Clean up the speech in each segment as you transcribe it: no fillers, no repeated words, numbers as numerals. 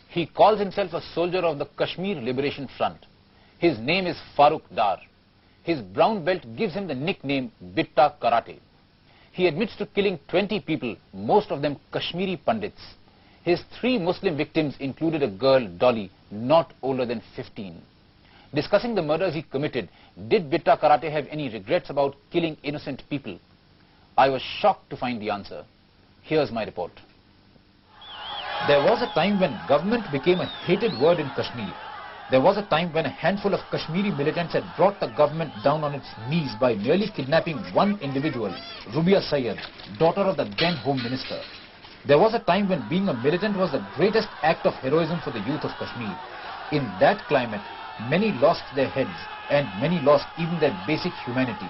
He calls himself a soldier of the Kashmir Liberation Front. His name is Farooq Dar. His brown belt gives him the nickname Bitta Karate. He admits to killing 20 people, most of them Kashmiri Pandits. His 3 Muslim victims included a girl, Dolly, not older than 15. Discussing the murders he committed, did Bitta Karate have any regrets about killing innocent people? I was shocked to find the answer. Here's my report. There was a time when government became a hated word in Kashmir. There was a time when a handful of Kashmiri militants had brought the government down on its knees by merely kidnapping one individual, Rubia Sayyed, daughter of the then Home Minister. There was a time when being a militant was the greatest act of heroism for the youth of Kashmir. In that climate, many lost their heads and many lost even their basic humanity.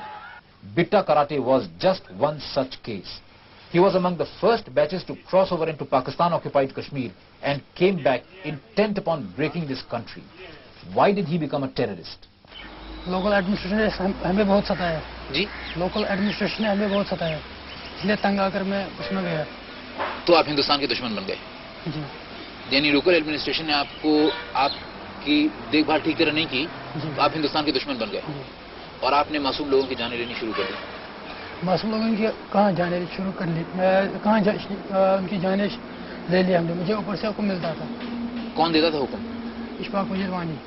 Bitta Karate was just one such case. He was among the first batches to cross over into Pakistan-occupied Kashmir and came back intent upon breaking this country. Why did he become a terrorist? Local administration हमें बहुत सताया जी local administration ने हमें बहुत सताया इसलिए तंग आकर मैं उसमें गया तो आप हिंदुस्तान के दुश्मन बन गए जी यानी लोकल एडमिनिस्ट्रेशन ने आपको आपकी देखभाल ठीक तरह नहीं की तो आप हिंदुस्तान के दुश्मन बन गए और आपने मासूम लोगों की जानें लेनी शुरू कर दी मासूम लोगों की कहाँ जाने शुरू कर ली कहाँ उनकी जाने ले लिया हमने मुझे ऊपर से हुक्म मिलता था कौन देता था हुक्म इशफाक मजीद वानी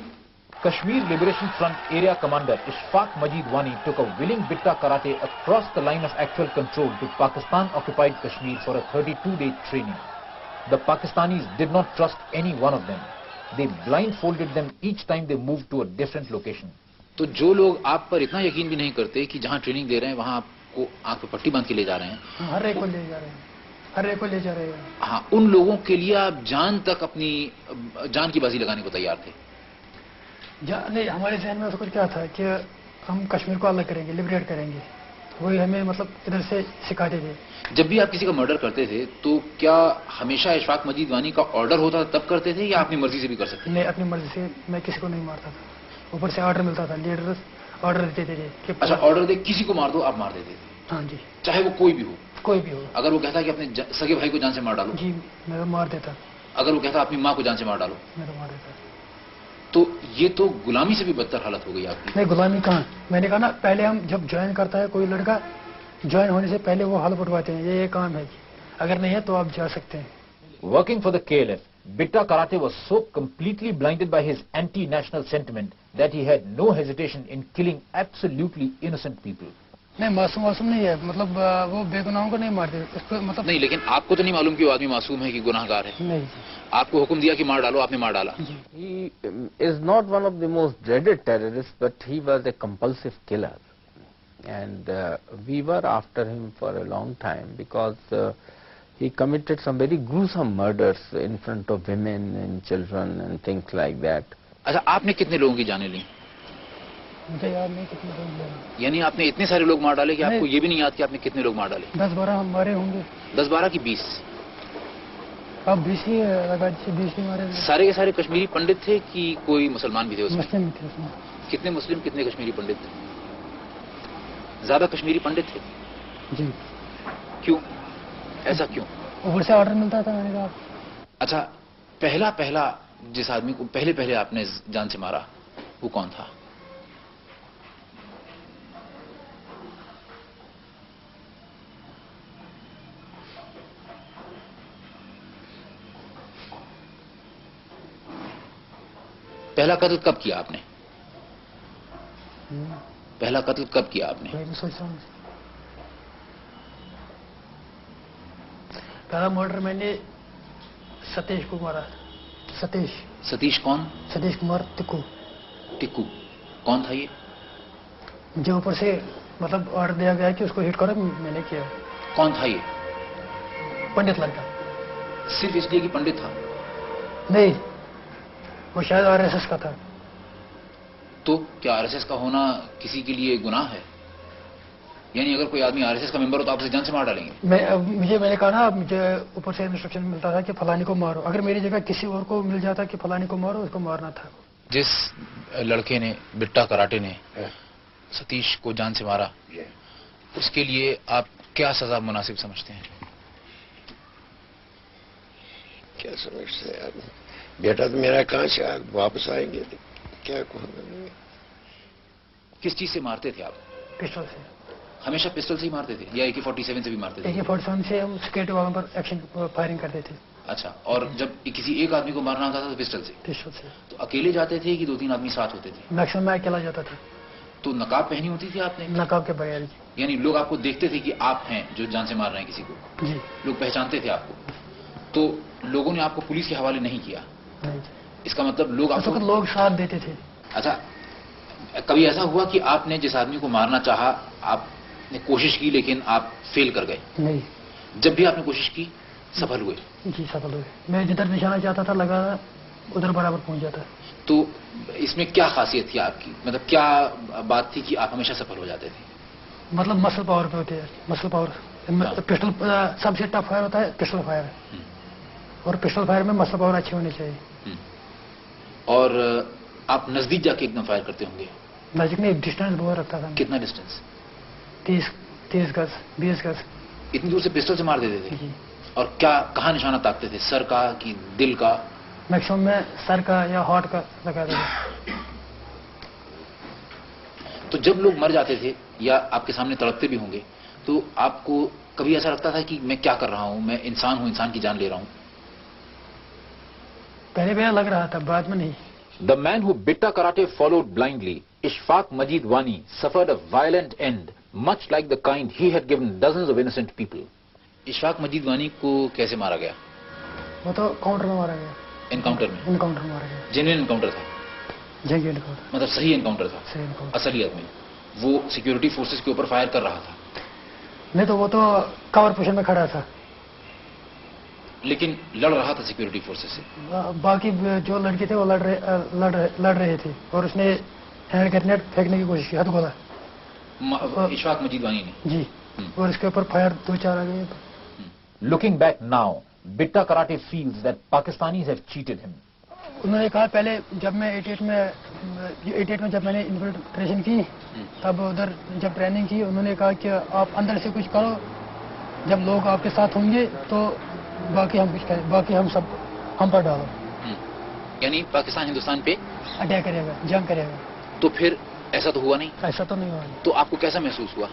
Kashmir Liberation Front Area Commander Ishfaq Majid Wani took a willing Bitta Karate across the line of actual control to Pakistan-occupied Kashmir for a 32-day training. The Pakistanis did not trust any one of them. They blindfolded them each time they moved to a different location. तो जो लोग आप पर इतना यकीन भी नहीं करते कि जहां ट्रेनिंग दे रहे हैं वहां आपको आंख पे पट्टी बांध के ले जा रहे हैं हर एक को ले जा रहे हैं हर एक को ले जा रहे हैं हाँ उन लोगों के लिए आप जान तक अपनी जान की बाजी लगाने को तैयार थे नहीं हमारे जहन में उसको क्या था कि हम कश्मीर को अलग करेंगे लिबरेट करेंगे वही हमें मतलब इधर से सिखाते थे जब भी आप किसी का मर्डर करते थे तो क्या हमेशा इशफाक मजीद वानी का ऑर्डर होता तब करते थे या अपनी मर्जी से भी कर सकते थे नहीं अपनी मर्जी से मैं किसी को नहीं मारता था ऊपर से ऑर्डर मिलता था लीडर ऑर्डर देते थे कि अच्छा ऑर्डर दे किसी को मार दो आप मार देते थे हाँ जी चाहे वो कोई भी हो अगर वो कहता कि अपने सगे भाई को जान से मार डालो जी मैं मार देता अगर वो कहता अपनी माँ को जान से मार डालो मैं तो मार देता तो ये तो गुलामी से भी बदतर हालत हो गई आपकी नहीं गुलामी कहाँ मैंने कहा ना पहले हम जब ज्वाइन करता है कोई लड़का ज्वाइन होने से पहले वो हाल पटवाते हैं ये काम है अगर नहीं है तो आप जा सकते हैं working for the KLF Bitta Karate was so completely blinded by his anti-national sentiment that he had no hesitation in killing absolutely innocent people. नहीं मासूम नहीं है मतलब वो बेगुनाहों को नहीं मारते उसको मतलब नहीं लेकिन आपको तो नहीं मालूम कि वो आदमी मासूम है कि गुनाहगार है नहीं आपको हुक्म दिया कि मार डालो आपने मार डाला He is not one of the most dreaded terrorists but he was a compulsive killer and we were after him for a long time because he committed some very gruesome murders in front of women and children and things like that. अच्छा आपने कितने लोगों की जानें ली मुझे याद नहीं कितने लोग यानी आपने इतने सारे लोग मार डाले कि आपको ये भी नहीं याद कि आपने कितने लोग मार डाले 10-12 हमारे होंगे 10-12 की 20 अब 20 ही लगा 20 ही मारे सारे के सारे कश्मीरी पंडित थे कि कोई मुसलमान भी थे उसमें मुस्लिम थे उसमें कितने मुस्लिम कितने कश्मीरी पंडित थे ज्यादा कश्मीरी पंडित थे जी क्यों ऐसा क्यों ऊपर से ऑर्डर मिलता था मैंने कहा अच्छा पहला जिस आदमी को पहले आपने जान से मारा वो कौन था पहला कत्ल कब किया आपने पहला कत्ल कब किया आपने पहला मर्डर मैंने सतीश को मारा सतीश कौन सतीश कुमार टिक्कू कौन था ये मुझे ऊपर से मतलब ऑर्डर दिया गया कि उसको हिट करो मैंने किया कौन था ये पंडित लड़का सिर्फ इसलिए कि पंडित था नहीं वो शायद RSS का था तो क्या RSS का होना किसी के लिए गुनाह है यानी अगर कोई आदमी RSS का मेंबर हो तो आप उसे जान से मार डालेंगे मैंने कहा ना मुझे ऊपर से इंस्ट्रक्शन मिलता था कि फलानी को मारो अगर मेरी जगह किसी और को मिल जाता कि फलानी को मारो उसको मारना था जिस लड़के ने बिट्टा कराटे ने सतीश को जान से मारा उसके लिए आप क्या सजा मुनासिब समझते हैं क्या समझते हैं बेटा तो मेरा कहाँ से वापस आएंगे, क्या कहूँगा। किस चीज से मारते थे आप? पिस्टल से। हमेशा पिस्टल से ही मारते थे या AK-47 से भी मारते थे? AK-47 से हम सिक्योरिटी वालों पर एक्शन फायरिंग करते थे। अच्छा, और जब किसी एक आदमी को मारना होता था तो पिस्टल से? पिस्टल से। तो अकेले जाते थे कि 2-3 आदमी साथ होते थे? मैक्सिमम मैं अकेला जाता था। तो नकाब पहनी होती थी आपने? नकाब के बगैर। यानी लोग आपको देखते थे कि आप हैं जो जान से मार रहे हैं किसी को? जी। लोग पहचानते थे आपको? तो लोगों ने आपको पुलिस के हवाले नहीं किया? नहीं। इसका मतलब लोग आपको, लोग साथ देते थे। अच्छा, कभी ऐसा हुआ कि आपने जिस आदमी को मारना चाहा, आपने कोशिश की लेकिन आप फेल कर गए? नहीं। जब भी आपने कोशिश की सफल हुए? जी सफल हुए। मैं जिधर निशाना चाहता था लगा उधर बराबर पहुंच जाता। तो इसमें क्या खासियत थी आपकी, मतलब क्या बात थी कि आप हमेशा सफल हो जाते थे? मतलब मसल पावर पे होते हैं, मसल पावर। पिस्टल सबसे टफ फायर होता है पिस्टल फायर, और पिस्टल फायर में मसल पावर अच्छी होनी चाहिए। और आप नजदीक जाके एकदम फायर करते होंगे? नजदीक में एक डिस्टेंस बहुत रखता था। कितना डिस्टेंस? 30 गज 20 गज। इतनी दूर से पिस्टल से मार देते थे? जी। और क्या, कहाँ निशाना ताकते थे, सर का कि दिल का? मैक्सिमम में सर का या हार्ट का लगा देता। तो जब लोग मर जाते थे या आपके सामने तड़पते भी होंगे तो आपको कभी ऐसा लगता था कि मैं क्या कर रहा हूं, मैं इंसान हूं, इंसान की जान ले रहा हूं? पहले पहले लग रहा था, बाद में नहीं। The man who Bitta Karate followed blindly, Ishfaq Majid Wani, suffered a violent end, much like the kind he had given dozens of innocent people. Ishfaq मजीद वानी को कैसे मारा गया? वो तो काउंटर में मारा गया। एनकाउंटर में? एनकाउंटर मारा गया। जेन्युइन एनकाउंटर था? जंगी एनकाउंटर, मतलब सही एनकाउंटर था? सही एनकाउंटर। असलियत में वो सिक्योरिटी फोर्सेस के ऊपर फायर कर रहा था? नहीं, तो वो तो कवर पोजीशन में खड़ा था, लेकिन लड़ रहा था सिक्योरिटी फोर्सेस से। बाकी जो लड़के थे वो लड़ रहे थे, और उसने हैंड ग्रेनेड फेंकने की कोशिश की, हथगोला। इशफाक मजीद वानी ने? जी। और इसके ऊपर फायर 2-4 आ गए। Looking back now, Bitta Karate feels that Pakistanis have cheated him. उन्होंने कहा पहले जब मैं 88 में जब मैंने इन्फिल्ट्रेशन की, तब उधर जब ट्रेनिंग की, उन्होंने कहा कि आप अंदर से कुछ करो, जब लोग आपके साथ होंगे तो बाकी हम कुछ करें, बाकी हम सब हम पर डालो। यानी पाकिस्तान हिंदुस्तान पे अटैक करेगा, जंग करेगा। तो फिर ऐसा तो हुआ नहीं? ऐसा तो नहीं हुआ। तो आपको कैसा महसूस हुआ?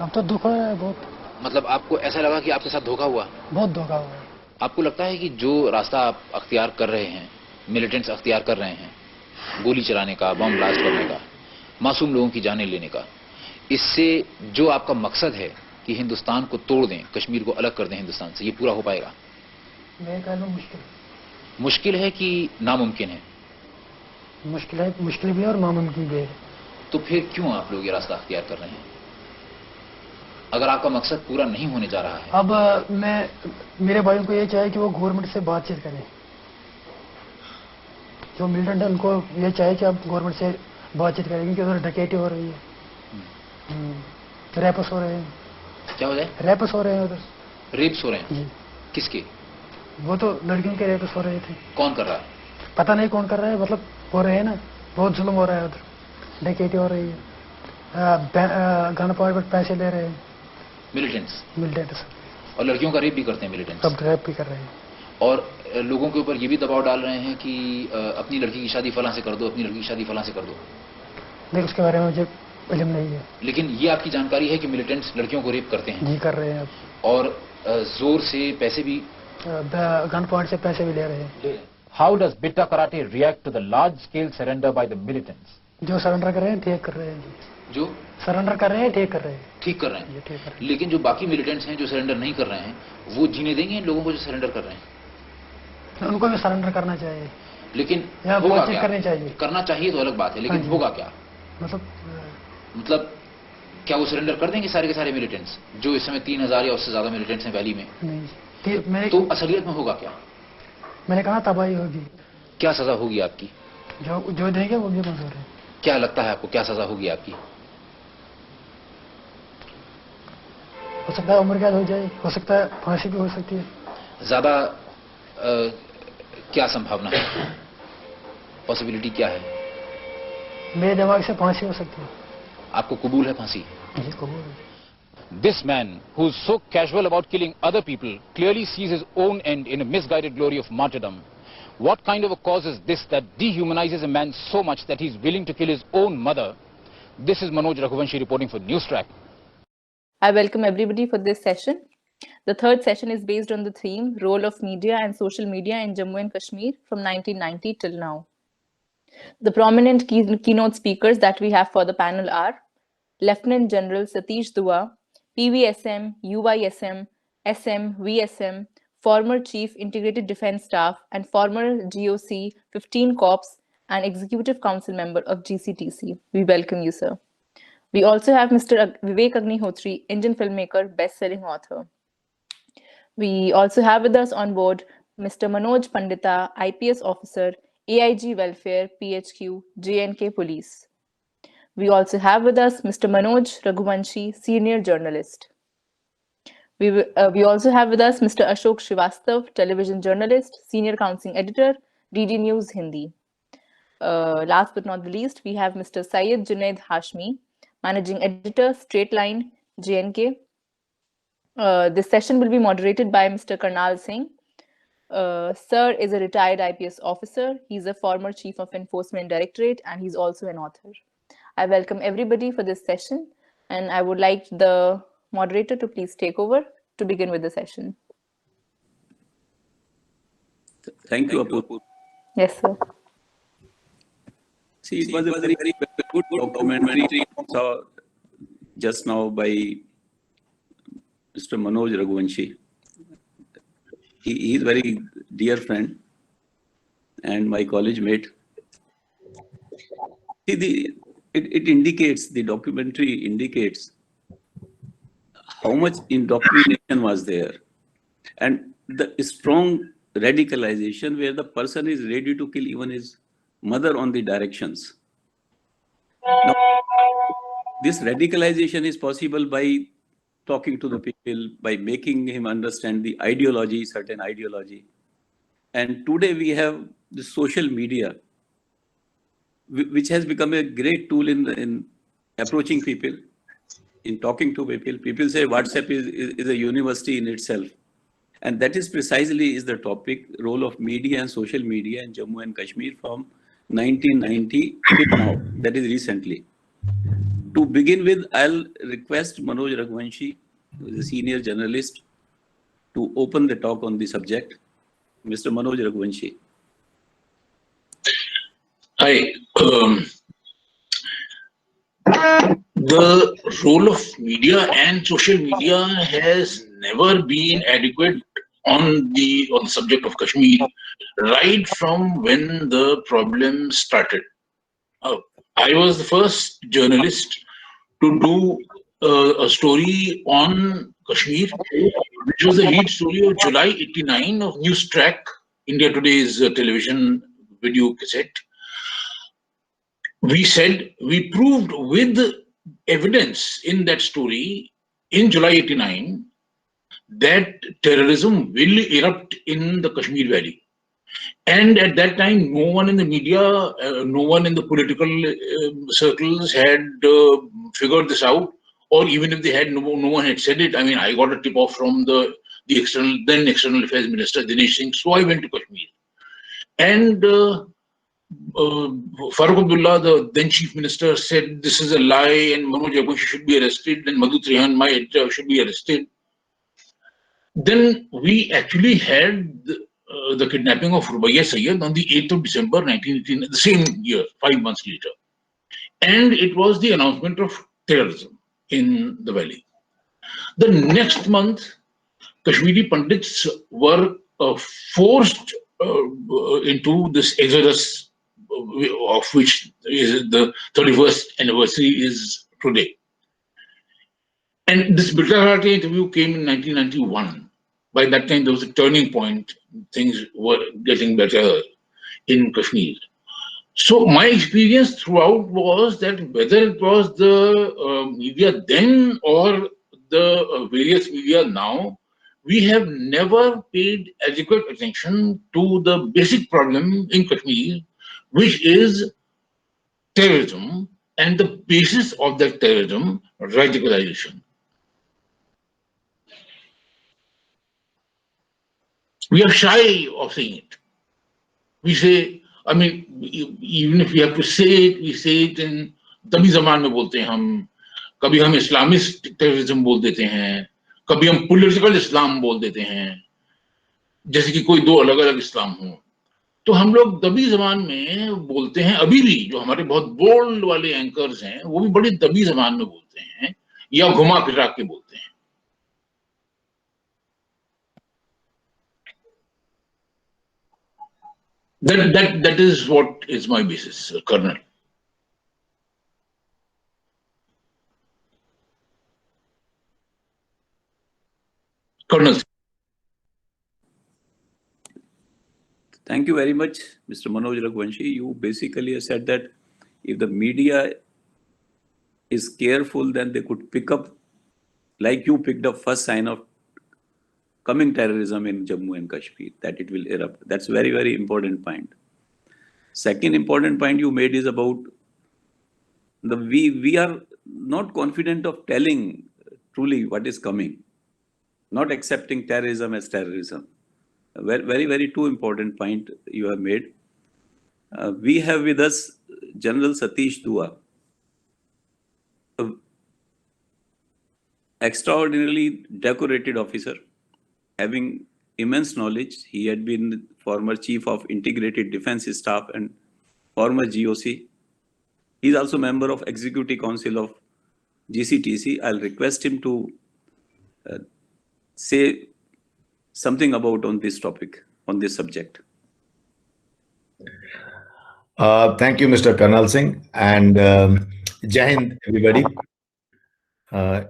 अब तो दुख हो रहा है बहुत। मतलब आपको ऐसा लगा कि आपके साथ धोखा हुआ? बहुत धोखा हुआ। आपको लगता है कि जो रास्ता आप अख्तियार कर रहे हैं, मिलिटेंट्स अख्तियार कर रहे हैं, गोली चलाने का, बम ब्लास्ट करने का, मासूम लोगों की जानें लेने का, इससे जो आपका मकसद है कि हिंदुस्तान को तोड़ दें, कश्मीर को अलग कर दें हिंदुस्तान से, ये पूरा हो पाएगा? मैं कह लूँ मुश्किल है कि नामुमकिन है? मुश्किल है, मुश्किल भी है और नामुमकिन भी है। तो फिर क्यों आप लोग ये रास्ता अख्तियार कर रहे हैं अगर आपका मकसद पूरा नहीं होने जा रहा है? अब मैं मेरे भाइयों को ये चाहिए कि वो गवर्नमेंट से बातचीत करें, जो मिलिटेंट है उनको ये चाहिए कि आप गवर्नमेंट से बातचीत करें, क्योंकि उधर डकैती हो रही है, रैप्स हो रहे हैं। क्या हो जाए? रैप्स हो रहे हैं उधर। रेप्स हो रहे हैं? जी। किसके? वो तो लड़कियों के रेप्स हो रहे थे। कौन कर रहा है? पता नहीं कौन कर रहा है, मतलब हो रहे हैं ना, बहुत जुल्म हो रहा है उधर, डकैती हो रही है, गन पॉइंट पर पैसे ले रहे हैं मिलिटेंट्स, और लड़कियों का रेप भी करते हैं मिलिटेंट्स। सब रेप भी कर रहे हैं, और लोगों के ऊपर ये भी दबाव डाल रहे हैं कि अपनी लड़की की शादी फलां से कर दो, अपनी लड़की की शादी फलां से कर दो। नहीं, उसके बारे में मुझे इल्म नहीं है। लेकिन ये आपकी जानकारी है कि मिलिटेंट्स लड़कियों को रेप करते हैं? जी, कर रहे हैं। और जोर से पैसे भी, गन पॉइंट से पैसे भी ले रहे हैं। How does Bitta Karate react to the large scale surrender by the militants? जो सरेंडर कर रहे हैं ठीक कर रहे हैं। जो सरेंडर कर रहे हैं ठीक कर रहे हैं। ठीक कर रहे हैं? ठीक कर रहे हैं। लेकिन जो बाकी मिलिटेंट्स हैं जो सरेंडर नहीं कर रहे हैं, वो जीने देंगे इन लोगों को जो सरेंडर कर रहे हैं? उनको भी सरेंडर करना चाहिए, लेकिन होगा क्या? करनी चाहिए। करना चाहिए तो अलग बात है, लेकिन होगा क्या? मतलब क्या वो सरेंडर कर देंगे सारे के सारे मिलिटेंट्स जो इस समय 3000 या उससे ज्यादा मिलिटेंट्स हैं वैली में? नहीं। तो असलियत में होगा क्या? मैंने कहा तबाही होगी। क्या सजा होगी आपकी? जो देंगे वो भी मंजूर है। क्या लगता है आपको, क्या सजा होगी आपकी? हो सकता है उम्र कैद हो जाए, हो सकता है फांसी भी हो सकती है। ज्यादा क्या संभावना है, पॉसिबिलिटी क्या है? मेरे दिमाग से फांसी हो सकती है। आपको कबूल है फांसी? जी, कबूल है। This man, who is so casual about killing other people, clearly sees his own end in a misguided glory of martyrdom. What kind of a cause is this that dehumanizes a man so much that he's willing to kill his own mother? This is Manoj Raghuvanshi reporting for Newstrack. I welcome everybody for this session. The third session is based on the theme Role of Media and Social Media in Jammu and Kashmir from 1990 till now. The prominent keynote speakers that we have for the panel are Lieutenant General Satish Dua, PVSM, UYSM, SM, VSM, former Chief Integrated Defense Staff and former GOC 15 Corps and Executive Council member of GCTC. We welcome you, sir. We also have Mr. Vivek Agnihotri, Indian filmmaker, best-selling author. We also have with us on board Mr. Manoj Pandita, IPS officer, AIG Welfare, PHQ, JNK Police. We also have with us Mr. Manoj Raghuvanshi, senior journalist. We also have with us Mr. Ashok Srivastav, television journalist, senior counseling editor, DD News Hindi. Last but not the least, we have Mr. Syed Junaid Hashmi, managing editor, Straight Line, JNK. This session will be moderated by Mr. Karnal Singh. Sir is a retired IPS officer. He's a former Chief of Enforcement Directorate, and he's also an author. I welcome everybody for this session, and I would like the moderator to please take over to begin with the session. Thank you, Apu. Yes, sir. See, it was a very good documentary saw just now by Mr. Manoj Raghuvanshi. He is a very dear friend and my college mate. See, it indicates, the documentary indicates how much indoctrination was there and the strong radicalization where the person is ready to kill even his mother on the directions. Now, this radicalization is possible by talking to the people, by making him understand the ideology, certain ideology. And today we have the social media, which has become a great tool in approaching people, in talking to people. People say WhatsApp is a university in itself. And that is precisely is the topic, role of media and social media in Jammu and Kashmir from 1990 till now, that is recently. To begin with, I'll request Manoj Raghuvanshi, who is a senior journalist, to open the talk on the subject. Mr. Manoj Raghuvanshi. Hi. The role of media and social media has never been adequate on the subject of Kashmir, right from when the problem started. I was the first journalist to do a story on Kashmir, which was the lead story of July '89 of Newstrack, India Today's television video cassette. We proved with evidence in that story in July '89 that terrorism will erupt in the Kashmir Valley. And at that time, no one in the media, no one in the political circles had figured this out, or even if they had, no one had said it. I mean, I got a tip off from the then External Affairs Minister, Dinesh Singh, so I went to Kashmir. And Farooq Abdullah, the then Chief Minister, said this is a lie and Manoj Raghuvanshi should be arrested and Madhu Trihan, my editor, should be arrested. Then we actually had the kidnapping of Rubaiya Sayyed on the 8th of December 1918, the same year, 5 months later. And it was the announcement of terrorism in the valley. The next month, Kashmiri Pandits were forced into this exodus, of which is the 31st anniversary is today. And this Bitta Karate interview came in 1991. By that time, there was a turning point. Things were getting better in Kashmir. So my experience throughout was that whether it was the media then or the various media now, we have never paid adequate attention to the basic problem in Kashmir, which is terrorism and the basis of that terrorism, radicalization. We are shy of saying it. We say, I mean, even if we have to say it, we say it in तभी जबान में बोलते हैं हम. कभी हम Islamist terrorism बोल देते हैं, कभी हम पॉलिटिकल इस्लाम बोल देते हैं, जैसे कि कोई दो अलग अलग इस्लाम हो. तो हम लोग दबी जबान में बोलते हैं. अभी भी जो हमारे बहुत बोल्ड वाले एंकर्स हैं वो भी बड़ी दबी जबान में बोलते हैं या घुमा फिरा के बोलते हैं. That is what is my basis, Colonel. Colonel. Thank you very much, Mr. Manoj Raghuvanshi. You basically said that if the media is careful, then they could pick up, like you picked up first sign of coming terrorism in Jammu and Kashmir, that it will erupt. That's very, very important point. Second important point you made is about we are not confident of telling truly what is coming, not accepting terrorism as terrorism. Very, very two important point you have made. We have with us General Satish Dua, extraordinarily decorated officer, having immense knowledge. He had been former Chief of Integrated Defense Staff and former GOC. He is also member of Executive Council of GCTC. I'll request him to say something about on this topic, on this subject. Thank you, Mr. Karnal Singh, and Jai Hind, everybody.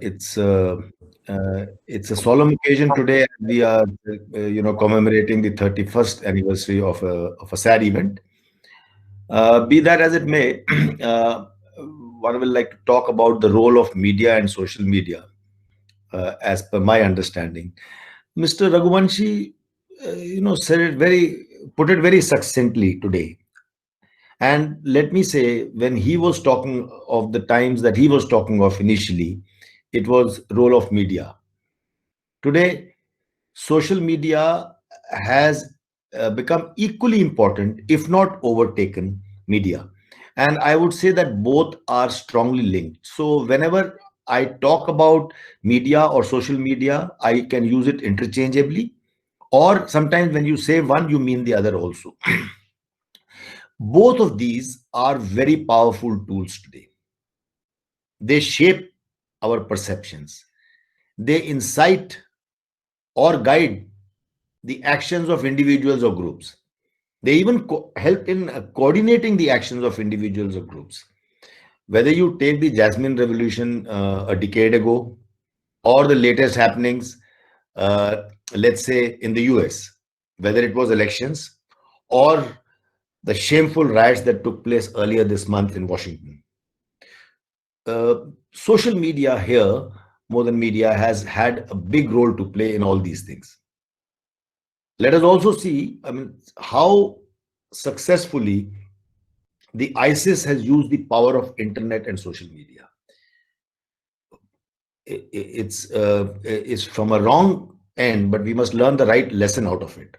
It's a solemn occasion today. We are, commemorating the 31st anniversary of a sad event. Be that as it may, one will like to talk about the role of media and social media, as per my understanding. Mr. Raghuvanshi, put it very succinctly today. And let me say, when he was talking of the times that he was talking of initially, it was role of media. Today, social media has become equally important, if not overtaken, media. And I would say that both are strongly linked. So whenever I talk about media or social media, I can use it interchangeably, or sometimes when you say one, you mean the other also. Both of these are very powerful tools today. They shape our perceptions. They incite or guide the actions of individuals or groups. They even help in coordinating the actions of individuals or groups. Whether you take the Jasmine Revolution a decade ago, or the latest happenings, let's say in the US, whether it was elections or the shameful riots that took place earlier this month in Washington. Social media here, more than media, has had a big role to play in all these things. Let us also see, how successfully the ISIS has used the power of internet and social media. It's from a wrong end, but we must learn the right lesson out of it.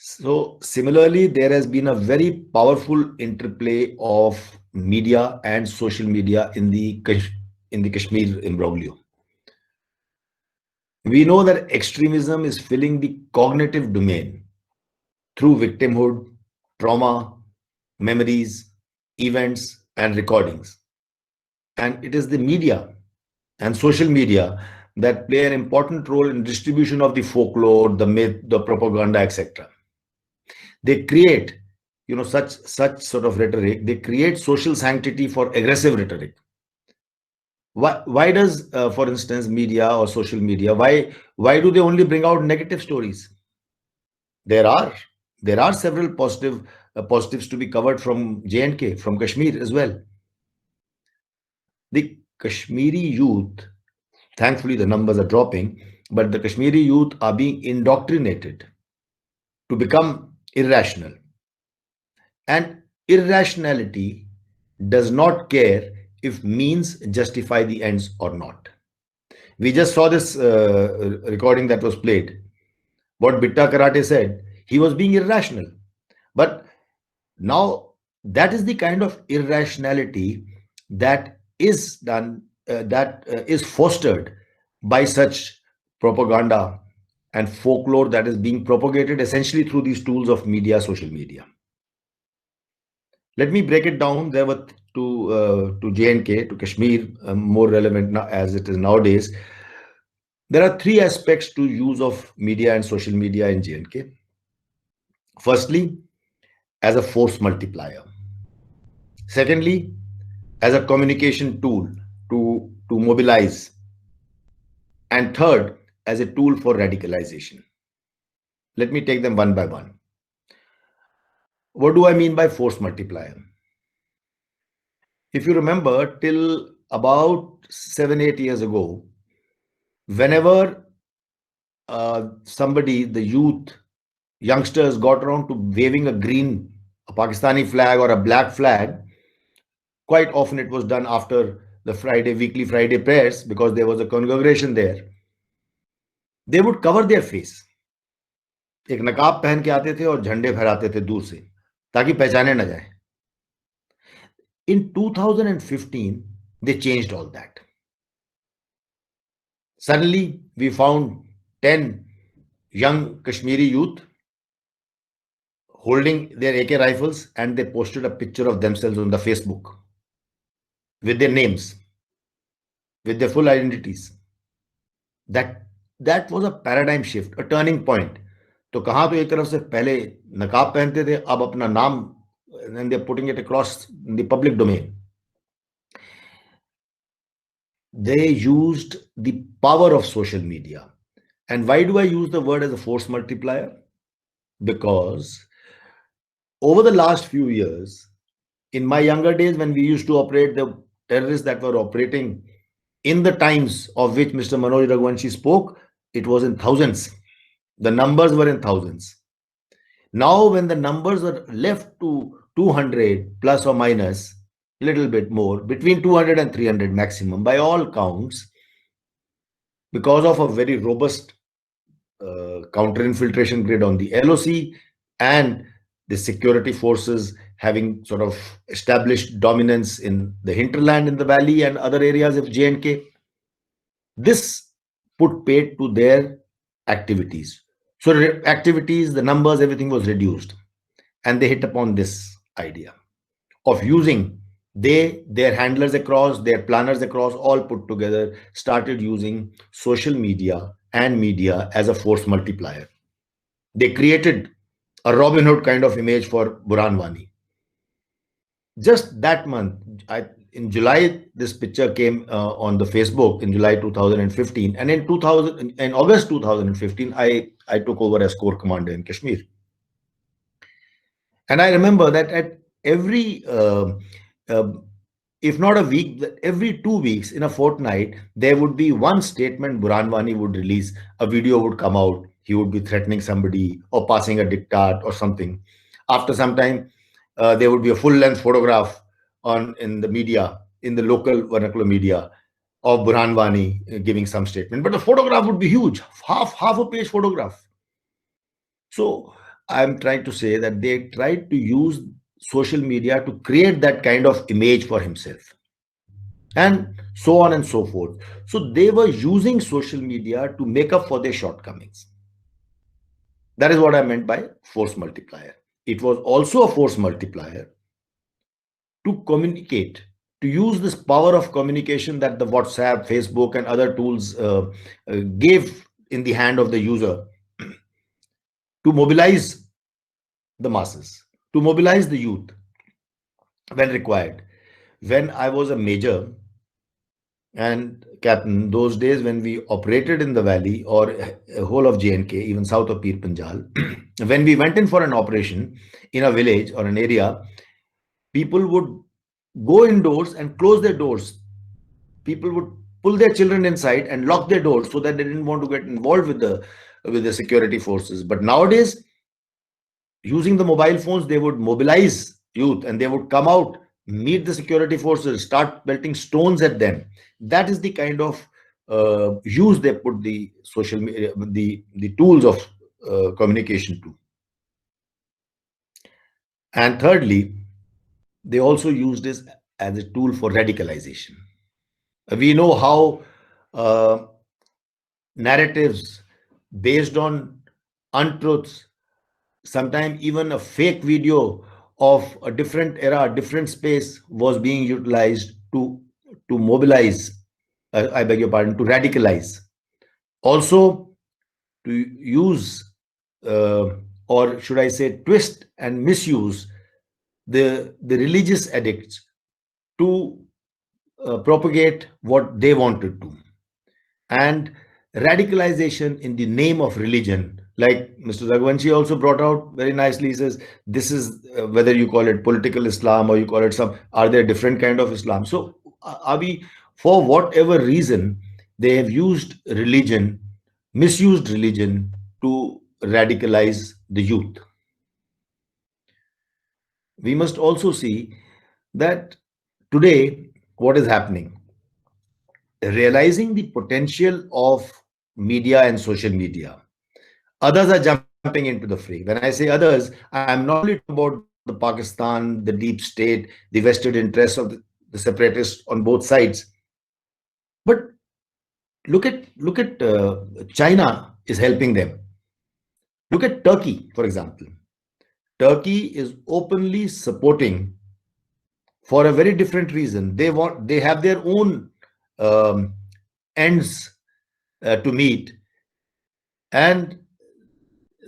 So similarly, there has been a very powerful interplay of media and social media in the Kashmir imbroglio. We know that extremism is filling the cognitive domain through victimhood, trauma, memories, events, and recordings. And it is the media and social media that play an important role in distribution of the folklore, the myth, the propaganda, etc. They create, such sort of rhetoric. They create social sanctity for aggressive rhetoric. Why does, for instance, media or social media, why do they only bring out negative stories? There are several positives to be covered from J&K, from Kashmir as well. The Kashmiri youth, thankfully the numbers are dropping, but the Kashmiri youth are being indoctrinated to become irrational. And irrationality does not care if means justify the ends or not. We just saw this recording that was played. What Bitta Karate said, he was being irrational. But now that is the kind of irrationality that is done, is fostered by such propaganda and folklore that is being propagated essentially through these tools of media, social media. Let me break it down. There were to J&K, to Kashmir, more relevant now as it is nowadays. There are three aspects to use of media and social media in J&K. Firstly, as a force multiplier. Secondly, as a communication tool to mobilize. And third, as a tool for radicalization. Let me take them one by one. What do I mean by force multiplier? If you remember, till about 7-8 years ago, whenever somebody, the youth, youngsters got around to waving a Pakistani flag or a black flag, quite often it was done after the weekly Friday prayers, because there was a congregation there. They would cover their face. एक नकाब पहन के आते थे और झंडे फहराते थे दूर से ताकि पहचाने न जाए. In 2015, they changed all that. Suddenly, we found 10 young Kashmiri youth holding their AK rifles, and they posted a picture of themselves on the Facebook with their names, with their full identities. That was a paradigm shift, a turning point. तो कहाँ तो एक तरफ से पहले नकाब पहनते थे, अब अपना नाम, and they're putting it across in the public domain. They used the power of social media. And why do I use the word as a force multiplier? Because over the last few years, in my younger days, when we used to operate, the terrorists that were operating in the times of which Mr. Manoj Raghuvanshi spoke, it was in thousands. The numbers were in thousands. Now, when the numbers are left to 200 plus or minus, a little bit more, between 200 and 300 maximum, by all counts, because of a very robust counter-infiltration grid on the LOC and the security forces having sort of established dominance in the hinterland, in the valley and other areas of J&K, this put paid to their activities. So activities, the numbers, everything was reduced. And they hit upon this idea of using, their handlers across, their planners across, all put together, started using social media and media as a force multiplier. They created a Robin Hood kind of image for Burhan Wani. Just that month, in July, this picture came on the Facebook in July 2015, and in August 2015, I took over as Corps Commander in Kashmir. And I remember that at every, if not a week, every 2 weeks, in a fortnight, there would be one statement Burhan Wani would release. A video would come out. He would be threatening somebody or passing a diktat or something. After some time, there would be a full-length photograph in the media, in the local vernacular media, of Burhan Wani giving some statement. But the photograph would be huge, half a page photograph. So I'm trying to say that they tried to use social media to create that kind of image for himself, and so on and so forth. So they were using social media to make up for their shortcomings. That is what I meant by force multiplier. It was also a force multiplier to communicate, to use this power of communication that the WhatsApp, Facebook, and other tools gave in the hand of the user, to mobilize the masses, to mobilize the youth when required. When I was a major and captain, those days when we operated in the valley or whole of J&K, even south of Pir Panjal, when we went in for an operation in a village or an area, people would go indoors and close their doors. People would pull their children inside and lock their doors so that they didn't want to get involved with the security forces. But nowadays, using the mobile phones, they would mobilize youth and they would come out, meet the security forces, start pelting stones at them. That is the kind of use they put the social media, the tools of communication to. And thirdly, they also use this as a tool for radicalization. We know how narratives based on untruths, sometimes even a fake video of a different era, different space was being utilized to mobilize, I beg your pardon, to radicalize. Also to use, or should I say, twist and misuse the religious edicts to propagate what they wanted to. And radicalization in the name of religion, like Mr. Raghuvanshi also brought out very nicely, he says, this is whether you call it political Islam or you call it some, are there different kind of Islam? So are we, for whatever reason, they have used religion, misused religion to radicalize the youth. We must also see that today, what is happening? Realizing the potential of media and social media, others are jumping into the fray. When I say others, I am not only talking about the Pakistan, the deep state, the vested interests of the separatists on both sides, but look at China is helping them. Look at Turkey, for example. Turkey is openly supporting, for a very different reason. They have their own ends to meet, and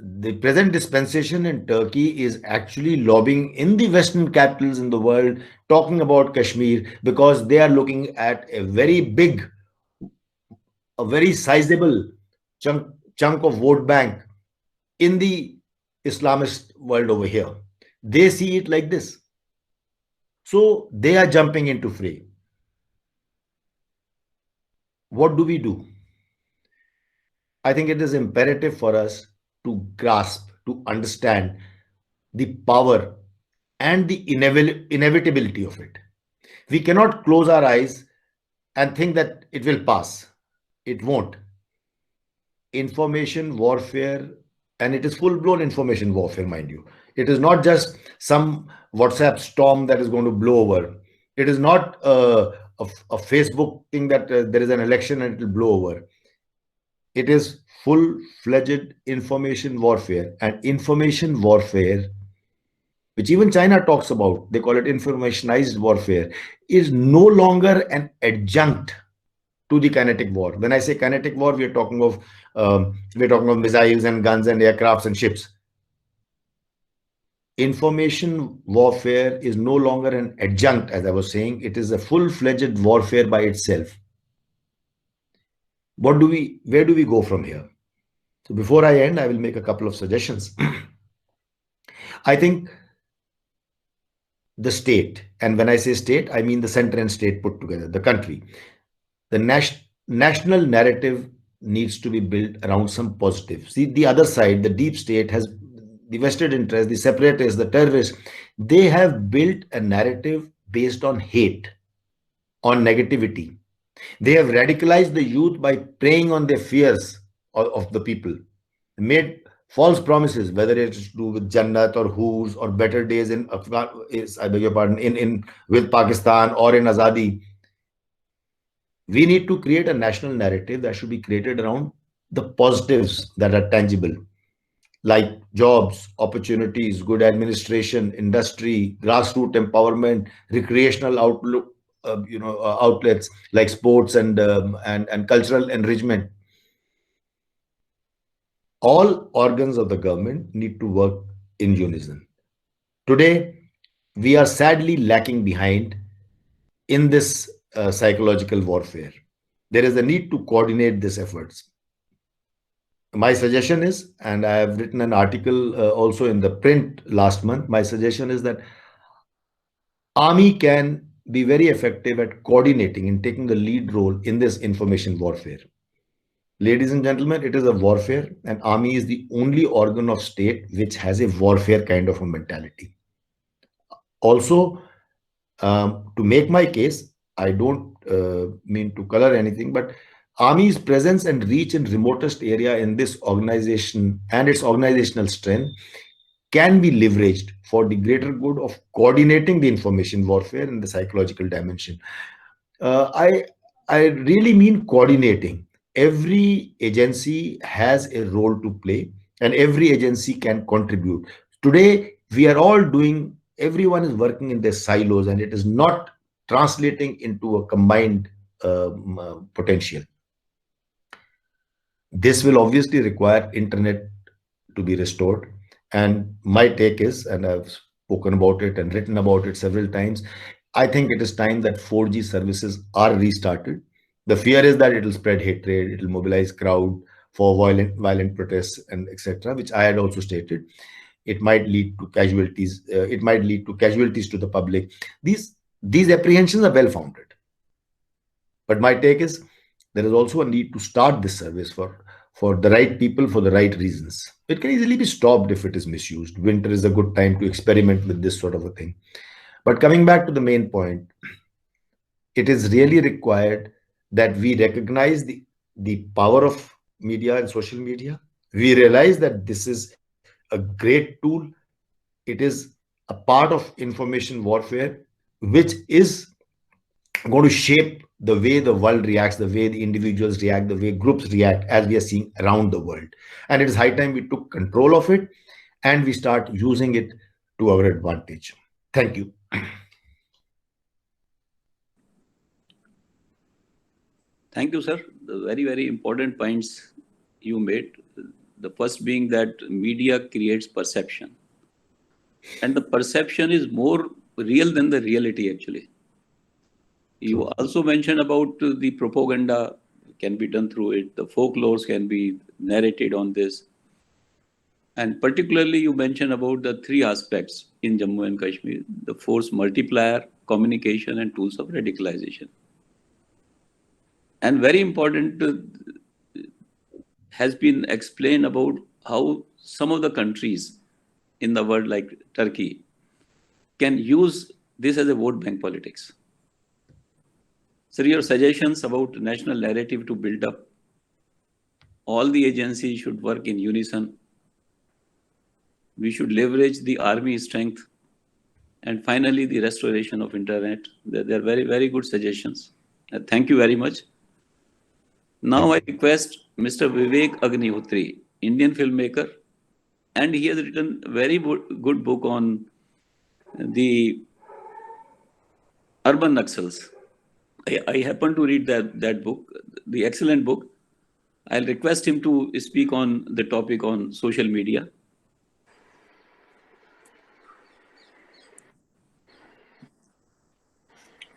the present dispensation in Turkey is actually lobbying in the Western capitals in the world, talking about Kashmir, because they are looking at a very big, a very sizable chunk of vote bank in the Islamist world over here. They see it like this. So they are jumping into fray. What do we do? I think it is imperative for us to grasp, to understand the power and the inevitability of it. We cannot close our eyes and think that it will pass. It won't. Information warfare, and it is full-blown information warfare, mind you. It is not just some WhatsApp storm that is going to blow over. It is not a Facebook thing that there is an election and it will blow over. It is full-fledged information warfare, and information warfare, which even China talks about, they call it informationized warfare, is no longer an adjunct to the kinetic war. When I say kinetic war, we are talking of missiles and guns and aircrafts and ships. Information warfare is no longer an adjunct, as I was saying. It is a full-fledged warfare by itself. Where do we go from here? So before I end, I will make a couple of suggestions. I think the state, and when I say state, I mean the center and state put together, the country. The national narrative needs to be built around some positive. See, the other side, the deep state, has the vested interest, the separatists, the terrorists. They have built a narrative based on hate, on negativity. They have radicalized the youth by preying on their fears of the people, made false promises, whether it's to do with Jannat or Hooz or better days in I beg your pardon, with Pakistan or in Azadi. We need to create a national narrative that should be created around the positives that are tangible, like jobs, opportunities, good administration, industry, grassroots empowerment, recreational outlets like sports and cultural enrichment. All organs of the government need to work in unison. Today, we are sadly lacking behind in this psychological warfare. There is a need to coordinate these efforts. My suggestion is, and I have written an article also in the print last month, my suggestion is that Army can be very effective at coordinating and taking the lead role in this information warfare. Ladies and gentlemen, it is a warfare, and Army is the only organ of state which has a warfare kind of a mentality. Also, to make my case, I don't mean to color anything, but Army's presence and reach in remotest area in this organization and its organizational strength can be leveraged for the greater good of coordinating the information warfare and the psychological dimension. I really mean coordinating. Every agency has a role to play, and every agency can contribute. Today, we are all doing. Everyone is working in their silos, and it is not translating into a combined potential. This will obviously require internet to be restored. And my take is, and I've spoken about it and written about it several times, I think it is time that 4G services are restarted. The fear is that it will spread hatred, it will mobilize crowd for violent protests and etc., which I had also stated. It might lead to casualties. It might lead to casualties to the public. These apprehensions are well founded. But my take is there is also a need to start this service for the right people, for the right reasons. It can easily be stopped if it is misused. Winter is a good time to experiment with this sort of a thing. But coming back to the main point, it is really required that we recognize the power of media and social media. We realize that this is a great tool. It is a part of information warfare, which is going to shape the way the world reacts, the way the individuals react, the way groups react, as we are seeing around the world. And it is high time we took control of it and we start using it to our advantage. Thank you. Thank you, sir. The very, very important points you made. The first being that media creates perception. And the perception is more real than the reality, actually. You also mentioned about the propaganda can be done through it. The folklores can be narrated on this. And particularly you mentioned about the three aspects in Jammu and Kashmir: the force multiplier, communication, and tools of radicalization. And very important has been explained about how some of the countries in the world, like Turkey, can use this as a vote bank politics. So your suggestions about national narrative to build up, all the agencies should work in unison. We should leverage the army strength, and finally the restoration of internet. They're very, very good suggestions. Thank you very much. Now I request Mr. Vivek Agnihotri, Indian filmmaker, and he has written a very good book on the urban Naxals. I happen to read that book, the excellent book. I'll request him to speak on the topic on social media.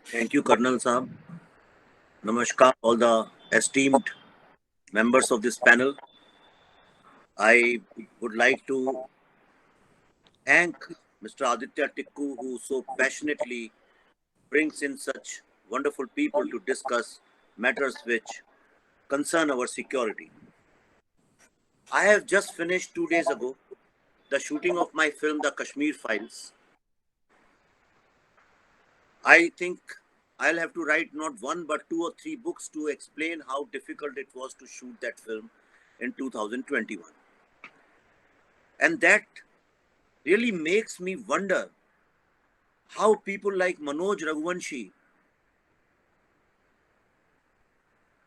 Thank you, Colonel Saab. Namaskar, all the esteemed members of this panel. I would like to thank Mr. Aditya Tikku, who so passionately brings in such wonderful people to discuss matters which concern our security. I have just finished 2 days ago the shooting of my film, The Kashmir Files. I think I'll have to write not one but 2 or 3 books to explain how difficult it was to shoot that film in 2021. And that really makes me wonder how people like Manoj Raghuvanshi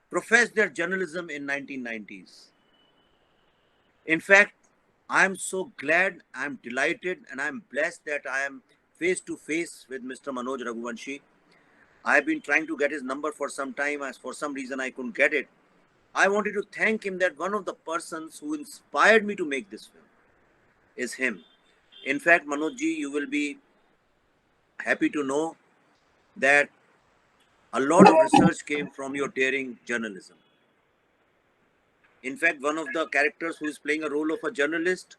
professed their journalism in 1990s. In fact, I'm so glad, I'm delighted, and I'm blessed that I am face to face with Mr. Manoj Raghuvanshi. I've been trying to get his number for some time, as for some reason I couldn't get it. I wanted to thank him that one of the persons who inspired me to make this film is him. In fact, Manojji, you will be happy to know that a lot of research came from your daring journalism. In fact, one of the characters who is playing a role of a journalist,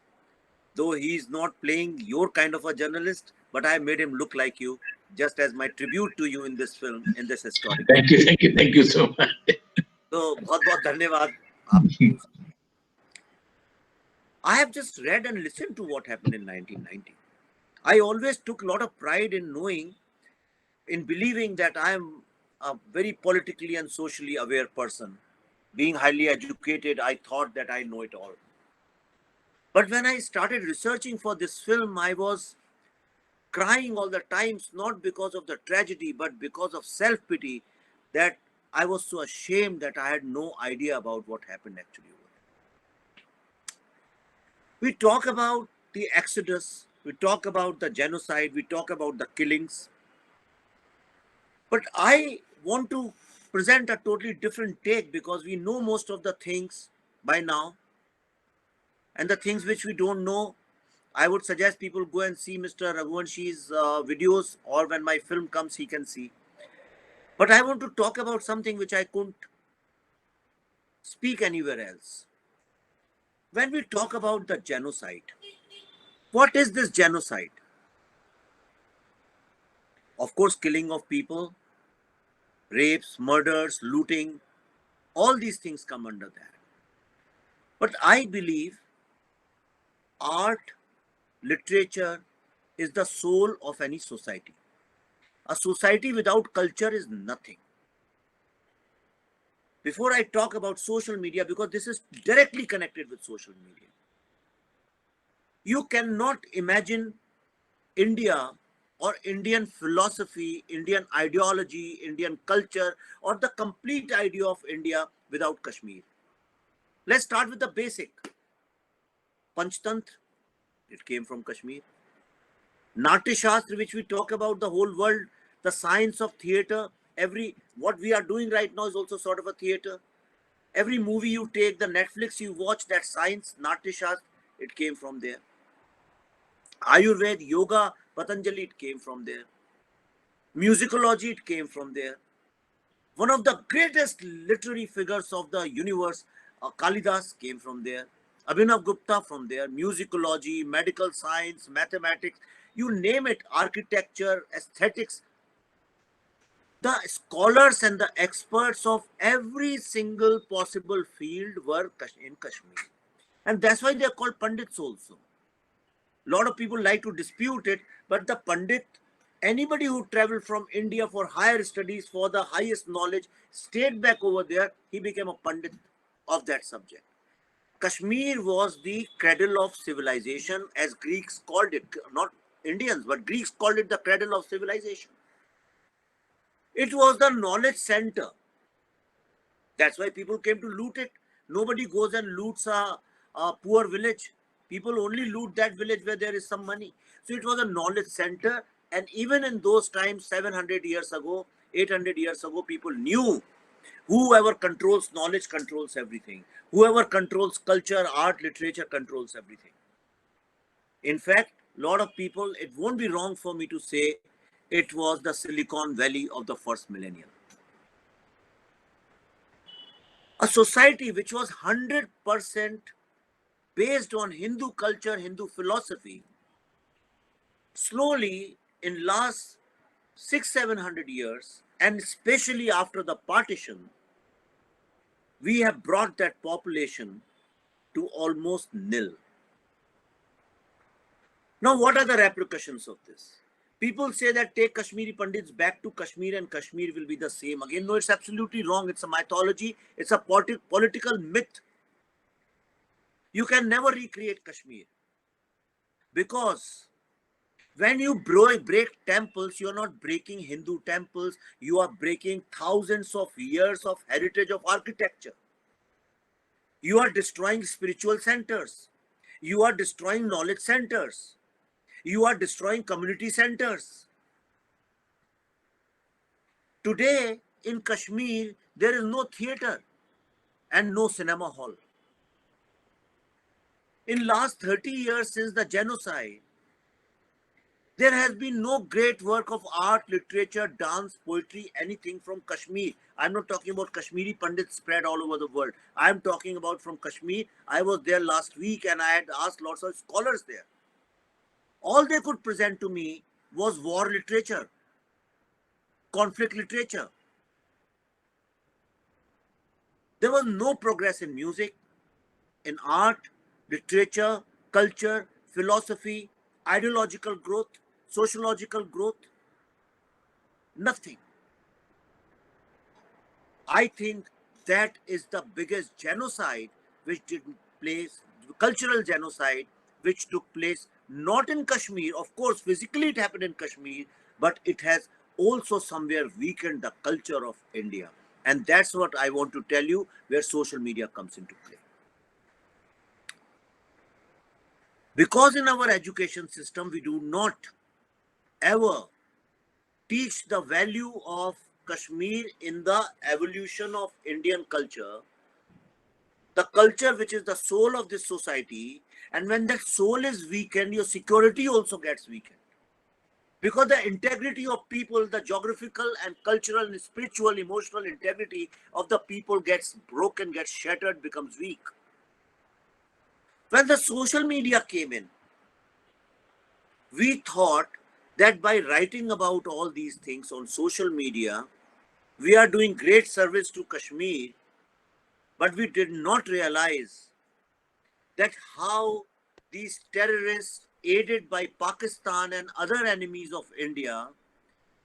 though he is not playing your kind of a journalist, but I made him look like you, just as my tribute to you in this film, in this historic. Thank you so much. So, bahut dhanyavad. I have just read and listened to what happened in 1990. I always took a lot of pride in knowing, in believing that I am a very politically and socially aware person. Being highly educated, I thought that I know it all. But when I started researching for this film, I was crying all the times, not because of the tragedy, but because of self-pity, that I was so ashamed that I had no idea about what happened actually. We talk about the exodus, we talk about the genocide, we talk about the killings. But I want to present a totally different take, because we know most of the things by now. And the things which we don't know, I would suggest people go and see Mr. Raghuvanshi's videos, or when my film comes, he can see. But I want to talk about something which I couldn't speak anywhere else. When we talk about the genocide, what is this genocide? Of course, killing of people, rapes, murders, looting, all these things come under that. But I believe art, literature is the soul of any society. A society without culture is nothing. Before I talk about social media, because this is directly connected with social media, you cannot imagine India or Indian philosophy, Indian ideology, Indian culture, or the complete idea of India without Kashmir. Let's start with the basic. Panchtantra, it came from Kashmir. Natya Shastra, which we talk about the whole world, the science of theatre, what we are doing right now is also sort of a theatre. Every movie you take, the Netflix you watch, that science, Natya Shastra, it came from there. Ayurveda, yoga, Patanjali, it came from there. Musicology, it came from there. One of the greatest literary figures of the universe, Kalidas, came from there. Abhinav Gupta from there. Musicology, medical science, mathematics, you name it, architecture, aesthetics. The scholars and the experts of every single possible field were in Kashmir. And that's why they are called Pandits also. A lot of people like to dispute it, but the Pandit, anybody who traveled from India for higher studies, for the highest knowledge, stayed back over there, he became a Pandit of that subject. Kashmir was the cradle of civilization, as Greeks called it, not Indians, but Greeks called it the cradle of civilization. It was the knowledge center. That's why people came to loot it. Nobody goes and loots a poor village. People only loot that village where there is some money. So it was a knowledge center. And even in those times, 700 years ago, 800 years ago, people knew whoever controls knowledge controls everything. Whoever controls culture, art, literature controls everything. In fact, a lot of people, it won't be wrong for me to say, it was the Silicon Valley of the first millennium. A society which was 100% based on Hindu culture, Hindu philosophy, slowly in last 600-700 years, and especially after the partition, we have brought that population to almost nil. Now, what are the repercussions of this? People say that take Kashmiri Pandits back to Kashmir and Kashmir will be the same again. No, it's absolutely wrong. It's a mythology. It's a political myth. You can never recreate Kashmir, because when you break temples, you're not breaking Hindu temples. You are breaking thousands of years of heritage of architecture. You are destroying spiritual centers. You are destroying knowledge centers. You are destroying community centers. Today in Kashmir, there is no theater and no cinema hall. In last 30 years since the genocide, there has been no great work of art, literature, dance, poetry, anything from Kashmir. I'm not talking about Kashmiri Pandits spread all over the world. I'm talking about from Kashmir. I was there last week and I had asked lots of scholars there. All they could present to me was war literature, conflict literature. There was no progress in music, in art, literature, culture, philosophy, ideological growth, sociological growth, nothing. I think that is the biggest genocide which didn't place, cultural genocide which took place not in Kashmir. Of course, physically it happened in Kashmir, but it has also somewhere weakened the culture of India. And that's what I want to tell you, where social media comes into play. Because in our education system, we do not ever teach the value of Kashmir in the evolution of Indian culture, the culture which is the soul of this society. And when that soul is weakened, your security also gets weakened. Because the integrity of people, the geographical and cultural and spiritual, emotional integrity of the people gets broken, gets shattered, becomes weak. When the social media came in, we thought that by writing about all these things on social media, we are doing great service to Kashmir, but we did not realize that how these terrorists, aided by Pakistan and other enemies of India,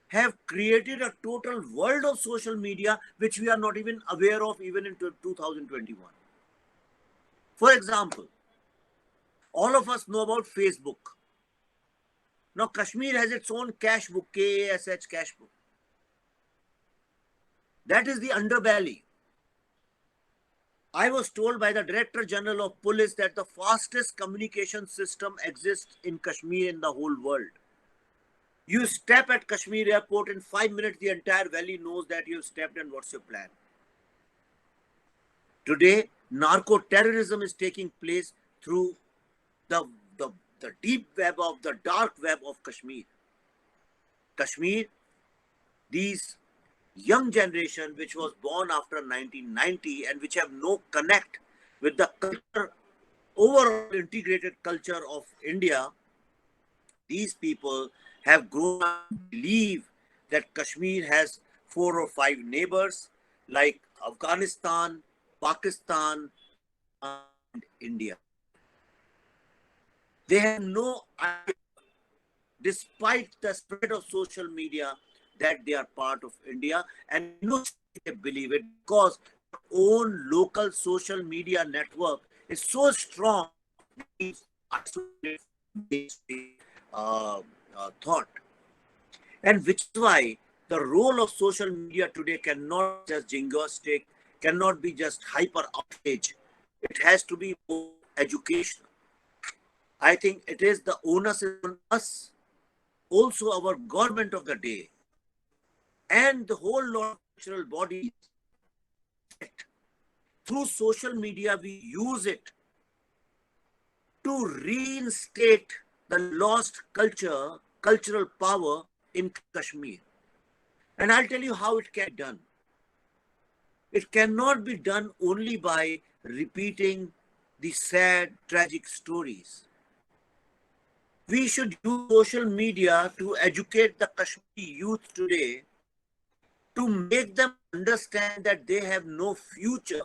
have created a total world of social media which we are not even aware of even in 2021. For example, all of us know about Facebook. Now Kashmir has its own cash book, KASH cash book. That is the underbelly. I was told by the Director General of Police that the fastest communication system exists in Kashmir in the whole world. You step at Kashmir airport, in 5 minutes the entire valley knows that you've stepped and what's your plan. Today, narco-terrorism is taking place through the deep web of the dark web of Kashmir. Kashmir, these young generation which was born after 1990 and which have no connect with the culture, overall integrated culture of India, these people have grown up to believe that Kashmir has 4 or 5 neighbors like Afghanistan, Pakistan, and India. They have no idea, despite the spread of social media, that they are part of India, and they believe it because their own local social media network is so strong, thought. And which is why the role of social media today cannot just jingoistic, cannot be just hyper outrage. It has to be more educational. I think it is the onus on us, also our government of the day, and the whole lot of cultural bodies. Through social media, we use it to reinstate the lost cultural power in Kashmir. And I'll tell you how it can be done. It cannot be done only by repeating the sad, tragic stories. We should use social media to educate the Kashmiri youth today, to make them understand that they have no future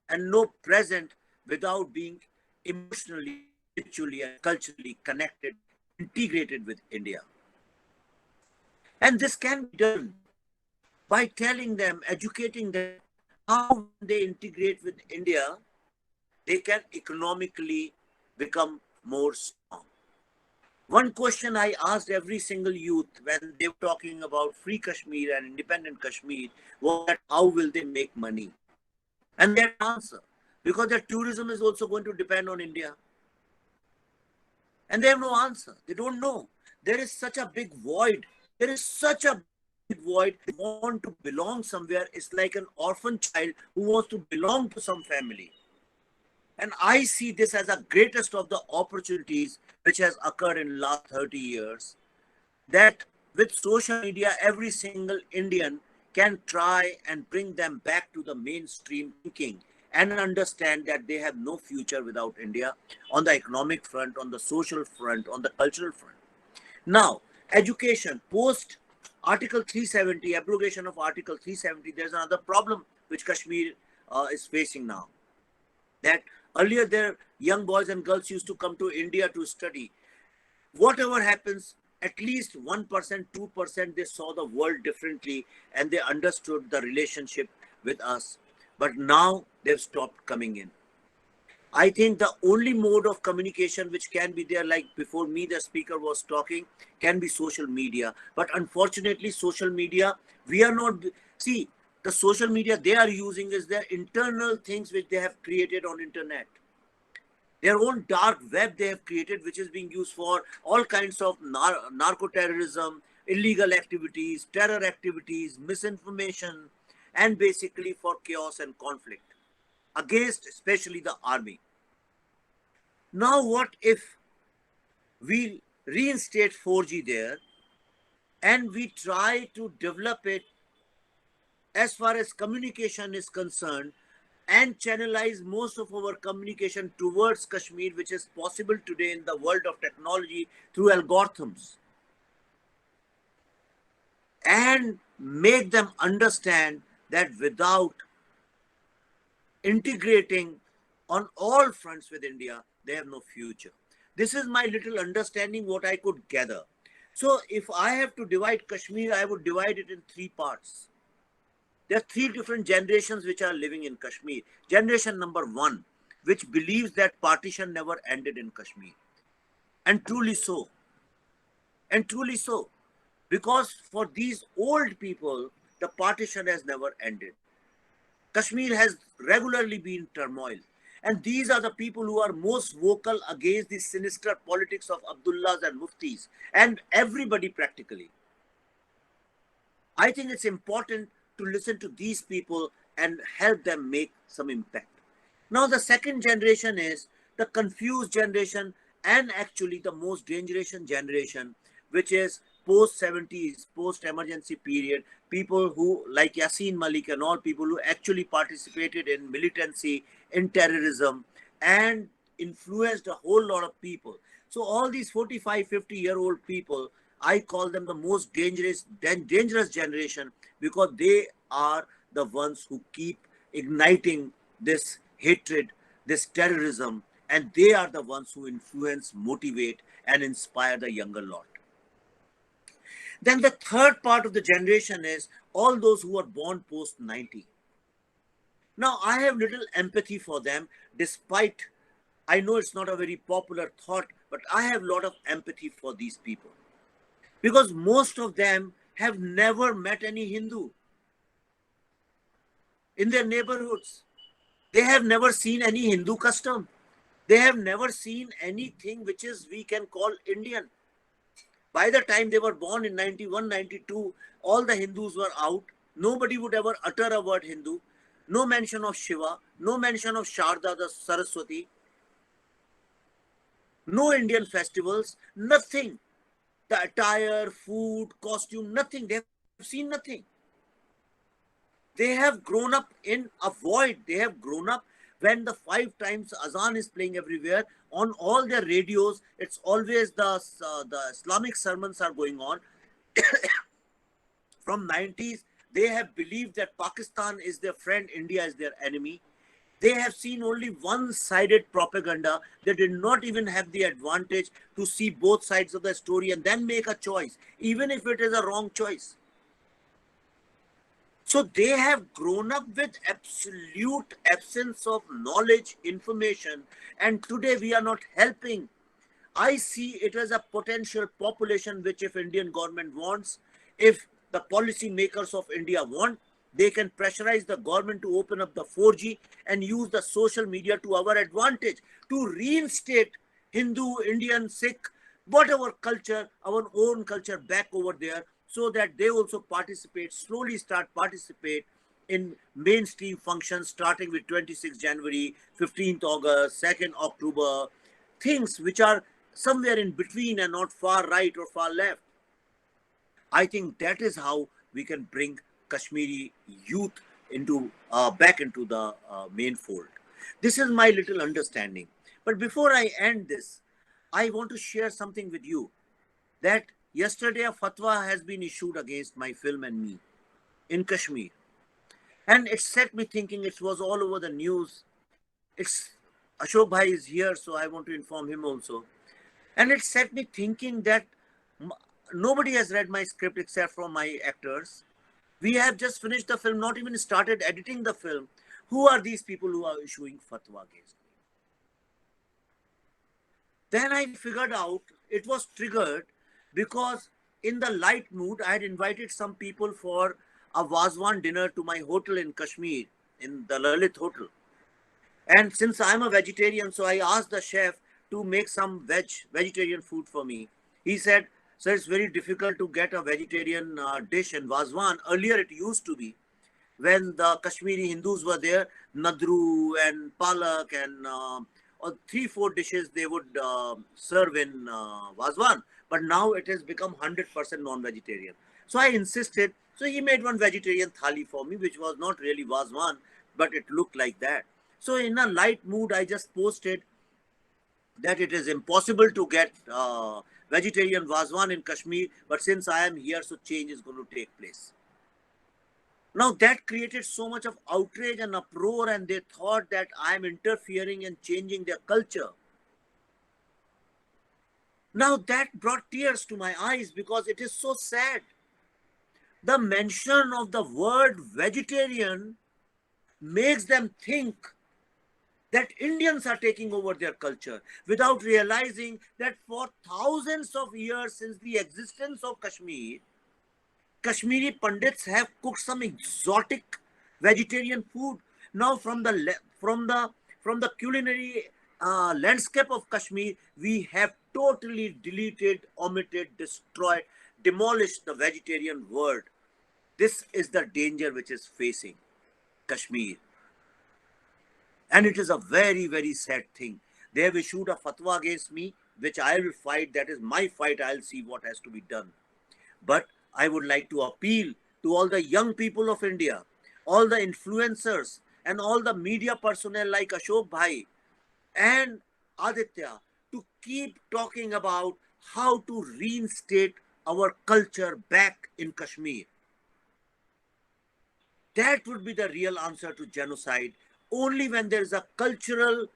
and no present without being emotionally, spiritually, and culturally connected, integrated with India. And this can be done by telling them, educating them how they integrate with India, they can economically become more strong. One question I asked every single youth when they were talking about free Kashmir and independent Kashmir was that how will they make money? And their answer, because their tourism is also going to depend on India. And they have no answer. They don't know. There is such a big void. There is such a big void. They want to belong somewhere. It's like an orphan child who wants to belong to some family. And I see this as the greatest of the opportunities which has occurred in the last 30 years, that with social media, every single Indian can try and bring them back to the mainstream thinking and understand that they have no future without India on the economic front, on the social front, on the cultural front. Now, education, post Article 370, abrogation of Article 370, there's another problem which Kashmir is facing now. That earlier their young boys and girls used to come to India to study. Whatever happens, at least 1%, 2%, they saw the world differently and they understood the relationship with us. But now they've stopped coming in. I think the only mode of communication which can be there, like before me, the speaker was talking, can be social media. But unfortunately, social media, we are not, see, the social media they are using is their internal things which they have created on internet. Their own dark web they have created, which is being used for all kinds of narco-terrorism, illegal activities, terror activities, misinformation, and basically for chaos and conflict against especially the army. Now, what if we reinstate 4G there and we try to develop it as far as communication is concerned and channelize most of our communication towards Kashmir, which is possible today in the world of technology through algorithms, and make them understand that without integrating on all fronts with India, they have no future. This is my little understanding, what I could gather. So if I have to divide Kashmir, I would divide it in three parts. There are three different generations which are living in Kashmir. Generation number one, which believes that partition never ended in Kashmir. And truly so. And truly so. Because for these old people, the partition has never ended. Kashmir has regularly been in turmoil. And these are the people who are most vocal against the sinister politics of Abdullahs and Muftis and everybody practically. I think it's important to listen to these people and help them make some impact. Now, the second generation is the confused generation and actually the most dangerous generation, which is post-70s, post-emergency period, people who, like Yasin Malik and all people who actually participated in militancy, in terrorism, and influenced a whole lot of people. So all these 45, 50-year-old people, I call them the most dangerous generation because they are the ones who keep igniting this hatred, this terrorism, and they are the ones who influence, motivate, and inspire the younger lot. Then the third part of the generation is all those who are born post-90. Now, I have little empathy for them, despite I know it's not a very popular thought, but I have a lot of empathy for these people. Because most of them have never met any Hindu in their neighborhoods. They have never seen any Hindu custom. They have never seen anything which is we can call Indian. By the time they were born in 91, 92, all the Hindus were out. Nobody would ever utter a word Hindu. No mention of Shiva. No mention of Sharda, the Saraswati. No Indian festivals. Nothing. The attire, food, costume, nothing. They have seen nothing. They have grown up in a void. They have grown up when the 5 times azan is playing everywhere. On all their radios, it's always the Islamic sermons are going on. From 90s, they have believed that Pakistan is their friend, India is their enemy. They have seen only one-sided propaganda. They did not even have the advantage to see both sides of the story and then make a choice, even if it is a wrong choice. So they have grown up with absolute absence of knowledge, information, and today we are not helping. I see it as a potential population which if Indian government wants, if the policy makers of India want, they can pressurize the government to open up the 4G and use the social media to our advantage to reinstate Hindu, Indian, Sikh, whatever culture, our own culture back over there, so that they also participate, slowly start participate in mainstream functions starting with 26th January, 15th August, 2nd October, things which are somewhere in between and not far right or far left. I think that is how we can bring Kashmiri youth into back into the main fold. This is my little understanding. But before I end this, I want to share something with you that yesterday a fatwa has been issued against my film and me in Kashmir. And it set me thinking. It was all over the news. Ashok Bhai is here, so I want to inform him also. And it set me thinking that nobody has read my script except for my actors. We have just finished the film, not even started editing the film. Who are these people who are issuing fatwa against me? Then I figured out it was triggered because in the light mood, I had invited some people for a Wazwan dinner to my hotel in Kashmir, in the Lalit Hotel. And since I'm a vegetarian, so I asked the chef to make some vegetarian food for me. He said, sir, it's very difficult to get a vegetarian dish in Wazwan. Earlier it used to be. When the Kashmiri Hindus were there, nadru and palak and 3-4 dishes they would serve in Wazwan. But now it has become 100% non-vegetarian. So I insisted. So he made one vegetarian thali for me, which was not really Wazwan, but it looked like that. So in a light mood, I just posted that it is impossible to get vegetarian Wazwan in Kashmir, but since I am here, so change is going to take place. Now that created so much of outrage and uproar, and they thought that I am interfering and changing their culture. Now that brought tears to my eyes because it is so sad. The mention of the word vegetarian makes them think that Indians are taking over their culture without realizing that for thousands of years since the existence of Kashmir, Kashmiri Pandits have cooked some exotic vegetarian food. Now from the culinary landscape of Kashmir, we have totally deleted, omitted, destroyed, demolished the vegetarian word. This is the danger which is facing Kashmir. And it is a very, very sad thing. They have issued a fatwa against me, which I will fight. That is my fight. I'll see what has to be done. But I would like to appeal to all the young people of India, all the influencers and all the media personnel like Ashok Bhai and Aditya to keep talking about how to reinstate our culture back in Kashmir. That would be the real answer to genocide. Only when there is a cultural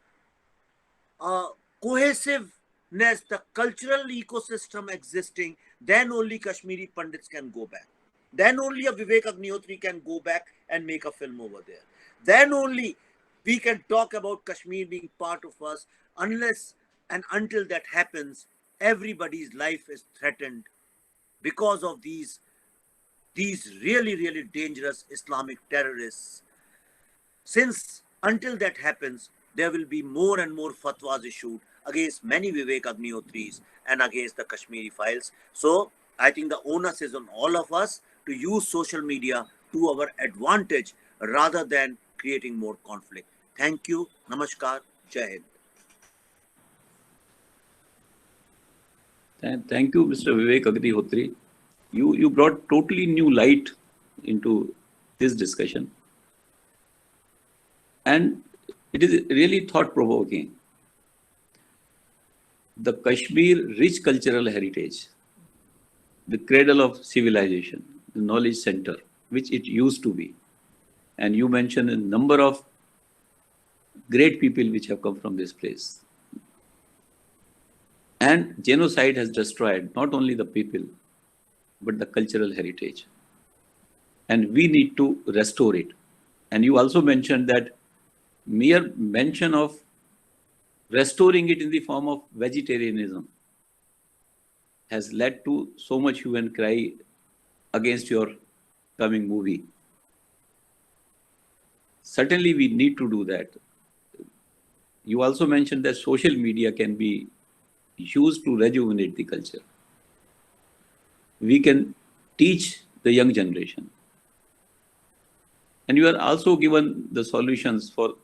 cohesiveness, the cultural ecosystem existing, then only Kashmiri Pandits can go back. Then only a Vivek Agnihotri can go back and make a film over there. Then only we can talk about Kashmir being part of us. Unless and until that happens, everybody's life is threatened because of these really, really dangerous Islamic terrorists. Since until that happens, there will be more and more fatwas issued against many Vivek Agnihotris and against the Kashmiri files. So I think the onus is on all of us to use social media to our advantage rather than creating more conflict. Thank you. Namaskar. Jai Hind. Thank you, Mr. Vivek Agnihotri. You brought totally new light into this discussion. And it is really thought-provoking. The Kashmir rich cultural heritage, the cradle of civilization, the knowledge center, which it used to be. And you mentioned a number of great people which have come from this place. And genocide has destroyed not only the people, but the cultural heritage. And we need to restore it. And you also mentioned that mere mention of restoring it in the form of vegetarianism has led to so much hue and cry against your coming movie. Certainly we need to do that. You also mentioned that social media can be used to rejuvenate the culture. We can teach the young generation. And you are also given the solutions for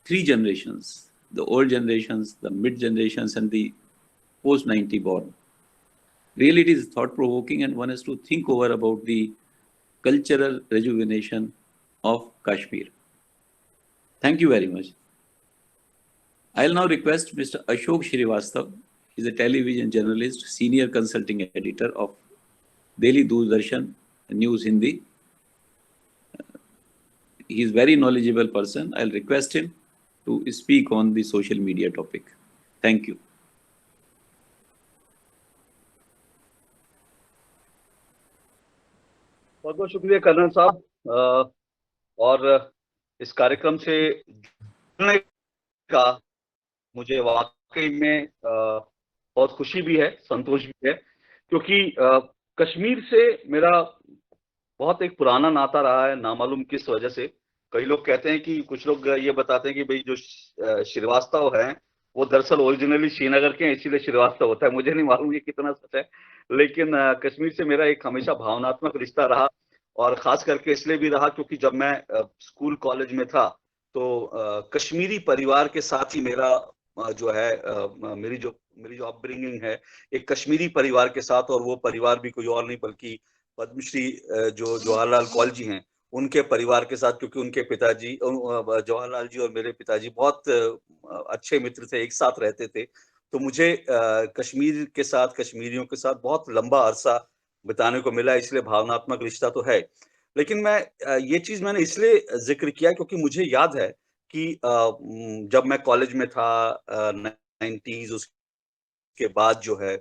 3 generations, the old generations, the mid generations, and the post-90 born. Really, it is thought-provoking, and one has to think over about the cultural rejuvenation of Kashmir. Thank you very much. I'll now request Mr. Ashok Shrivastava. He's a television journalist, senior consulting editor of Daily Doordarshan News Hindi. He is a very knowledgeable person. I'll request him to speak on the social media topic. Thank you. बहुत बहुत शुक्रिया colonel साहब और इस कार्यक्रम से जुड़ने का मुझे वाकई में बहुत खुशी भी है, संतोष भी है, क्योंकि कश्मीर से मेरा बहुत एक पुराना नाता रहा है, नामालूम किस वजह से। कई लोग कहते हैं कि, कुछ लोग ये बताते हैं कि भाई जो श्रीवास्तव हैं वो दरअसल ओरिजिनली श्रीनगर के हैं, इसीलिए श्रीवास्तव होता है। मुझे नहीं मालूम ये कितना सच है, लेकिन कश्मीर से मेरा एक हमेशा भावनात्मक रिश्ता रहा, और खास करके इसलिए भी रहा क्योंकि जब मैं स्कूल कॉलेज में था तो कश्मीरी परिवार के साथ ही मेरा जो है मेरी जो अपब्रिंगिंग है एक कश्मीरी परिवार के साथ, और वो परिवार भी कोई और नहीं बल्कि पद्मश्री जो जवाहरलाल कौल जी हैं उनके परिवार के साथ, क्योंकि उनके पिताजी जवाहरलाल जी और मेरे पिताजी बहुत अच्छे मित्र थे, एक साथ रहते थे। तो मुझे कश्मीर के साथ, कश्मीरियों के साथ बहुत लंबा अरसा बिताने को मिला, इसलिए भावनात्मक रिश्ता तो है। लेकिन मैं ये चीज मैंने इसलिए जिक्र किया क्योंकि मुझे याद है कि जब मैं कॉलेज में था 90s, उसके बाद जो है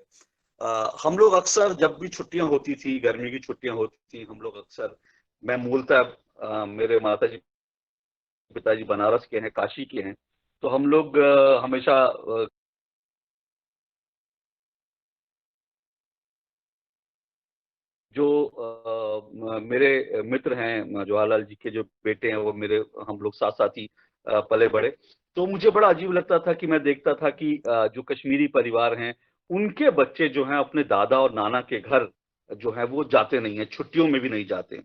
हम लोग अक्सर जब भी छुट्टियां होती थी, गर्मी की छुट्टियां होती थी, हम लोग अक्सर, मैं मूलतः मेरे माताजी पिताजी बनारस के हैं, काशी के हैं, तो हम लोग हमेशा जो मेरे मित्र हैं जवाहरलाल जी के जो बेटे हैं वो मेरे, हम लोग साथ साथ ही पले बड़े। तो मुझे बड़ा अजीब लगता था कि मैं देखता था कि जो कश्मीरी परिवार हैं उनके बच्चे जो हैं अपने दादा और नाना के घर जो है वो जाते नहीं है, छुट्टियों में भी नहीं जाते।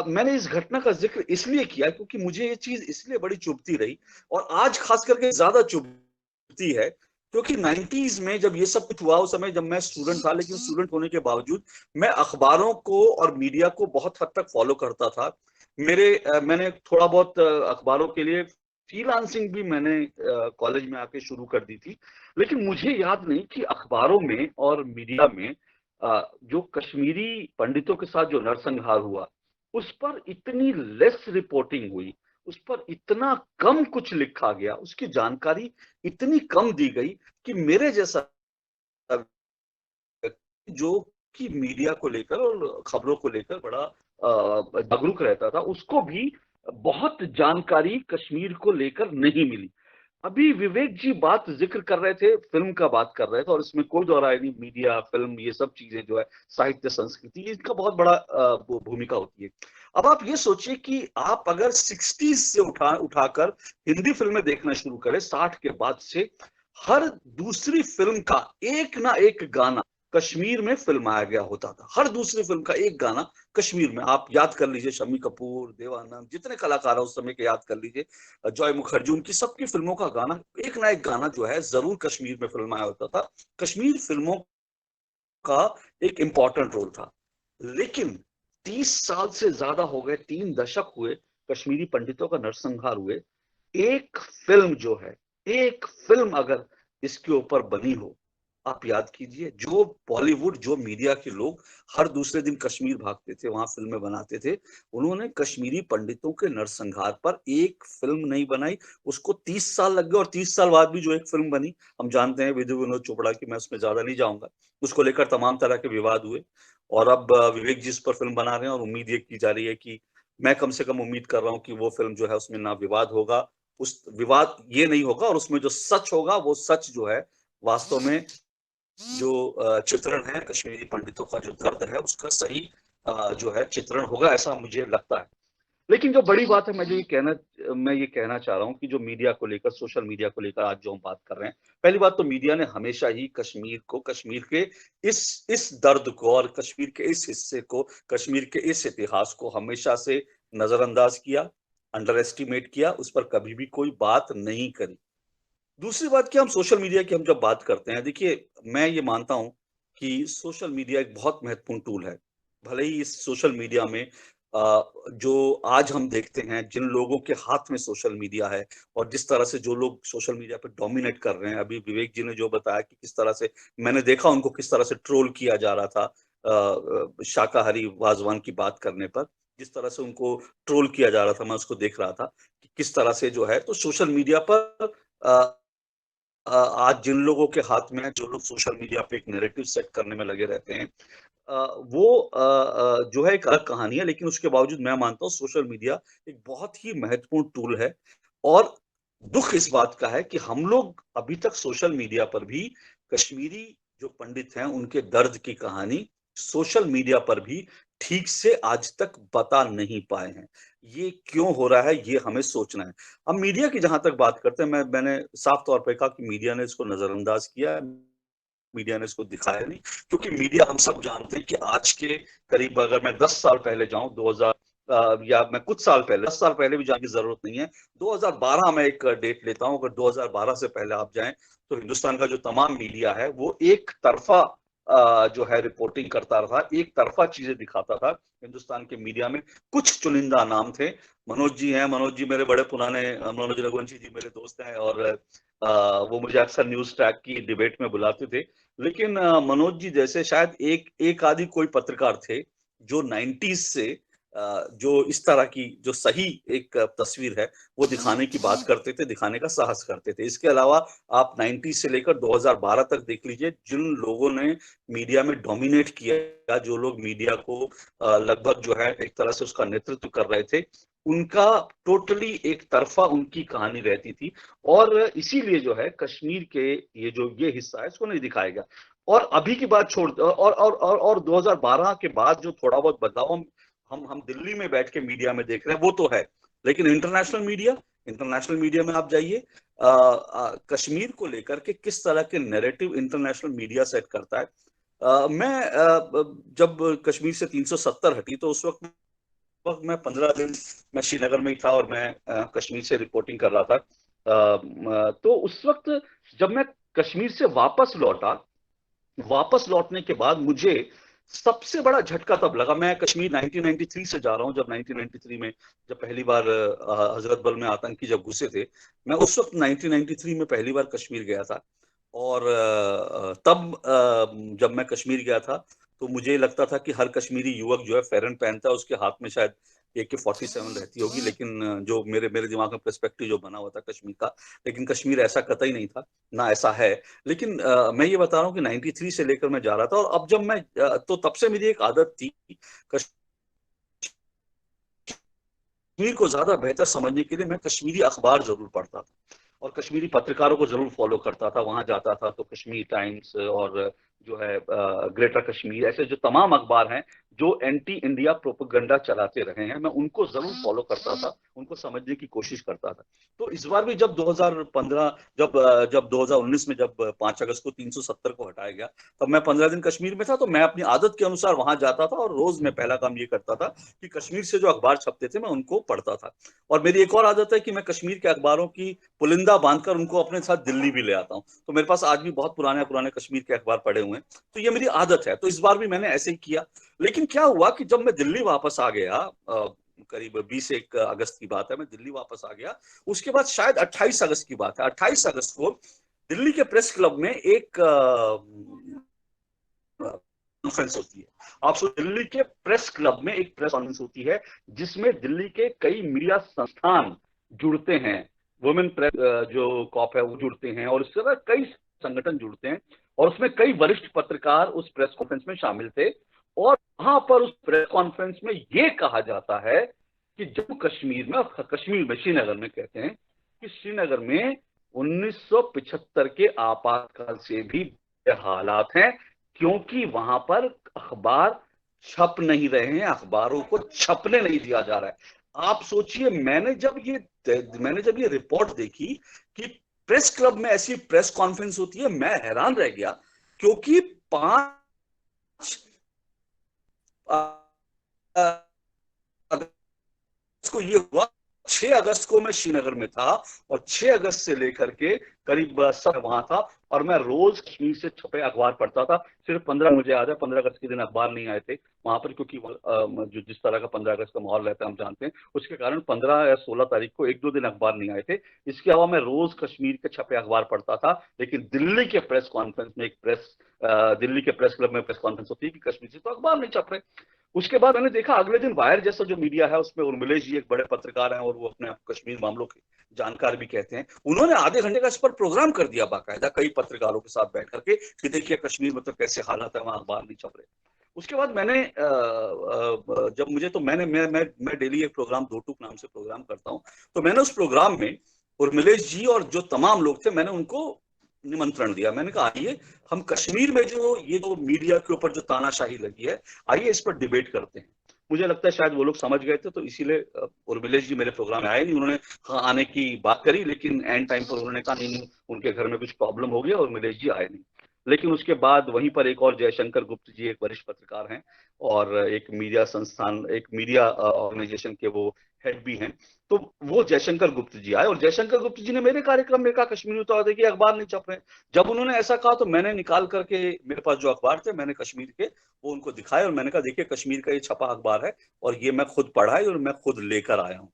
मैंने इस घटना का जिक्र इसलिए किया क्योंकि मुझे ये चीज इसलिए बड़ी चुभती रही, और आज खास करके ज्यादा चुभती है क्योंकि 90s में जब ये सब कुछ हुआ, उस समय जब मैं स्टूडेंट था, लेकिन स्टूडेंट होने के बावजूद मैं अखबारों को और मीडिया को बहुत हद तक फॉलो करता था। मैंने थोड़ा बहुत अखबारों के लिए फ्रीलांसिंग भी मैंने कॉलेज में आके शुरू कर दी थी, लेकिन मुझे याद नहीं कि अखबारों में और मीडिया में जो कश्मीरी पंडितों के साथ जो नरसंहार हुआ उस पर इतनी लेस रिपोर्टिंग हुई, उस पर इतना कम कुछ लिखा गया, उसकी जानकारी इतनी कम दी गई कि मेरे जैसा जो कि मीडिया को लेकर और खबरों को लेकर बड़ा जागरूक रहता था, उसको भी बहुत जानकारी कश्मीर को लेकर नहीं मिली। अभी विवेक जी बात जिक्र कर रहे थे, फिल्म का बात कर रहे थे, और इसमें कोई दो राय नहीं, मीडिया, फिल्म, ये सब चीजें जो है, साहित्य, संस्कृति, इनका बहुत बड़ा भूमिका होती है। अब आप ये सोचिए कि आप अगर 60s से उठाकर हिंदी फिल्में देखना शुरू करें, 60 के बाद से हर दूसरी फिल्म का एक ना एक गाना कश्मीर में फिल्माया गया होता था। हर दूसरी फिल्म का एक गाना कश्मीर में, आप याद कर लीजिए, शम्मी कपूर, देवानंद, जितने कलाकार हैं उस समय के याद कर लीजिए, जॉय मुखर्जी, उनकी सबकी फिल्मों का गाना, एक ना एक गाना जो है जरूर कश्मीर में फिल्माया होता था। कश्मीर फिल्मों का एक इंपॉर्टेंट रोल था। लेकिन 30 साल से ज्यादा हो गए, 3 दशक हुए कश्मीरी पंडितों का नरसंहार हुए, एक फिल्म जो है, एक फिल्म अगर इसके ऊपर बनी हो, आप याद कीजिए, जो बॉलीवुड, जो मीडिया के लोग हर दूसरे दिन कश्मीर भागते थे, वहां फिल्में बनाते थे, उन्होंने कश्मीरी पंडितों के नरसंहार पर एक फिल्म नहीं बनाई। उसको 30 साल लग गए, और 30 साल बाद भी जो एक फिल्म बनी, हम जानते हैं विधु विनोद चोपड़ा की, मैं उसमें ज्यादा नहीं जाऊंगा, उसको लेकर तमाम तरह के विवाद हुए, और अब विवेक जी इस पर फिल्म बना रहे हैं, और उम्मीद ये की जा रही है कि, मैं कम से कम उम्मीद कर रहा हूं कि वो फिल्म जो है उसमें ना विवाद होगा, उस विवाद ये नहीं होगा, और उसमें जो सच होगा वो सच जो है, वास्तव में जो चित्रण है कश्मीरी पंडितों का, जो दर्द है उसका सही जो है चित्रण होगा, ऐसा मुझे लगता है। लेकिन जो बड़ी बात है, मैं ये कहना चाह रहा हूं कि जो मीडिया को लेकर, सोशल मीडिया को लेकर आज जो हम बात कर रहे हैं, पहली बात तो मीडिया ने हमेशा ही कश्मीर को, कश्मीर के इस दर्द को, और कश्मीर के इस हिस्से को, कश्मीर के इस इतिहास को हमेशा से नजरअंदाज किया, अंडर एस्टिमेट किया, उस पर कभी भी कोई बात नहीं करी। दूसरी बात कि हम सोशल मीडिया की हम जब बात करते हैं, देखिए, मैं ये मानता हूं कि सोशल मीडिया एक बहुत महत्वपूर्ण टूल है। भले ही इस सोशल मीडिया में जो आज हम देखते हैं, जिन लोगों के हाथ में सोशल मीडिया है, और जिस तरह से जो लोग सोशल मीडिया पर डोमिनेट कर रहे हैं, अभी विवेक जी ने जो बताया कि किस तरह से, मैंने देखा उनको किस तरह से ट्रोल किया जा रहा था शाकाहारी वाजवान की बात करने पर, जिस तरह से उनको ट्रोल किया जा रहा था, मैं उसको देख रहा था कि किस तरह से जो है, तो सोशल मीडिया पर आज जिन लोगों के हाथ में है, जो लोग सोशल मीडिया पे एक नैरेटिव सेट करने में लगे रहते हैं, वो जो है एक अलग कहानी है, लेकिन उसके बावजूद मैं मानता हूँ सोशल मीडिया एक बहुत ही महत्वपूर्ण टूल है। और दुख इस बात का है कि हम लोग अभी तक सोशल मीडिया पर भी कश्मीरी जो पंडित हैं उनके दर्द की कहानी सोशल मीडिया पर भी ठीक से आज तक बता नहीं पाए हैं। ये क्यों हो रहा है, ये हमें सोचना है। अब मीडिया की जहां तक बात करते हैं, मैंने साफ तौर पे कहा कि मीडिया ने इसको नजरअंदाज किया, मीडिया ने इसको दिखाया नहीं, क्योंकि मीडिया हम सब जानते हैं कि आज के करीब, अगर मैं 10 साल पहले जाऊं, 2000 या मैं कुछ साल पहले, 10 साल पहले भी जाने की जरूरत नहीं है, 2012 में एक डेट लेता हूं, अगर 2012 से पहले आप जाएं तो हिंदुस्तान का जो तमाम मीडिया है वो एक तरफा जो है रिपोर्टिंग करता रहा, एक तरफा चीजें दिखाता था। हिंदुस्तान के मीडिया में कुछ चुनिंदा नाम थे, मनोज जी हैं, मनोज जी मेरे बड़े पुराने, मनोज रघुवंशी जी मेरे दोस्त हैं, और वो मुझे अक्सर न्यूज ट्रैक की डिबेट में बुलाते थे। लेकिन मनोज जी जैसे शायद एक आदि कोई पत्रकार थे जो 90s से जो इस तरह की जो सही एक तस्वीर है वो दिखाने की बात करते थे, दिखाने का साहस करते थे। इसके अलावा आप 90 से लेकर 2012 तक देख लीजिए, जिन लोगों ने मीडिया में डोमिनेट किया, जो लोग मीडिया को लगभग जो है एक तरह से उसका नेतृत्व कर रहे थे, उनका टोटली एक तरफा उनकी कहानी रहती थी। और इसीलिए जो है कश्मीर के ये हिस्सा है इसको नहीं दिखाया गया। और अभी की बात छोड़, और 2012 के बाद जो थोड़ा बहुत बदलाव हम दिल्ली में बैठ के मीडिया में देख रहे हैं वो तो है, लेकिन इंटरनेशनल मीडिया में आप जाइए, कश्मीर को लेकर के किस तरह के नैरेटिव इंटरनेशनल मीडिया सेट करता है। मैं जब कश्मीर से 370 हटी तो उस वक्त मैं 15 दिन मैं श्रीनगर में ही था और मैं कश्मीर से रिपोर्टिंग कर रहा था। तो उस वक्त जब मैं कश्मीर से वापस लौटने के बाद मुझे सबसे बड़ा झटका तब लगा, मैं कश्मीर 1993 से जा रहा हूं, जब 1993 में जब पहली बार हजरत बल में आतंकी जब घुसे थे, मैं उस वक्त 1993 में पहली बार कश्मीर गया था। और तब जब मैं कश्मीर गया था तो मुझे लगता था कि हर कश्मीरी युवक जो है फेरन पहनता है, उसके हाथ में शायद AK-47 रहती होगी, लेकिन जो मेरे दिमाग में पर्सपेक्टिव जो बना हुआ था कश्मीर का, लेकिन कश्मीर ऐसा कतई नहीं था, ना ऐसा है। लेकिन मैं ये बता रहा हूँ कि 93 से लेकर मैं जा रहा था, और अब जब मैं तो तब से मेरी एक आदत थी कश्मीर को ज्यादा बेहतर समझने के लिए मैं कश्मीरी अखबार जरूर पढ़ता था और कश्मीरी पत्रकारों को जरूर फॉलो करता था। वहां जाता था तो कश्मीर टाइम्स और जो है ग्रेटर कश्मीर, ऐसे जो तमाम अखबार हैं जो एंटी इंडिया प्रोपेगेंडा चलाते रहे हैं, मैं उनको जरूर फॉलो करता था, उनको समझने की कोशिश करता था। तो इस बार भी जब 2015 जब 2019 में जब 5 अगस्त को 370 को हटाया गया, तब मैं 15 दिन कश्मीर में था, तो मैं अपनी आदत के अनुसार वहां जाता था और रोज मैं पहला काम ये करता था कि कश्मीर से जो अखबार छपते थे मैं उनको पढ़ता था। और मेरी एक और आदत है कि मैं कश्मीर के अखबारों की पुलिंदा बांधकर उनको अपने साथ दिल्ली भी ले आता हूँ। तो मेरे पास आज भी बहुत पुराने कश्मीर के अखबार पड़े हुए हैं, तो ये मेरी आदत है। तो इस बार भी मैंने ऐसे ही किया। लेकिन क्या हुआ कि जब मैं दिल्ली वापस आ गया, करीब 21 अगस्त की बात है, मैं दिल्ली वापस आ गया, उसके बाद शायद 28 अगस्त की बात है, 28 अगस्त को दिल्ली के प्रेस क्लब में एक कॉन्फ्रेंस होती है। आप दिल्ली के प्रेस क्लब में एक प्रेस कॉन्फ्रेंस होती है जिसमें दिल्ली के कई मीडिया संस्थान जुड़ते हैं, वुमेन प्रेस जो कॉप है वो जुड़ते हैं, और इसके बाद कई संगठन जुड़ते हैं, और उसमें कई वरिष्ठ पत्रकार उस प्रेस कॉन्फ्रेंस में शामिल थे। और वहां पर उस प्रेस कॉन्फ्रेंस में ये कहा जाता है कि जम्मू कश्मीर में श्रीनगर में कहते हैं कि श्रीनगर में 1975 के आपातकाल से भी हालात हैं, क्योंकि वहां पर अखबार छप नहीं रहे हैं, अखबारों को छपने नहीं दिया जा रहा है। आप सोचिए, मैंने जब ये रिपोर्ट देखी कि प्रेस क्लब में ऐसी प्रेस कॉन्फ्रेंस होती है, मैं हैरान रह गया, क्योंकि 5 अगस्त को ये हुआ, 6 अगस्त को मैं श्रीनगर में था और 6 अगस्त से लेकर के करीब सब वहां था, और मैं रोज कश्मीर से छपे अखबार पढ़ता था। सिर्फ 15 मुझे याद है 15 अगस्त के दिन अखबार नहीं आए थे वहां पर, क्योंकि जो जिस तरह का 15 अगस्त का माहौल रहता है हम जानते हैं, उसके कारण 15 या 16 तारीख को 1-2 दिन अखबार नहीं आए थे। इसके अलावा मैं रोज कश्मीर के छपे अखबार पढ़ता था। लेकिन दिल्ली के प्रेस कॉन्फ्रेंस में दिल्ली के प्रेस क्लब में प्रेस कॉन्फ्रेंस होती है कि कश्मीर से तो अखबार नहीं छप रहे। उसके बाद मैंने देखा अगले दिन वायर जैसा जो मीडिया है उसमें उर्मिलेश जी एक बड़े पत्रकार हैं और वो अपने आप कश्मीर मामलों के जानकार भी कहते हैं, उन्होंने आधे घंटे का इस पर प्रोग्राम कर दिया बाकायदा कई पत्रकारों के साथ बैठ करके कि देखिए कश्मीर में तो कैसे हालात है, वहां अखबार नहीं छप रहे। उसके बाद मैंने जब मुझे तो मैं डेली एक प्रोग्राम दो टूक नाम से प्रोग्राम करता हूँ, तो मैंने उस प्रोग्राम में उर्मिलेश जी और जो तमाम लोग थे मैंने उनको निमंत्रण दिया। मैंने कहा आइए हम कश्मीर में जो ये जो मीडिया के ऊपर जो तानाशाही लगी है, आइए इस पर डिबेट करते हैं। मुझे लगता है शायद वो लोग समझ गए थे, तो इसीलिए उर्मिलेश जी मेरे प्रोग्राम में आए नहीं। उन्होंने हाँ आने की बात करी, लेकिन एंड टाइम पर उन्होंने कहा नहीं, उनके घर में कुछ प्रॉब्लम हो गया, उर्मिलेश जी आए नहीं। लेकिन उसके बाद वहीं पर एक और जयशंकर गुप्त जी, एक वरिष्ठ पत्रकार हैं और एक मीडिया संस्थान, एक मीडिया ऑर्गेनाइजेशन के वो हेड भी हैं, तो वो जयशंकर गुप्त जी आए और जयशंकर गुप्त जी ने मेरे कार्यक्रम में कहा कश्मीर में तो देखिए अखबार नहीं छप रहे। जब उन्होंने ऐसा कहा तो मैंने निकाल करके, मेरे पास जो अखबार थे मैंने कश्मीर के वो उनको दिखाए और मैंने कहा देखिए कश्मीर का ये छपा अखबार है और ये मैं खुद पढ़ा है और मैं खुद लेकर आया हूँ।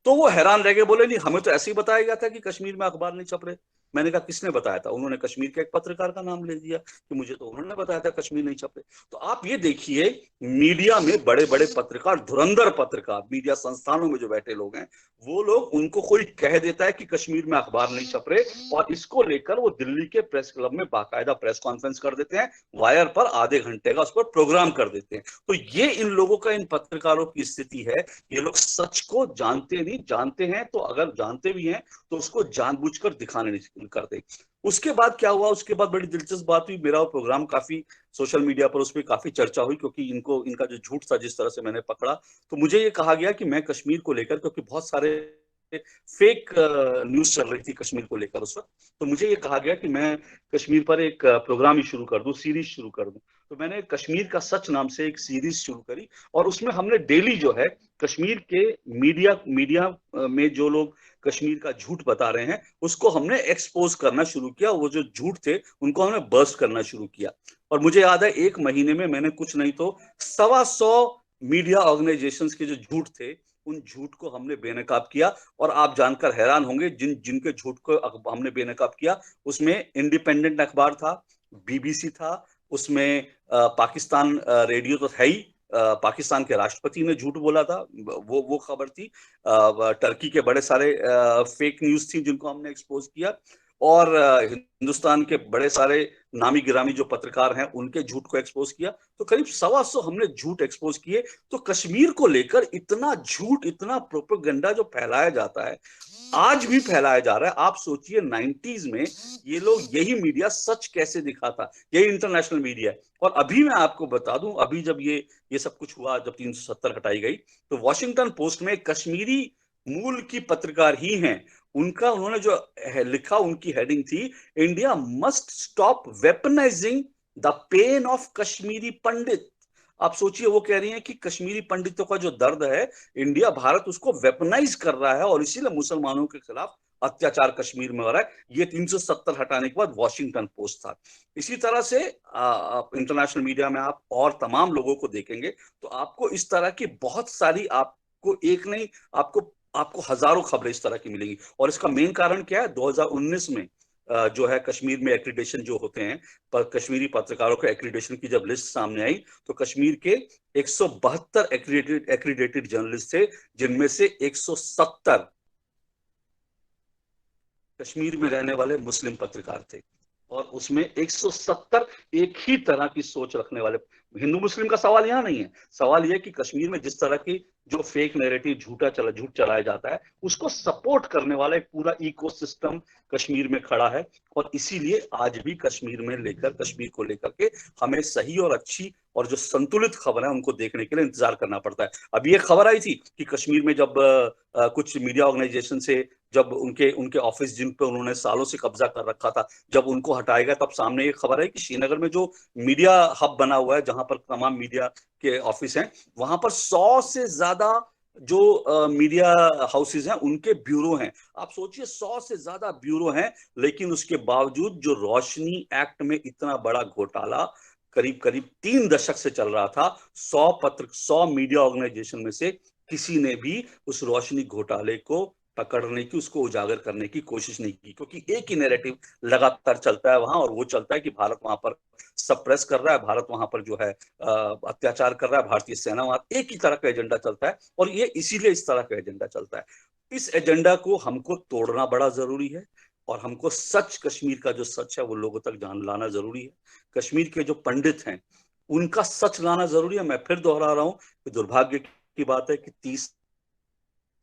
तो वो हैरान रह गए, बोले नहीं हमें तो ऐसे ही बताया गया था कि कश्मीर में अखबार नहीं छप रहे। मैंने कहा किसने बताया था? उन्होंने कश्मीर के एक पत्रकार का नाम ले दिया कि मुझे तो उन्होंने बताया था कश्मीर नहीं छप रहे। तो आप ये देखिए मीडिया में बड़े बड़े पत्रकार, धुरंधर पत्रकार, मीडिया संस्थानों में जो बैठे लोग हैं, वो लोग, उनको कोई कह देता है कि कश्मीर में अखबार नहीं छप रहे और इसको लेकर वो दिल्ली के प्रेस क्लब में बाकायदा प्रेस कॉन्फ्रेंस कर देते हैं, वायर पर आधे घंटे का उस पर प्रोग्राम कर देते हैं। तो ये इन लोगों का, इन पत्रकारों की स्थिति है। ये लोग सच को जानते नहीं, जानते हैं तो अगर जानते भी हैं तो उसको जानबूझकर दिखाने नहीं करते। उसके बाद क्या हुआ? उसके बाद बड़ी दिलचस्प बात हुई, मेरा वो प्रोग्राम काफी सोशल मीडिया पर, उस पर काफी चर्चा हुई, क्योंकि इनका जो झूठ था जिस तरह से मैंने पकड़ा, तो मुझे ये कहा गया कि मैं कश्मीर को लेकर, क्योंकि बहुत सारे फेक न्यूज चल रही थी कश्मीर को लेकर उस वक्त, तो मुझे ये कहा गया कि मैं कश्मीर पर एक प्रोग्राम ही शुरू कर दूं, सीरीज शुरू कर दूं। तो मैंने कश्मीर का सच नाम से एक सीरीज शुरू करी और उसमें हमने डेली जो है कश्मीर के मीडिया में जो लोग कश्मीर का झूठ बता रहे हैं उसको हमने एक्सपोज करना शुरू किया। वो जो झूठ थे उनको हमने बर्स्ट करना शुरू किया और मुझे याद है 1 महीने में मैंने कुछ नहीं तो 125 मीडिया ऑर्गेनाइजेशंस के जो झूठ थे उन झूठ को हमने बेनकाब किया। और आप जानकर हैरान होंगे, जिनके झूठ को हमने बेनकाब किया उसमें इंडिपेंडेंट अखबार था, बीबीसी था, उसमें पाकिस्तान रेडियो तो है ही, पाकिस्तान के राष्ट्रपति ने झूठ बोला था, वो खबर थी, टर्की के बड़े सारे फेक न्यूज थी जिनको हमने एक्सपोज किया, और हिंदुस्तान के बड़े सारे नामी गिरामी जो पत्रकार हैं उनके झूठ को एक्सपोज किया। तो करीब 125 हमने झूठ एक्सपोज किए। तो कश्मीर को लेकर इतना झूठ, इतना प्रोपेगेंडा जो फैलाया जाता है, आज भी फैलाया जा रहा है। आप सोचिए 90s में ये लोग, यही मीडिया सच कैसे दिखाता, यही इंटरनेशनल मीडिया है। और अभी मैं आपको बता दूं, अभी जब ये सब कुछ हुआ, जब 370 हटाई गई, तो वॉशिंगटन पोस्ट में कश्मीरी मूल की पत्रकार ही हैं, उन्होंने जो लिखा, उनकी हेडिंग थी, India must stop weaponising the pain of Kashmiri Pandit. आप सोचिए, वो कह रही हैं कि कश्मीरी पंडितों का जो दर्द है, इंडिया, भारत उसको वेपनाइज कर रहा है और इसीलिए मुसलमानों के खिलाफ अत्याचार कश्मीर में हो रहा है। ये 370 हटाने के बाद वॉशिंगटन पोस्ट था। इसी तरह से इंटरनेशनल मीडिया में आप और तमाम लोगों को देखेंगे तो आपको इस तरह की बहुत सारी, आपको एक नहीं, आपको हजारों खबरें इस तरह की मिलेंगी। और इसका मेन कारण क्या है? 2019 में जो है कश्मीर में एक्रीडेशन जो होते हैं, पर कश्मीरी पत्रकारों के एक्रीडेशन की जब लिस्ट सामने आई तो कश्मीर के 172 एक्रीडेटेड जर्नलिस्ट थे, जिनमें से 170 कश्मीर में रहने वाले मुस्लिम पत्रकार थे और उसमें 170 एक ही तरह की सोच रखने वाले। हिंदू मुस्लिम का सवाल यहाँ नहीं है, सवाल यह कि कश्मीर में जिस तरह की जो फेक नैरेटिव, झूठ चलाया जाता है, उसको सपोर्ट करने वाला एक पूरा इकोसिस्टम कश्मीर में खड़ा है। और इसीलिए आज भी कश्मीर को लेकर के हमें सही और अच्छी और जो संतुलित खबर है उनको देखने के लिए इंतजार करना पड़ता है। अभी एक खबर आई थी कि कश्मीर में जब कुछ मीडिया ऑर्गेनाइजेशन से जब उनके ऑफिस जिन पे उन्होंने सालों से कब्जा कर रखा था, जब उनको हटाया गया, तब सामने एक खबर है कि श्रीनगर में जो मीडिया हब बना हुआ है, जहां पर तमाम मीडिया के ऑफिस हैं, वहां पर 100 से ज्यादा जो मीडिया हाउसेज हैं उनके ब्यूरो हैं। आप सोचिए 100 से ज्यादा ब्यूरो हैं, लेकिन उसके बावजूद जो रोशनी एक्ट में इतना बड़ा घोटाला करीब 3 दशक से चल रहा था, 100 मीडिया ऑर्गेनाइजेशन में से किसी ने भी उस रोशनी घोटाले को पकड़ने की, उसको उजागर करने की कोशिश नहीं की, क्योंकि एक ही नैरेटिव लगातार चलता है वहां, और वो चलता है कि भारत वहां पर सप्रेस कर रहा है, भारत वहां पर जो है अत्याचार कर रहा है, भारतीय सेना वहां, एक ही तरह का एजेंडा चलता है। और ये इसीलिए इस तरह का एजेंडा चलता है। इस एजेंडा को हमको तोड़ना बड़ा जरूरी है और हमको सच, कश्मीर का जो सच है वो लोगों तक लाना जरूरी है। कश्मीर के जो पंडित हैं उनका सच लाना जरूरी है। मैं फिर दोहरा रहा हूं कि दुर्भाग्य की बात है कि 30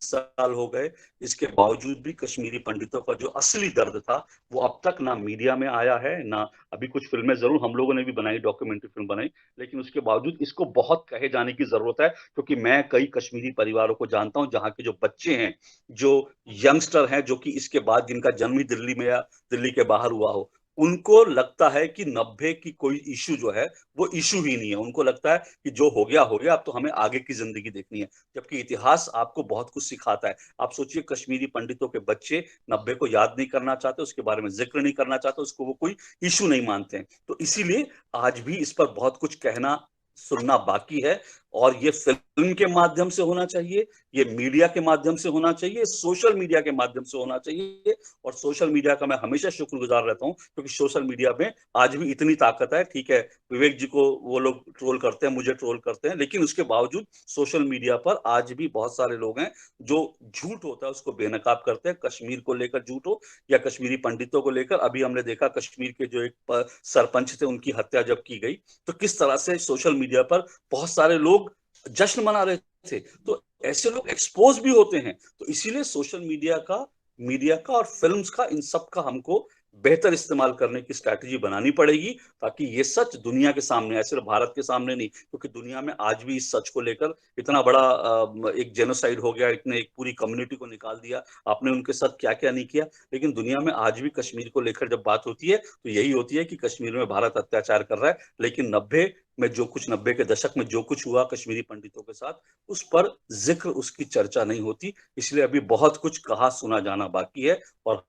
साल हो गए, इसके बावजूद भी कश्मीरी पंडितों का जो असली दर्द था वो अब तक ना मीडिया में आया है, ना अभी कुछ फिल्में जरूर हम लोगों ने भी बनाई, डॉक्यूमेंट्री फिल्म बनाई, लेकिन उसके बावजूद इसको बहुत कहे जाने की जरूरत है। क्योंकि मैं कई कश्मीरी परिवारों को जानता हूं जहां के जो बच्चे हैं, जो यंगस्टर हैं, जो कि इसके बाद जिनका जन्म ही दिल्ली में या दिल्ली के बाहर हुआ हो, उनको लगता है कि 90 की कोई इशू जो है वो इशू ही नहीं है। उनको लगता है कि जो हो गया, अब तो हमें आगे की जिंदगी देखनी है। जबकि इतिहास आपको बहुत कुछ सिखाता है। आप सोचिए, कश्मीरी पंडितों के बच्चे 90 को याद नहीं करना चाहते, उसके बारे में जिक्र नहीं करना चाहते, उसको वो कोई इशू नहीं मानते हैं। तो इसीलिए आज भी इस पर बहुत कुछ कहना सुनना बाकी है। और ये फिल्म के माध्यम से होना चाहिए, ये मीडिया के माध्यम से होना चाहिए, सोशल मीडिया के माध्यम से होना चाहिए। और सोशल मीडिया का मैं हमेशा शुक्रगुजार रहता हूं, क्योंकि सोशल मीडिया में आज भी इतनी ताकत है। ठीक है, विवेक जी को वो लोग ट्रोल करते हैं, मुझे ट्रोल करते हैं, लेकिन उसके बावजूद सोशल मीडिया पर आज भी बहुत सारे लोग हैं जो झूठ होता है उसको बेनकाब करते हैं। कश्मीर को लेकर झूठ हो या कश्मीरी पंडितों को लेकर, अभी हमने देखा कश्मीर के जो एक सरपंच थे, उनकी हत्या जब की गई, तो किस तरह से सोशल मीडिया पर बहुत सारे लोग जश्न मना रहे थे। तो ऐसे लोग एक्सपोज भी होते हैं। तो इसीलिए सोशल मीडिया का और फिल्म्स का, इन सब का हमको बेहतर इस्तेमाल करने की स्ट्रैटेजी बनानी पड़ेगी, ताकि ये सच दुनिया के सामने आए, सिर्फ भारत के सामने नहीं। क्योंकि दुनिया में आज भी इस सच को लेकर इतना बड़ा एक जेनोसाइड हो गया, इतने एक पूरी कम्युनिटी को निकाल दिया, आपने उनके साथ क्या क्या नहीं किया। लेकिन दुनिया में आज भी कश्मीर को लेकर जब बात होती है तो यही होती है कि कश्मीर में भारत अत्याचार कर रहा है। लेकिन 90 के दशक में जो कुछ हुआ कश्मीरी पंडितों के साथ, उस पर जिक्र, उसकी चर्चा नहीं होती। इसलिए अभी बहुत कुछ कहा सुना जाना बाकी है, और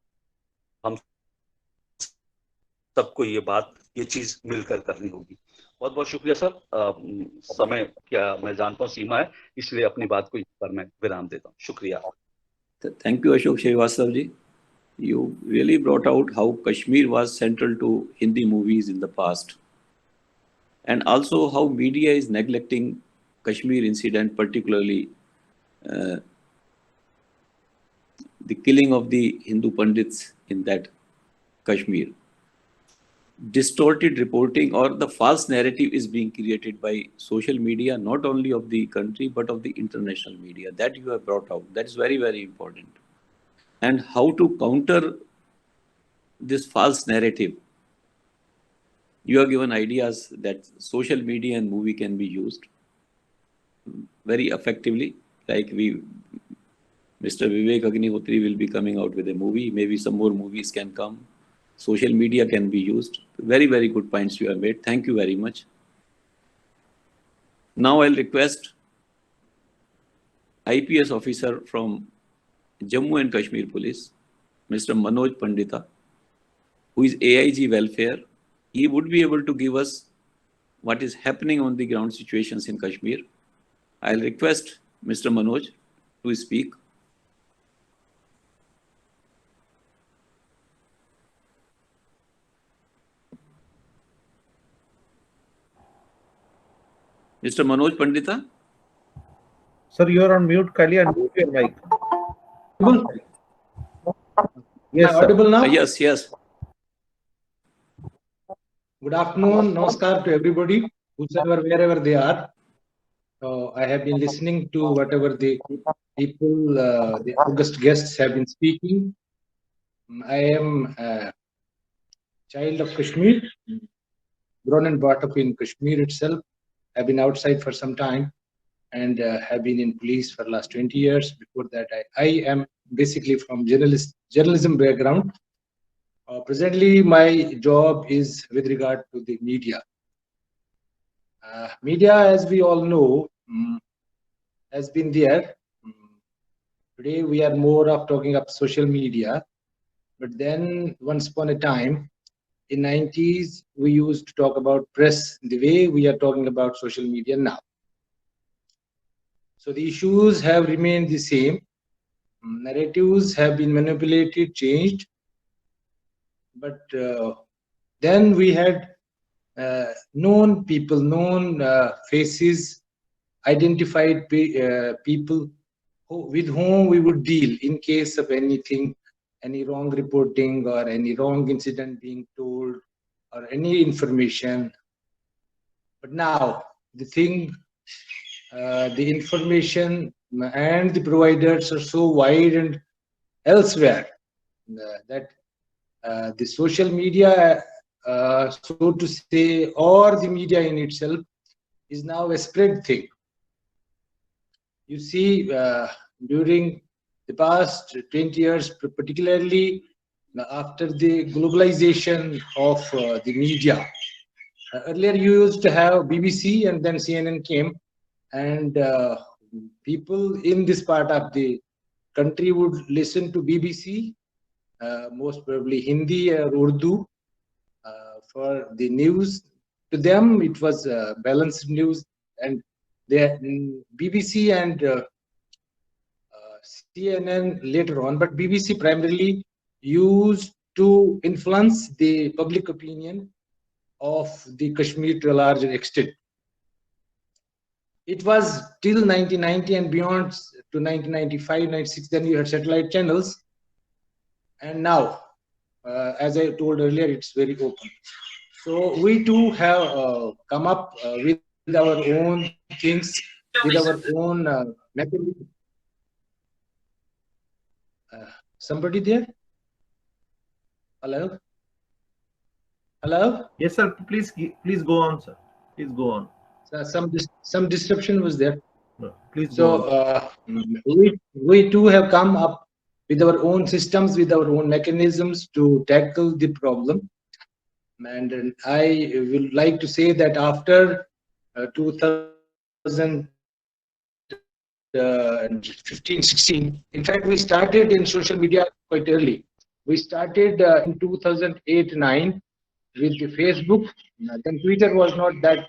हम सबको ये चीज मिलकर करनी होगी। बहुत बहुत शुक्रिया सर। समय क्या मैं जानता हूँ सीमा है, इसलिए अपनी बात को इस पर मैं विराम देता हूँ। शुक्रिया। Thank you, Ashok Srivastav ji. You really brought out how Kashmir was central to Hindi movies in the past, and also how media is neglecting Kashmir incident, particularly the killing of the Hindu Pandits in that Kashmir. Distorted reporting or the false narrative is being created by social media, not only of the country but of the international media. That you have brought out. That is very, very important. And how to counter this false narrative. You have given ideas that social media and movie can be used very effectively. Like Mr. Vivek Agnihotri will be coming out with a movie. Maybe some more movies can come. Social media can be used. Very, very good points you have made. Thank you very much. Now I'll request IPS officer from Jammu and Kashmir Police, Mr. Manoj Pandita, who is AIG Welfare. He would be able to give us what is happening on the ground situations in Kashmir. I'll request Mr. Manoj to speak. Mr. Manoj Pandita? Sir, you are on mute. Kindly unmute your mic. Yes, sir. Audible now? Yes, yes. Good afternoon. Namaskar to everybody, whosoever, wherever they are. I have been listening to whatever the people, the august guests have been speaking. I am a child of Kashmir, grown and brought up in Kashmir itself. I've been outside for some time and have been in police for the last 20 years. Before that, I am basically from journalism background. Presently, my job is with regard to the media. Media, as we all know, has been there. Today, we are more of talking of social media. But then, once upon a time, in 90s, we used to talk about press the way we are talking about social media now. So the issues have remained the same. Narratives have been manipulated, changed. But then we had known people, known faces, identified people with whom we would deal in case of anything, any wrong reporting or any wrong incident being told or any information. But now the information and the providers are so wide and elsewhere that the social media, so to say, or the media in itself is now a spread thing. You see, during the past 20 years, particularly after the globalization of the media, earlier you used to have BBC and then CNN came, and people in this part of the country would listen to BBC, most probably Hindi or Urdu, for the news. To them, it was balanced news, and the BBC and CNN later on, but BBC primarily used to influence the public opinion of the Kashmir to a larger extent. It was till 1990 and beyond to 1995, 96, then you had satellite channels. And now, as I told earlier, it's very open. So we too have come up with our own things, with our own mechanism. Somebody there? Hello? Hello? Yes, sir. Please go on, sir. Please go on. Some disruption was there. No, please go So we too have come up with our own systems, with our own mechanisms to tackle the problem. And I will like to say that after 2015-16, in fact, we started in social media quite early. We started in 2008-9 with the Facebook. Then Twitter was not that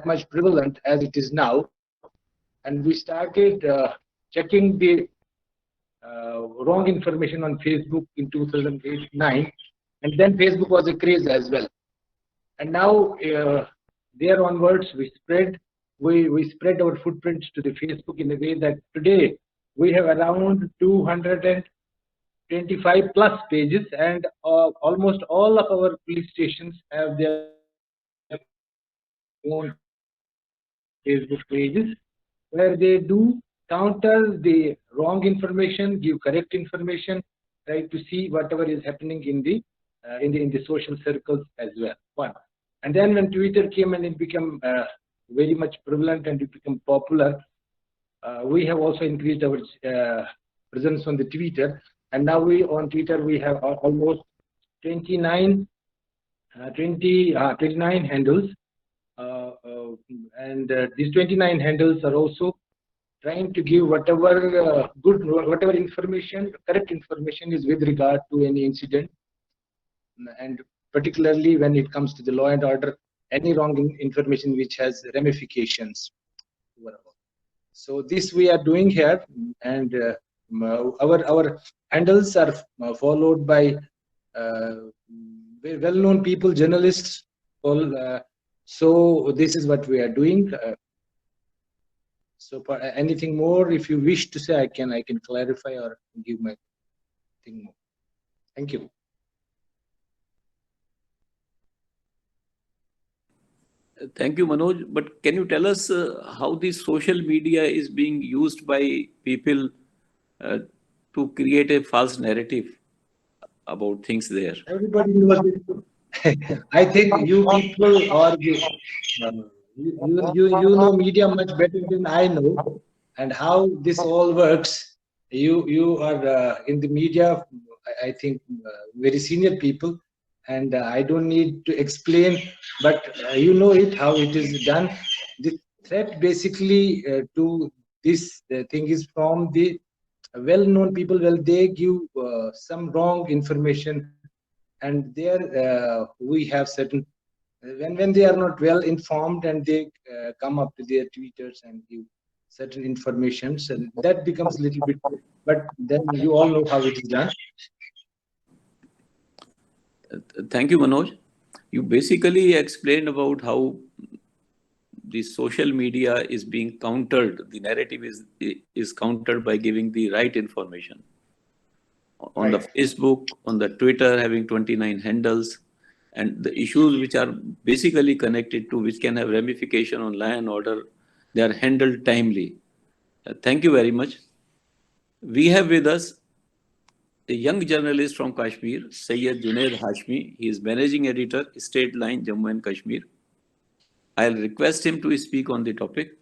much prevalent as it is now, and we started checking the wrong information on Facebook in 2008-9, and then Facebook was a craze as well. And now there onwards we spread our footprints to the Facebook in a way that today we have around 225 plus pages, and almost all of our police stations have their own Facebook pages where they do counter the wrong information, give correct information, try to see whatever is happening in the social circles as well. One. And then when Twitter came and it became very much prevalent and it became popular, we have also increased our presence on the Twitter, and now on Twitter we have almost 29 handles, and these 29 handles are also trying to give whatever whatever information, correct information is with regard to any incident, and particularly when it comes to the law and order, any wrong information which has ramifications. So this we are doing here, and our handles are followed by very well-known people, journalists. So this is what we are doing. So for anything more, if you wish to say, I can clarify or give my thing more. Thank you. Thank you, Manoj. But can you tell us how the social media is being used by people to create a false narrative about things there? Everybody knows it. I think you people or you know media much better than I know, and how this all works. You are in the media, I think, very senior people, and I don't need to explain, but you know it, how it is done. The threat basically to this thing is from the well-known people. Well, they give some wrong information, and there we have certain, when they are not well informed and they come up to their Twitters and give certain information, so that becomes a little bit, but then you all know how it is done. Thank you, Manoj. You basically explained about how the social media is being countered. The narrative is countered by giving the right information. On the Facebook, on the Twitter, having 29 handles, and the issues which are basically connected to, which can have ramification on law and order, they are handled timely. Thank you very much. We have with us a young journalist from Kashmir, Sayyid Junaid Hashmi. He is managing editor, State Line, Jammu and Kashmir. I'll request him to speak on the topic.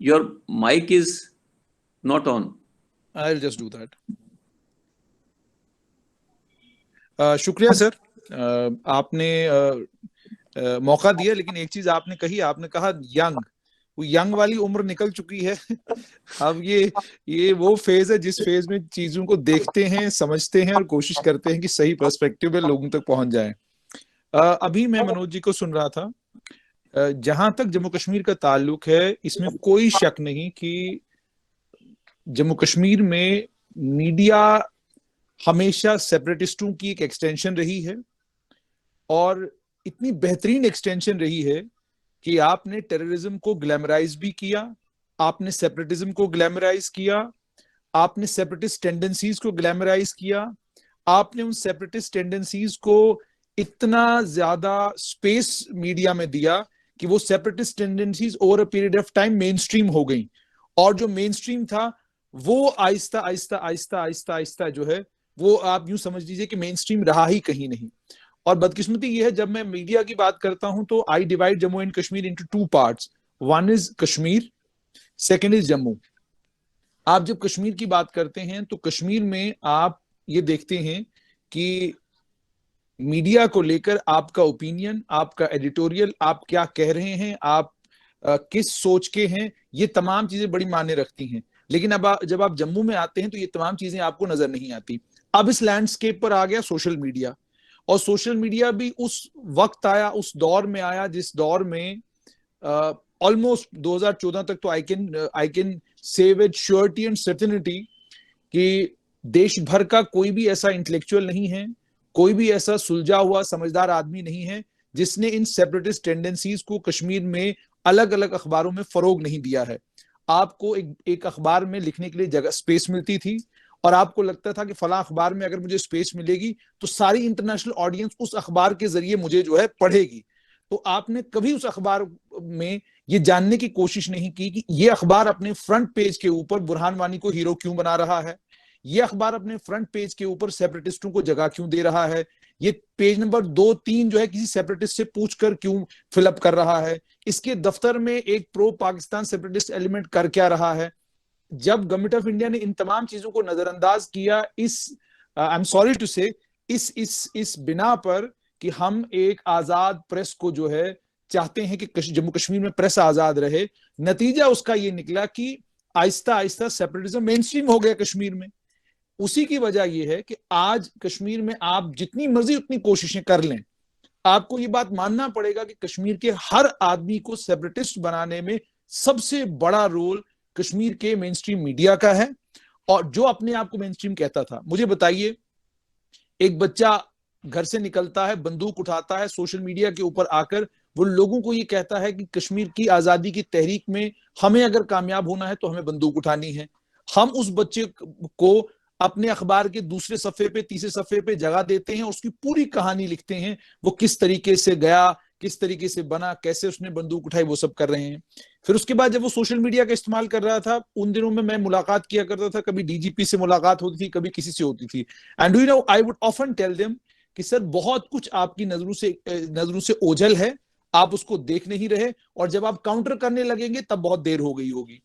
Your mic is not on. I'll just do that. शुक्रिया sir, आपने मौका दिया, लेकिन एक चीज आपने कही, आपने कहा यंग, वो यंग वाली उम्र निकल चुकी है। अब ये वो फेज है जिस फेज में चीजों को देखते हैं, समझते हैं और कोशिश करते हैं कि सही पर्सपेक्टिव में लोगों तक पहुंच जाएं। अभी मैं मनोज जी को सुन रहा था, जहां तक जम्मू कश्मीर का ताल्लुक है, इसमें कोई शक नहीं कि जम्मू कश्मीर में मीडिया हमेशा सेपरेटिस्टों की एक एक्सटेंशन रही है, और इतनी बेहतरीन एक्सटेंशन रही है कि आपने टेररिज्म को ग्लैमराइज भी किया, आपने सेपरेटिज्म को ग्लैमराइज किया, आपने सेपरेटिस्ट टेंडेंसीज को ग्लैमराइज किया, आपने उन सेपरेटिस्ट टेंडेंसीज को इतना ज्यादा स्पेस मीडिया में दिया कि वो separatist tendencies over a period of time main stream हो गई, और जो मेन स्ट्रीम था वो आहिस्ता आहिस्ता आहिस्ता आहिस्ता आहिस्ता जो है वो आप यूं समझ लीजिए कि मेन स्ट्रीम रहा ही कहीं नहीं। और बदकिस्मती ये है, जब मैं मीडिया की बात करता हूं तो I divide Jammu and Kashmir into two parts, one is Kashmir, second is Jammu. आप जब कश्मीर की बात करते हैं तो कश्मीर में आप ये देखते हैं कि मीडिया को लेकर आपका ओपिनियन, आपका एडिटोरियल, आप क्या कह रहे हैं, आप किस सोच के हैं, ये तमाम चीजें बड़ी मायने रखती हैं। लेकिन अब जब आप जम्मू में आते हैं तो ये तमाम चीजें आपको नजर नहीं आती। अब इस लैंडस्केप पर आ गया सोशल मीडिया, और सोशल मीडिया भी उस वक्त आया, उस दौर में आया जिस दौर में ऑलमोस्ट 2014 तक तो I can say with surety and certainty कि देश भर का कोई भी ऐसा इंटेलेक्चुअल नहीं है, कोई भी ऐसा सुलझा हुआ समझदार आदमी नहीं है जिसने इन सेपरेटिस्ट टेंडेंसीज को कश्मीर में अलग अलग अखबारों में फरोग नहीं दिया है। आपको एक अखबार में लिखने के लिए जगह स्पेस मिलती थी, और आपको लगता था कि फला अखबार में अगर मुझे स्पेस मिलेगी तो सारी इंटरनेशनल ऑडियंस उस अखबार के जरिए मुझे जो है पढ़ेगी। तो आपने कभी उस अखबार में ये जानने की कोशिश नहीं की कि ये अखबार अपने फ्रंट पेज के ऊपर बुरहान वानी को हीरो क्यों बना रहा है, ये अखबार अपने फ्रंट पेज के ऊपर सेपरेटिस्टों को जगह क्यों दे रहा है, ये पेज नंबर 2-3 जो है किसी सेपरेटिस्ट से पूछकर क्यों फिलअप कर रहा है, इसके दफ्तर में एक प्रो पाकिस्तान सेपरेटिस्ट एलिमेंट कर क्या रहा है। जब गवर्नमेंट ऑफ इंडिया ने इन तमाम चीजों को नजरअंदाज किया, इस आई एम सॉरी टू से इस बिना पर कि हम एक आजाद प्रेस को जो है चाहते हैं कि जम्मू कश्मीर में प्रेस आजाद रहे, नतीजा उसका ये निकला कि Aahista Aahista separatism main stream हो गया कश्मीर में। उसी की वजह यह है कि आज कश्मीर में आप जितनी मर्जी उतनी कोशिशें कर लें, आपको ये बात मानना पड़ेगा कि कश्मीर के हर आदमी को सेपरेटिस्ट बनाने में सबसे बड़ा रोल कश्मीर के मेन स्ट्रीम मीडिया का है, और जो अपने आप को मेन स्ट्रीम कहता था। मुझे बताइए, एक बच्चा घर से निकलता है, बंदूक उठाता है, सोशल मीडिया के ऊपर आकर वो लोगों को ये कहता है कि कश्मीर की आजादी की तहरीक में हमें अगर कामयाब होना है तो हमें बंदूक उठानी है। हम उस बच्चे को अपने अखबार के दूसरे सफे पे, तीसरे सफे पे जगह देते हैं, उसकी पूरी कहानी लिखते हैं, वो किस तरीके से गया, किस तरीके से बना, कैसे उसने बंदूक उठाई, वो सब कर रहे हैं। फिर उसके बाद जब वो सोशल मीडिया का इस्तेमाल कर रहा था, उन दिनों में मैं मुलाकात किया करता था, कभी डीजीपी से मुलाकात होती थी, कभी किसी से होती थी, and you know I would often tell them कि सर बहुत कुछ आपकी नजरों से ओझल है, आप उसको देख नहीं रहे, और जब आप काउंटर करने लगेंगे तब बहुत देर हो गई होगी।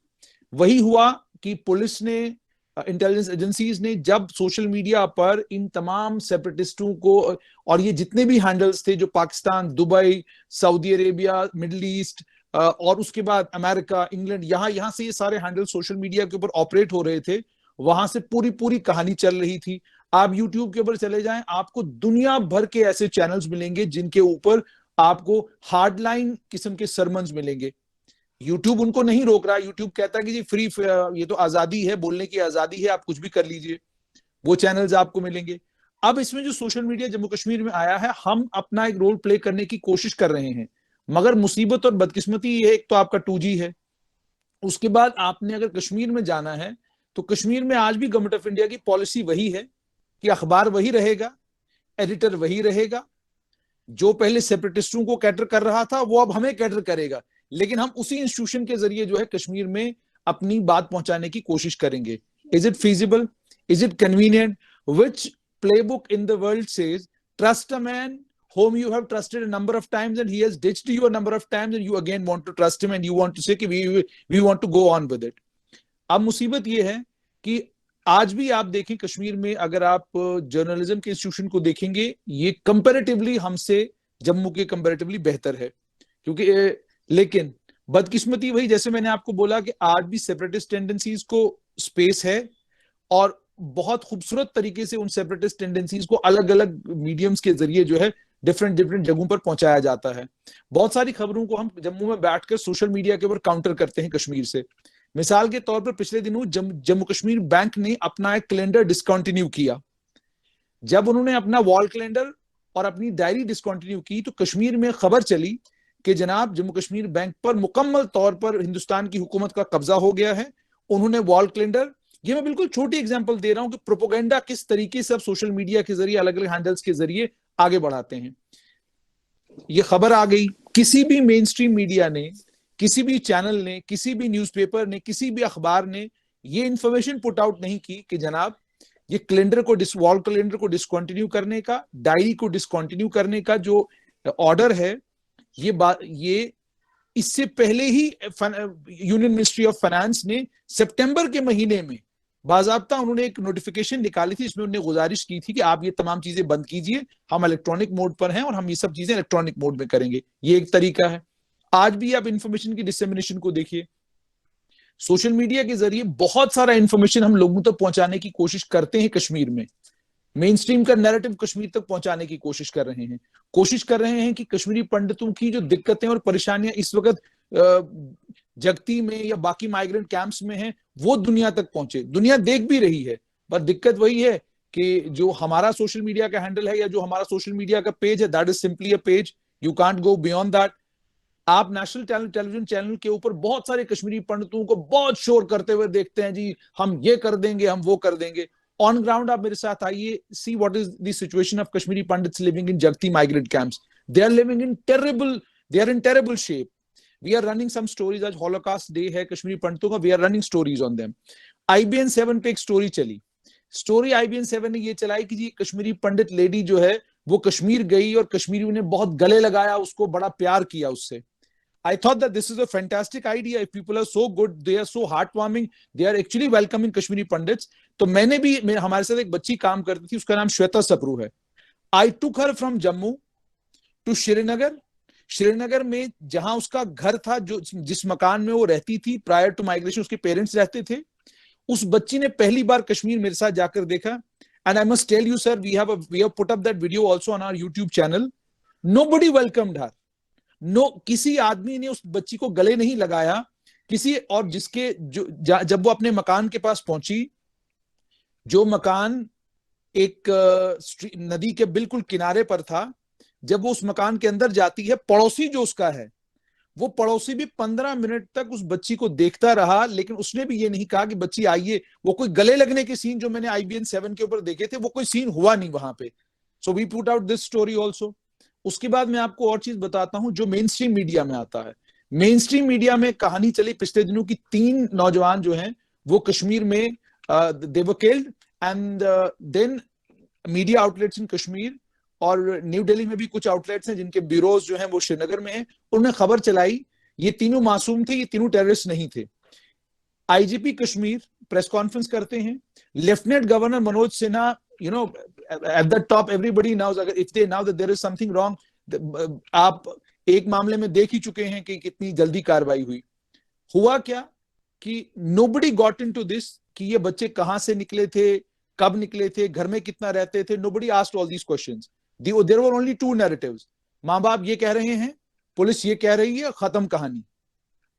वही हुआ कि पुलिस ने, इंटेलिजेंस एजेंसीज ने जब सोशल मीडिया पर इन तमाम सेपरेटिस्टों को, और ये जितने भी हैंडल्स थे जो Pakistan, Dubai, Saudi Arabia, middle east और उसके बाद अमेरिका, इंग्लैंड, यहाँ से ये सारे हैंडल सोशल मीडिया के ऊपर ऑपरेट हो रहे थे, वहां से पूरी कहानी चल रही थी। आप यूट्यूब के ऊपर चले जाएं, आपको दुनिया भर के ऐसे चैनल्स मिलेंगे जिनके ऊपर आपको हार्डलाइन किस्म के सरमन्स मिलेंगे। यूट्यूब उनको नहीं रोक रहा, यूट्यूब कहता है कि जी फ्री, ये तो आजादी है, बोलने की आजादी है, आप कुछ भी कर लीजिए, वो चैनल्स आपको मिलेंगे। अब इसमें जो सोशल मीडिया जम्मू कश्मीर में आया है, हम अपना एक रोल प्ले करने की कोशिश कर रहे हैं, मगर मुसीबत और बदकिस्मती ये है, एक तो आपका 2G है, उसके बाद आपने अगर कश्मीर में जाना है तो कश्मीर में आज भी गवर्नमेंट ऑफ इंडिया की पॉलिसी वही है कि अखबार वही रहेगा, एडिटर वही रहेगा, जो पहले सेपरेटिस्टों को कैटर कर रहा था वो अब हमें कैटर करेगा, लेकिन हम उसी इंस्टीट्यूशन के जरिए जो है कश्मीर में अपनी बात पहुंचाने की कोशिश करेंगे। Is it feasible? Is it convenient? Which playbook in the world says trust a man whom you have trusted a number of times and he has ditched you a number of times and you again want to trust him and you want to say कि we want to go on with it. अब मुसीबत ये है कि आज भी आप देखें कश्मीर में, अगर आप जर्नलिज्म के इंस्टीट्यूशन को देखेंगे, ये कंपैरेटिवली हमसे जम्मू के कंपैरेटिवली बेहतर है, क्योंकि लेकिन बदकिस्मती वही, जैसे मैंने आपको बोला कि आज भी सेपरेटिस्ट टेंडेंसीज को स्पेस है और बहुत खूबसूरत तरीके से उन सेपरेटिस्ट टेंडेंसीज को अलग अलग मीडियम्स के जरिए जो है डिफरेंट जगहों पर पहुंचाया जाता है। बहुत सारी खबरों को हम जम्मू में बैठकर सोशल मीडिया के ऊपर काउंटर करते हैं कश्मीर से। मिसाल के तौर पर पिछले दिनों जम्मू कश्मीर बैंक ने अपना एक कैलेंडर डिसकंटिन्यू किया। जब उन्होंने अपना वॉल कैलेंडर और अपनी डायरी डिसकंटिन्यू की तो कश्मीर में खबर चली कि जनाब जम्मू कश्मीर बैंक पर मुकम्मल तौर पर हिंदुस्तान की हुकूमत का कब्जा हो गया है। उन्होंने वॉल कैलेंडर, ये मैं बिल्कुल छोटी एग्जांपल दे रहा हूं कि प्रोपेगेंडा किस तरीके से अब सोशल मीडिया के जरिए अलग अलग हैंडल्स के जरिए आगे बढ़ाते हैं। ये खबर आ गई, किसी भी मेन स्ट्रीम मीडिया ने, किसी भी चैनल ने, किसी भी न्यूज़पेपर ने, किसी भी अखबार ने ये इंफॉर्मेशन पुट आउट नहीं की कि जनाब ये कैलेंडर को वॉल कैलेंडर को डिसकंटिन्यू करने का, डायरी को डिसकंटिन्यू करने का जो ऑर्डर है, ये इससे पहले ही यूनियन मिनिस्ट्री ऑफ फाइनेंस ने सितंबर के महीने में बाज़ाब्ता उन्होंने एक नोटिफिकेशन निकाली थी, इसमें उन्होंने गुजारिश की थी कि आप ये तमाम चीजें बंद कीजिए, हम इलेक्ट्रॉनिक मोड पर हैं और हम ये सब चीजें इलेक्ट्रॉनिक मोड में करेंगे। ये एक तरीका है। आज भी आप इंफॉर्मेशन की डिसेमिनेशन को देखिए, सोशल मीडिया के जरिए बहुत सारा इंफॉर्मेशन हम लोगों तक पहुंचाने की कोशिश करते हैं। कश्मीर में मेन स्ट्रीम का नैरेटिव कश्मीर तक पहुंचाने की कोशिश कर रहे हैं कि कश्मीरी पंडितों की जो दिक्कतें और परेशानियां इस वक्त जगती में या बाकी माइग्रेंट कैंप्स में हैं वो दुनिया तक पहुंचे। दुनिया देख भी रही है, पर दिक्कत वही है कि जो हमारा सोशल मीडिया का हैंडल है या जो हमारा सोशल मीडिया का पेज है, that is simply a page, you can't go beyond that. आप नेशनल टेलीविजन चैनल के ऊपर बहुत सारे कश्मीरी पंडितों को बहुत शोर करते हुए देखते हैं, जी हम ये कर देंगे, हम वो कर देंगे। ऑन ग्राउंड आप मेरे साथ आइए, see what is the situation of Kashmiri Pandits living in Jagti migrant camps. They are living in terrible shape. We are running some stories, आज हॉलोकास्ट डे है कश्मीरी पंडितों का, we are running stories on them। IBN 7 पे एक स्टोरी चली। Story IBN 7 ने ये चलाई कि जी कश्मीरी पंडित लेडी जो है वो कश्मीर गई और कश्मीरियों ने बहुत गले लगाया, उसको बड़ा प्यार किया उससे। I thought that this is a fantastic idea. If people are so good, they are so heartwarming, they are actually welcoming Kashmiri Pandits। तो मैंने भी, हमारे साथ एक बच्ची काम करती थी, उसका नाम श्वेता सप्रू है। I took her from Jammu to Srinagar. Srinagar में जहां उसका घर था, जो जिस मकान में वो रहती थी प्रायर टू माइग्रेशन, उसके पेरेंट्स रहते थे, उस बच्ची ने पहली बार कश्मीर मेरे साथ जाकर देखा। And I must tell you sir, we have put up that video also on our YouTube channel. Nobody welcomed her. किसी आदमी ने उस बच्ची को गले नहीं लगाया किसी, और जिसके जब वो अपने मकान के पास पहुंची, जो मकान एक नदी के बिल्कुल किनारे पर था, जब वो उस मकान के अंदर जाती है, पड़ोसी जो उसका है, वो पड़ोसी भी 15 मिनट तक उस बच्ची को देखता रहा, लेकिन उसने भी ये नहीं कहा कि बच्ची आइए। वो कोई गले लगने के सीन जो मैंने IBN 7 के ऊपर देखे थे, वो कोई सीन हुआ नहीं वहां पे। So we put out this story also. उसके बाद मैं आपको और चीज बताता हूं जो मेन स्ट्रीम मीडिया में आता है। मेन स्ट्रीम मीडिया में कहानी चली पिछले दिनों की, 3 नौजवान जो हैं वो कश्मीर में they were killed, and then media outlets in Kashmir और न्यू दिल्ली में भी कुछ आउटलेट्स हैं जिनके ब्यूरोज जो हैं वो श्रीनगर में हैं, उन्होंने खबर चलाई ये तीनों मासूम थे, ये तीनों टेररिस्ट नहीं थे। IGP कश्मीर प्रेस कॉन्फ्रेंस करते हैं, lieutenant governor Manoj Sinha, you know at the top, everybody knows अगर if they know that there is something wrong. आप एक मामले में देख ही चुके हैं कि कितनी जल्दी कार्रवाई हुई। हुआ क्या कि नोबडी गॉट इनटू दिस कि ये बच्चे कहां से निकले थे, कब निकले थे, घर में कितना रहते थे। Nobody asked all these questions. There were only 2 narratives। माँ बाप ये कह रहे हैं, पुलिस ये कह रही है, खत्म कहानी।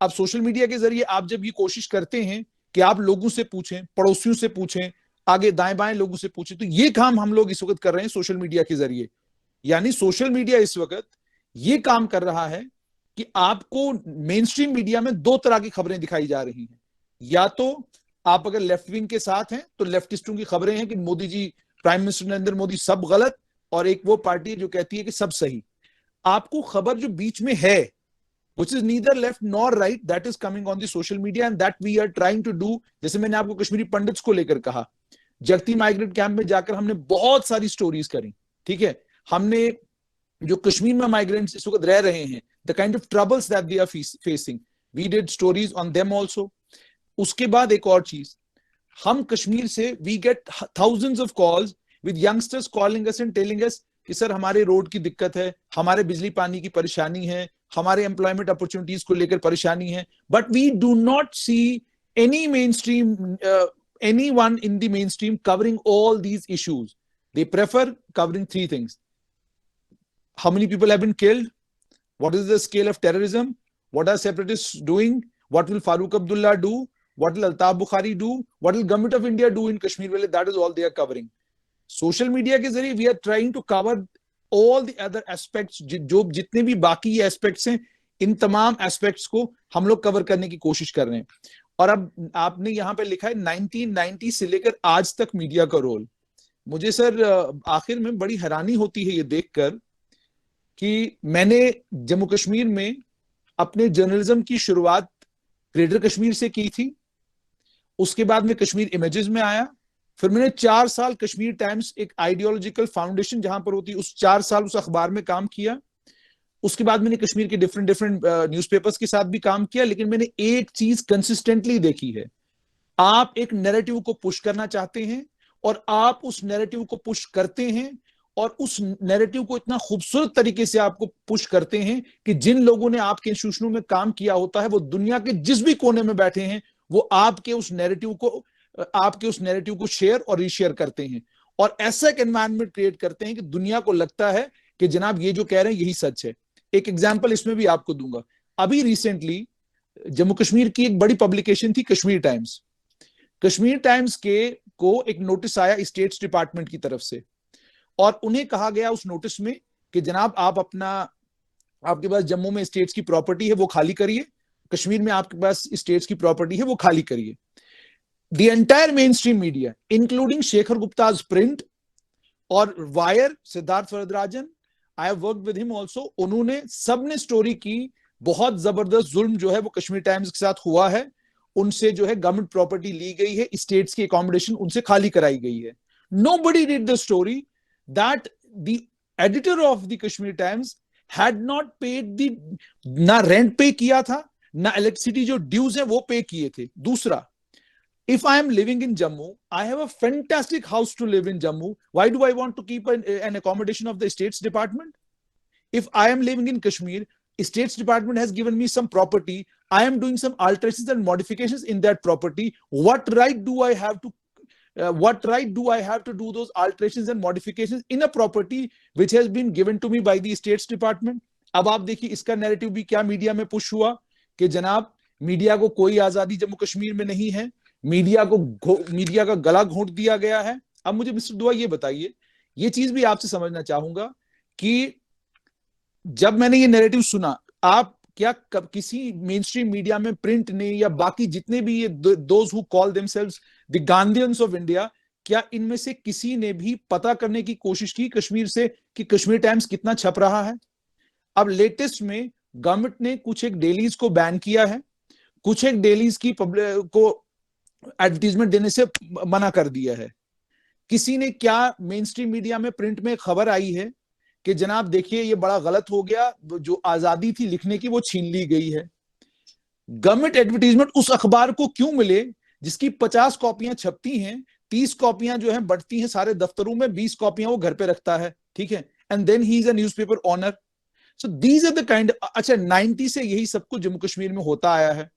अब सोशल मीडिया के जरिए आप जब ये कोशिश करते हैं कि आप लोगों से पूछें, पड़ोसियों से पूछें, आगे दाएं बाएं लोगों से पूछें, तो ये काम हम लोग इस वक्त कर रहे हैं सोशल मीडिया के जरिए। यानी सोशल मीडिया इस वक्त ये काम कर रहा है कि आपको मेन स्ट्रीम मीडिया में 2 तरह की खबरें दिखाई जा रही हैं। या तो आप अगर लेफ्ट विंग के साथ हैं तो लेफ्टिस्टों की खबरें हैं कि मोदी जी, प्राइम मिनिस्टर नरेंद्र मोदी सब गलत, और एक वो पार्टी जो कहती है कि सब सही। आपको खबर जो बीच में है, which is neither left nor right, that is coming on the social media and that we are trying to do. जैसे मैंने आपको कश्मीरी पंडित्स को लेकर कहा, जगती माइग्रेंट कैंप में जाकर हमने बहुत सारी स्टोरीज करी, ठीक है। हमने जो कश्मीर में माइग्रेंट्स इस वक्त रह रहे हैं, the kind of troubles that they are facing, we did stories on them also. उसके बाद एक और चीज, हम कश्मीर से we get thousands of calls with youngsters calling us and telling us कि सर हमारे रोड की दिक्कत है, हमारे बिजली पानी की परेशानी है, हमारे एम्प्लॉयमेंट अपॉर्चुनिटीज को लेकर परेशानी है, but we do not see any mainstream anyone in the mainstream covering all these issues. They prefer covering three things: how many people have been killed, what is the scale of terrorism, what are separatists doing, what will Farooq Abdullah do, what will Altaf Bukhari do, what will government of India do in Kashmir. Well, that is all they are covering. Social media के जरिए we are trying to cover all the other aspects, जो जितने भी बाकी aspects हैं, इन तमाम aspects को हम लोग cover करने की कोशिश कर रहे हैं. और अब आपने यहाँ पे लिखा है 1990 से लेकर आज तक मीडिया का रोल. मुझे सर आखिर में बड़ी हैरानी होती है ये देखकर कि मैंने जम्मू कश्मीर में अपने जर्नलिज्म की शुरुआत ग्रेटर कश्मीर से की थी. उसके बाद में कश्मीर इमेजेस में आया. फिर मैंने 4 साल कश्मीर टाइम्स, एक आइडियोलॉजिकल फाउंडेशन जहां पर होती, उस 4 साल उस अखबार में काम किया. उसके बाद मैंने कश्मीर के डिफरेंट न्यूज़पेपर्स के साथ भी काम किया. लेकिन मैंने एक चीज कंसिस्टेंटली देखी है, आप एक नैरेटिव को पुश करना चाहते हैं और आप उस नैरेटिव को पुश करते हैं और उस नैरेटिव को इतना खूबसूरत तरीके से आपको पुश करते हैं कि जिन लोगों ने आपके इंस्टीट्यूशनों में काम किया होता है वो दुनिया के जिस भी कोने में बैठे हैं वो आपके उस नैरेटिव को शेयर और रीशेयर करते हैं और ऐसा एक एनवायरनमेंट क्रिएट करते हैं कि दुनिया को लगता है कि जनाब ये जो कह रहे हैं यही सच है. एक एग्जांपल इसमें भी आपको दूंगा. अभी रिसेंटली जम्मू कश्मीर की एक बड़ी पब्लिकेशन थी कश्मीर टाइम्स. कश्मीर टाइम्स को एक नोटिस आया स्टेट्स डिपार्टमेंट की तरफ से और उन्हें कहा गया उस नोटिस में कि जनाब आपके पास जम्मू में स्टेट्स की प्रॉपर्टी है वो खाली करिए, कश्मीर में आपके पास स्टेट्स की प्रॉपर्टी है वो खाली करिए. The entire mainstream media, including Shekhar Gupta's print और wire, Siddharth Varadarajan, I have worked with him also, उन्होंने सबने स्टोरी की. बहुत जबरदस्त जुल्म जो है वो कश्मीर टाइम्स के साथ हुआ है. उनसे जो है गवर्नमेंट प्रॉपर्टी ली गई है, स्टेट्स की अकोमोडेशन उनसे खाली कराई गई है. Nobody did the story that the editor of the Kashmir Times had not paid the, ना रेंट पे किया था, ना इलेक्ट्रिसिटी जो ड्यूज है वो पे किए थे. दूसरा, if I am living in Jammu, I have a fantastic house to live in Jammu. Why do I want to keep an accommodation of the States Department? If I am living in Kashmir, States Department has given me some property. I am doing some alterations and modifications in that property. What right do I have to do those alterations and modifications in a property which has been given to me by the States Department? अब आप देखिए इसका narrative भी क्या media में push हुआ कि जनाब मीडिया को कोई आजादी जम्मू कश्मीर में नहीं है, मीडिया का गला घोंट दिया गया है. अब मुझे मिस्टर दुआ ये बताइए, ये चीज भी आपसे समझना चाहूंगा कि जब मैंने ये नैरेटिव सुना, आप क्या किसी मेन स्ट्रीम मीडिया में, प्रिंट ने या बाकी जितने भी ये those who call themselves the Gandhians of India, क्या इनमें से किसी ने भी पता करने की कोशिश की कश्मीर से कि कश्मीर टाइम्स कितना छप रहा है? अब लेटेस्ट में गवर्नमेंट ने कुछ एक डेलीज को बैन किया है, कुछ एक डेलीज की को एडवर्टीजमेंट देने से मना कर दिया है. किसी ने क्या मेन स्ट्रीम मीडिया में, प्रिंट में खबर आई है कि जनाब देखिए ये बड़ा गलत हो गया, जो आजादी थी लिखने की वो छीन ली गई है. गवर्नमेंट एडवर्टीजमेंट उस अखबार को क्यों मिले जिसकी 50 कॉपियां छपती हैं, 30 कॉपियां जो हैं बढ़ती हैं सारे दफ्तरों में, 20 कॉपियां वो घर पे रखता है, ठीक है, and then he is a newspaper owner. So these are the kind. अच्छा, 90 से यही सब कुछ जम्मू कश्मीर में होता आया है.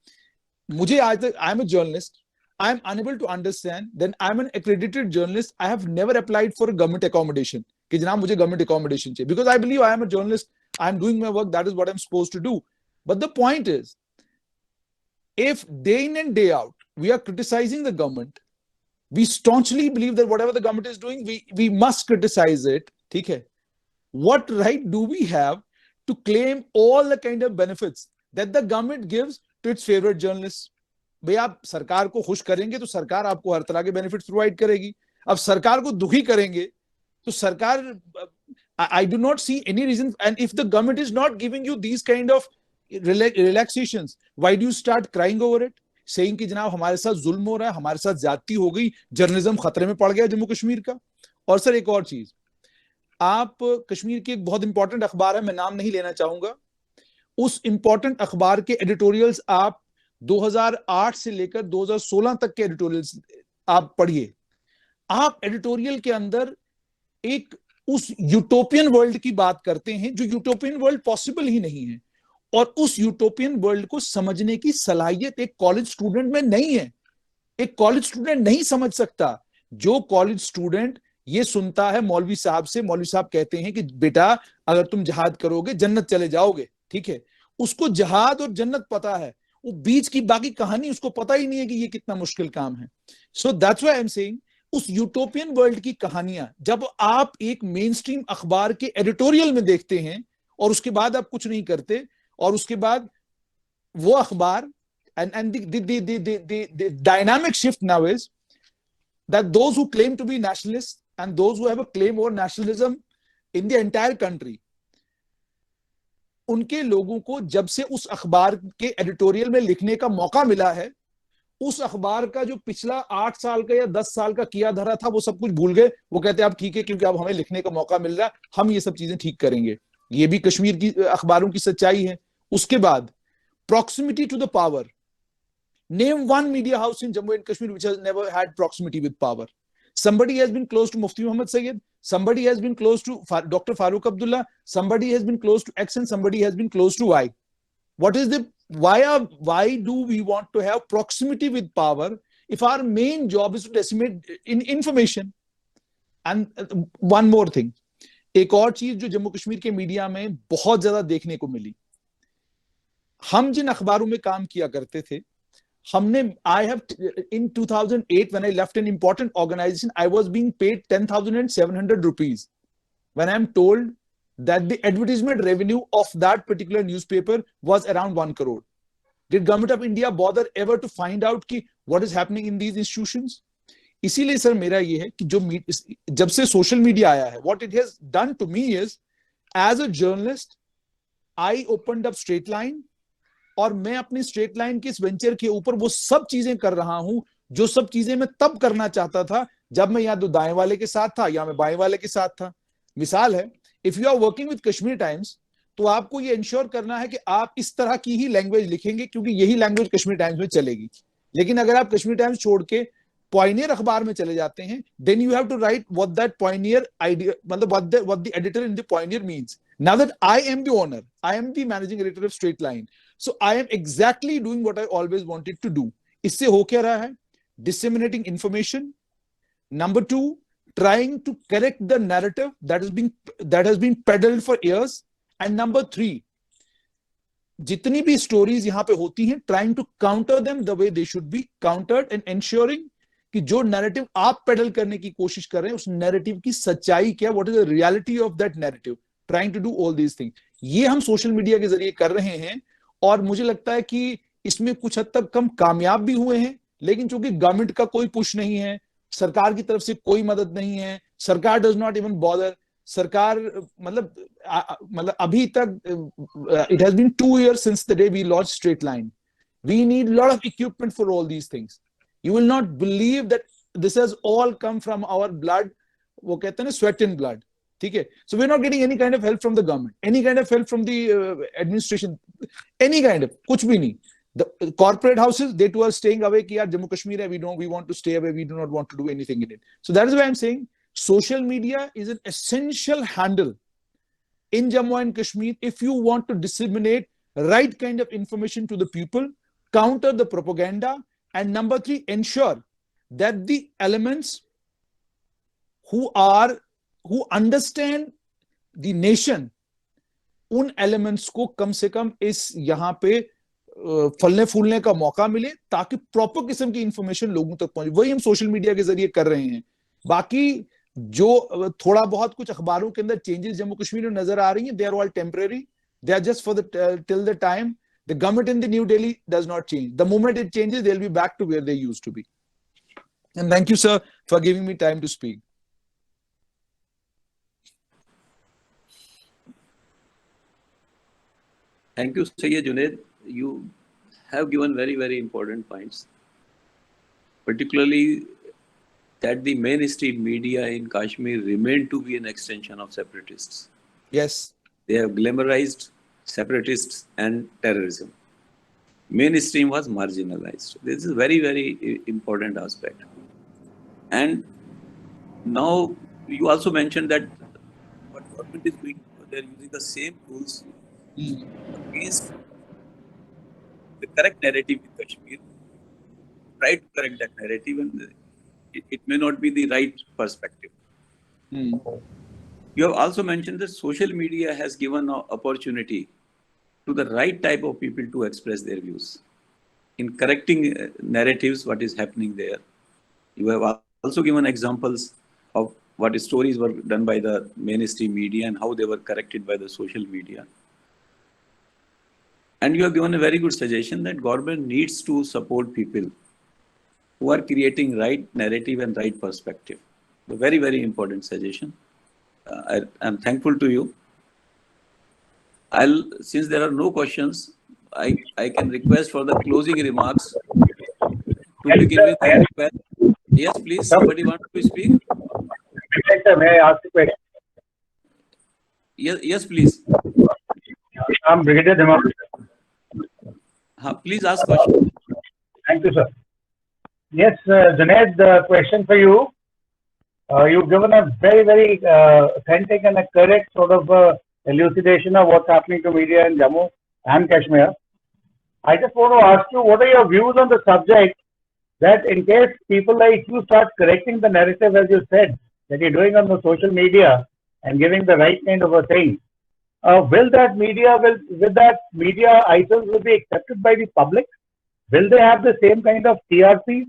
मुझे आज तक, I am a journalist, I am unable to understand, then I am an accredited journalist, I have never applied for a government accommodation कि जनाब मुझे government accommodation चाहिए, because I believe I am a journalist, I am doing my work, that is what I am supposed to do. But the point is, if day in and day out we are criticizing the government, we staunchly believe that whatever the government is doing, we must criticize it, ठीक है, what right do we have to claim all the kind of benefits that the government gives to its favorite journalists? भाई आप सरकार को खुश करेंगे तो सरकार आपको हर तरह के बेनिफिट्स प्रोवाइड करेगी. अब सरकार को दुखी करेंगे तो सरकार I do not see any reason. And if the government is not giving you these kind of relaxations, why do you start crying over it, saying कि जनाब हमारे साथ जुल्म हो रहा है, हमारे साथ ज्यादती हो गई, जर्नलिज्म खतरे में पड़ गया जम्मू कश्मीर का। और सर एक और चीज, आप कश्मीर की एक बहुत इंपॉर्टेंट अखबार है, मैं नाम नहीं लेना चाहूंगा, उस इंपॉर्टेंट अखबार के एडिटोरियल्स आप 2008 से लेकर 2016 तक के एडिटोरियल्स आप पढ़िए। आप एडिटोरियल के अंदर एक उस यूटोपियन वर्ल्ड की बात करते हैं जो यूटोपियन वर्ल्ड पॉसिबल ही नहीं है, और उस यूटोपियन वर्ल्ड को समझने की सलाहियत एक कॉलेज स्टूडेंट में नहीं है। एक कॉलेज स्टूडेंट नहीं समझ सकता। जो कॉलेज स्टूडेंट ये सुनता है मौलवी साहब से, मौलवी साहब कहते हैं कि बेटा अगर तुम जहाद करोगे जन्नत चले जाओगे, ठीक है, उसको जहाद और जन्नत पता है, वो बीच की बाकी कहानी उसको पता ही नहीं है कि ये कितना मुश्किल काम है। So that's why I am saying, उस यूटोपियन वर्ल्ड की कहानियां जब आप एक मेन स्ट्रीम अखबार के एडिटोरियल में देखते हैं और उसके बाद आप कुछ नहीं करते, और उसके बाद वो अखबार and the dynamic shift now is that those who claim to be nationalists and those who have a claim over nationalism in the entire country, उनके लोगों को जब से उस अखबार के एडिटोरियल में लिखने का मौका मिला है, उस अखबार का जो पिछला 8 साल का या 10 साल का किया धरा था वो सब कुछ भूल गए। वो कहते हैं आप ठीक है क्योंकि अब हमें लिखने का मौका मिल रहा है, हम ये सब चीजें ठीक करेंगे। ये भी कश्मीर की अखबारों की सच्चाई है। उसके बाद proximity to the power. Name one media house in Jammu and Kashmir which has never had proximity with power. Somebody has been close to Mufti Muhammad Sayyid, somebody has been close to Dr. Farooq Abdullah, somebody has been close to X, and somebody has been close to Y. What is the why do we want to have proximity with power if our main job is to disseminate in information? And one more thing, एक और चीज जो जम्मू कश्मीर के media में बहुत ज्यादा देखने को मिली, हम जिन अखबारों में काम किया करते थे, हमने I have in 2008 when I left an important organization, I was being paid 10,700 rupees when I am told that the advertisement revenue of that particular newspaper was around 1 crore. Did Government of India bother ever to find out कि what is happening in these institutions? इसीलिए sir मेरा ये है कि जो जब से social media आया है, what it has done to me is, as a journalist, I opened up Straight Line, और मैं अपनी स्ट्रेट लाइन के इस वेंचर के ऊपर वो सब चीजें कर रहा हूं जो सब चीजें मैं तब करना चाहता था जब मैं या तो दाएं वाले के साथ था या मैं बाएं वाले के साथ था। मिसाल है, if you are working with Kashmir times, तो आपको ये इंश्योर करना है कि आप इस तरह की ही लैंग्वेज लिखेंगे क्योंकि यही लैंग्वेज कश्मीर टाइम्स में चलेगी। लेकिन अगर आप कश्मीर टाइम्स छोड़ के पॉइनियर अखबार में चले जाते हैं, then you have to write what that Pioneer idea, मतलब what the editor in the Pioneer means. Now that I am the owner, I am the managing editor of Straight Line, so I am exactly doing what I always wanted to do. इससे हो क्या रहा है? Disseminating information. Number 2, trying to correct the narrative that has been peddled for years. And number 3, जितनी भी stories यहाँ पे होती हैं, trying to counter them the way they should be countered and ensuring कि जो narrative आप peddle करने की कोशिश कर रहे हैं, उस narrative की सच्चाई क्या, what is the reality of that narrative, trying to do all these things. ये हम सोशल मीडिया के जरिए कर रहे हैं, और मुझे लगता है कि इसमें कुछ हद तक हम कामयाब भी हुए हैं। लेकिन चूंकि गवर्नमेंट का कोई पुश नहीं है, सरकार की तरफ से कोई मदद नहीं है, सरकार डज नॉट इवन बॉदर, सरकार मतलब अभी तक it has been 2 years since the day we launched Straight Line. We need a lot of equipment for all these things. You will not believe that this has all come from our blood, वो कहते हैं ना, sweat and blood. ठीक है, so we're not getting any kind of help from the government, any kind of help from the administration, any kind of, कुछ भी नहीं. The corporate houses, they too are staying away कि यार जम्मू कश्मीर है, we want to stay away, we do not want to do anything in it. So that is why I'm saying social media is an essential handle in Jammu and Kashmir if you want to disseminate right kind of information to the people, counter the propaganda, and number 3, ensure that the elements who understand the nation, उन elements को कम से कम इस यहाँ पे फलने फूलने का मौका मिले ताकि प्रॉपर किस्म की इंफॉर्मेशन लोगों तक पहुंचे। वही हम सोशल मीडिया के जरिए कर रहे हैं। बाकी जो थोड़ा बहुत कुछ अखबारों के अंदर चेंजेस जम्मू कश्मीर में नजर आ रही हैं, they are all temporary, they are just for the till the time the government in the new Delhi does not change. The moment it changes they will be back to where they used to be. And thank you sir for giving me time to speak. Thank you, Sayyid Junaid. You have given very, very important points, particularly that the mainstream media in Kashmir remain to be an extension of separatists. Yes. They have glamorized separatists and terrorism. Mainstream was marginalized. This is a very, very important aspect. And now you also mentioned that what government is doing, they're using the same tools against the correct narrative in Kashmir, try to correct that narrative, and it may not be the right perspective. You have also mentioned that social media has given an opportunity to the right type of people to express their views in correcting narratives, what is happening there. You have also given examples of what stories were done by the mainstream media and how they were corrected by the social media. And you have given a very good suggestion that government needs to support people who are creating right narrative and right perspective. A very, very important suggestion. I'm thankful to you. Since there are no questions, I can request for the closing remarks. To begin with, I request. Yes, please. Somebody want to speak? May I ask a question? Yes, please. I'm Brigadier Dhiman. Please ask question. Thank you, sir. Yes, Junaid, the question for you. You've given a very, very authentic and a correct sort of elucidation of what's happening to media in Jammu and Kashmir. I just want to ask you, what are your views on the subject that in case people like you start correcting the narrative, as you said, that you're doing on the social media and giving the right kind of a thing, will that media items will be accepted by the public? Will they have the same kind of TRP?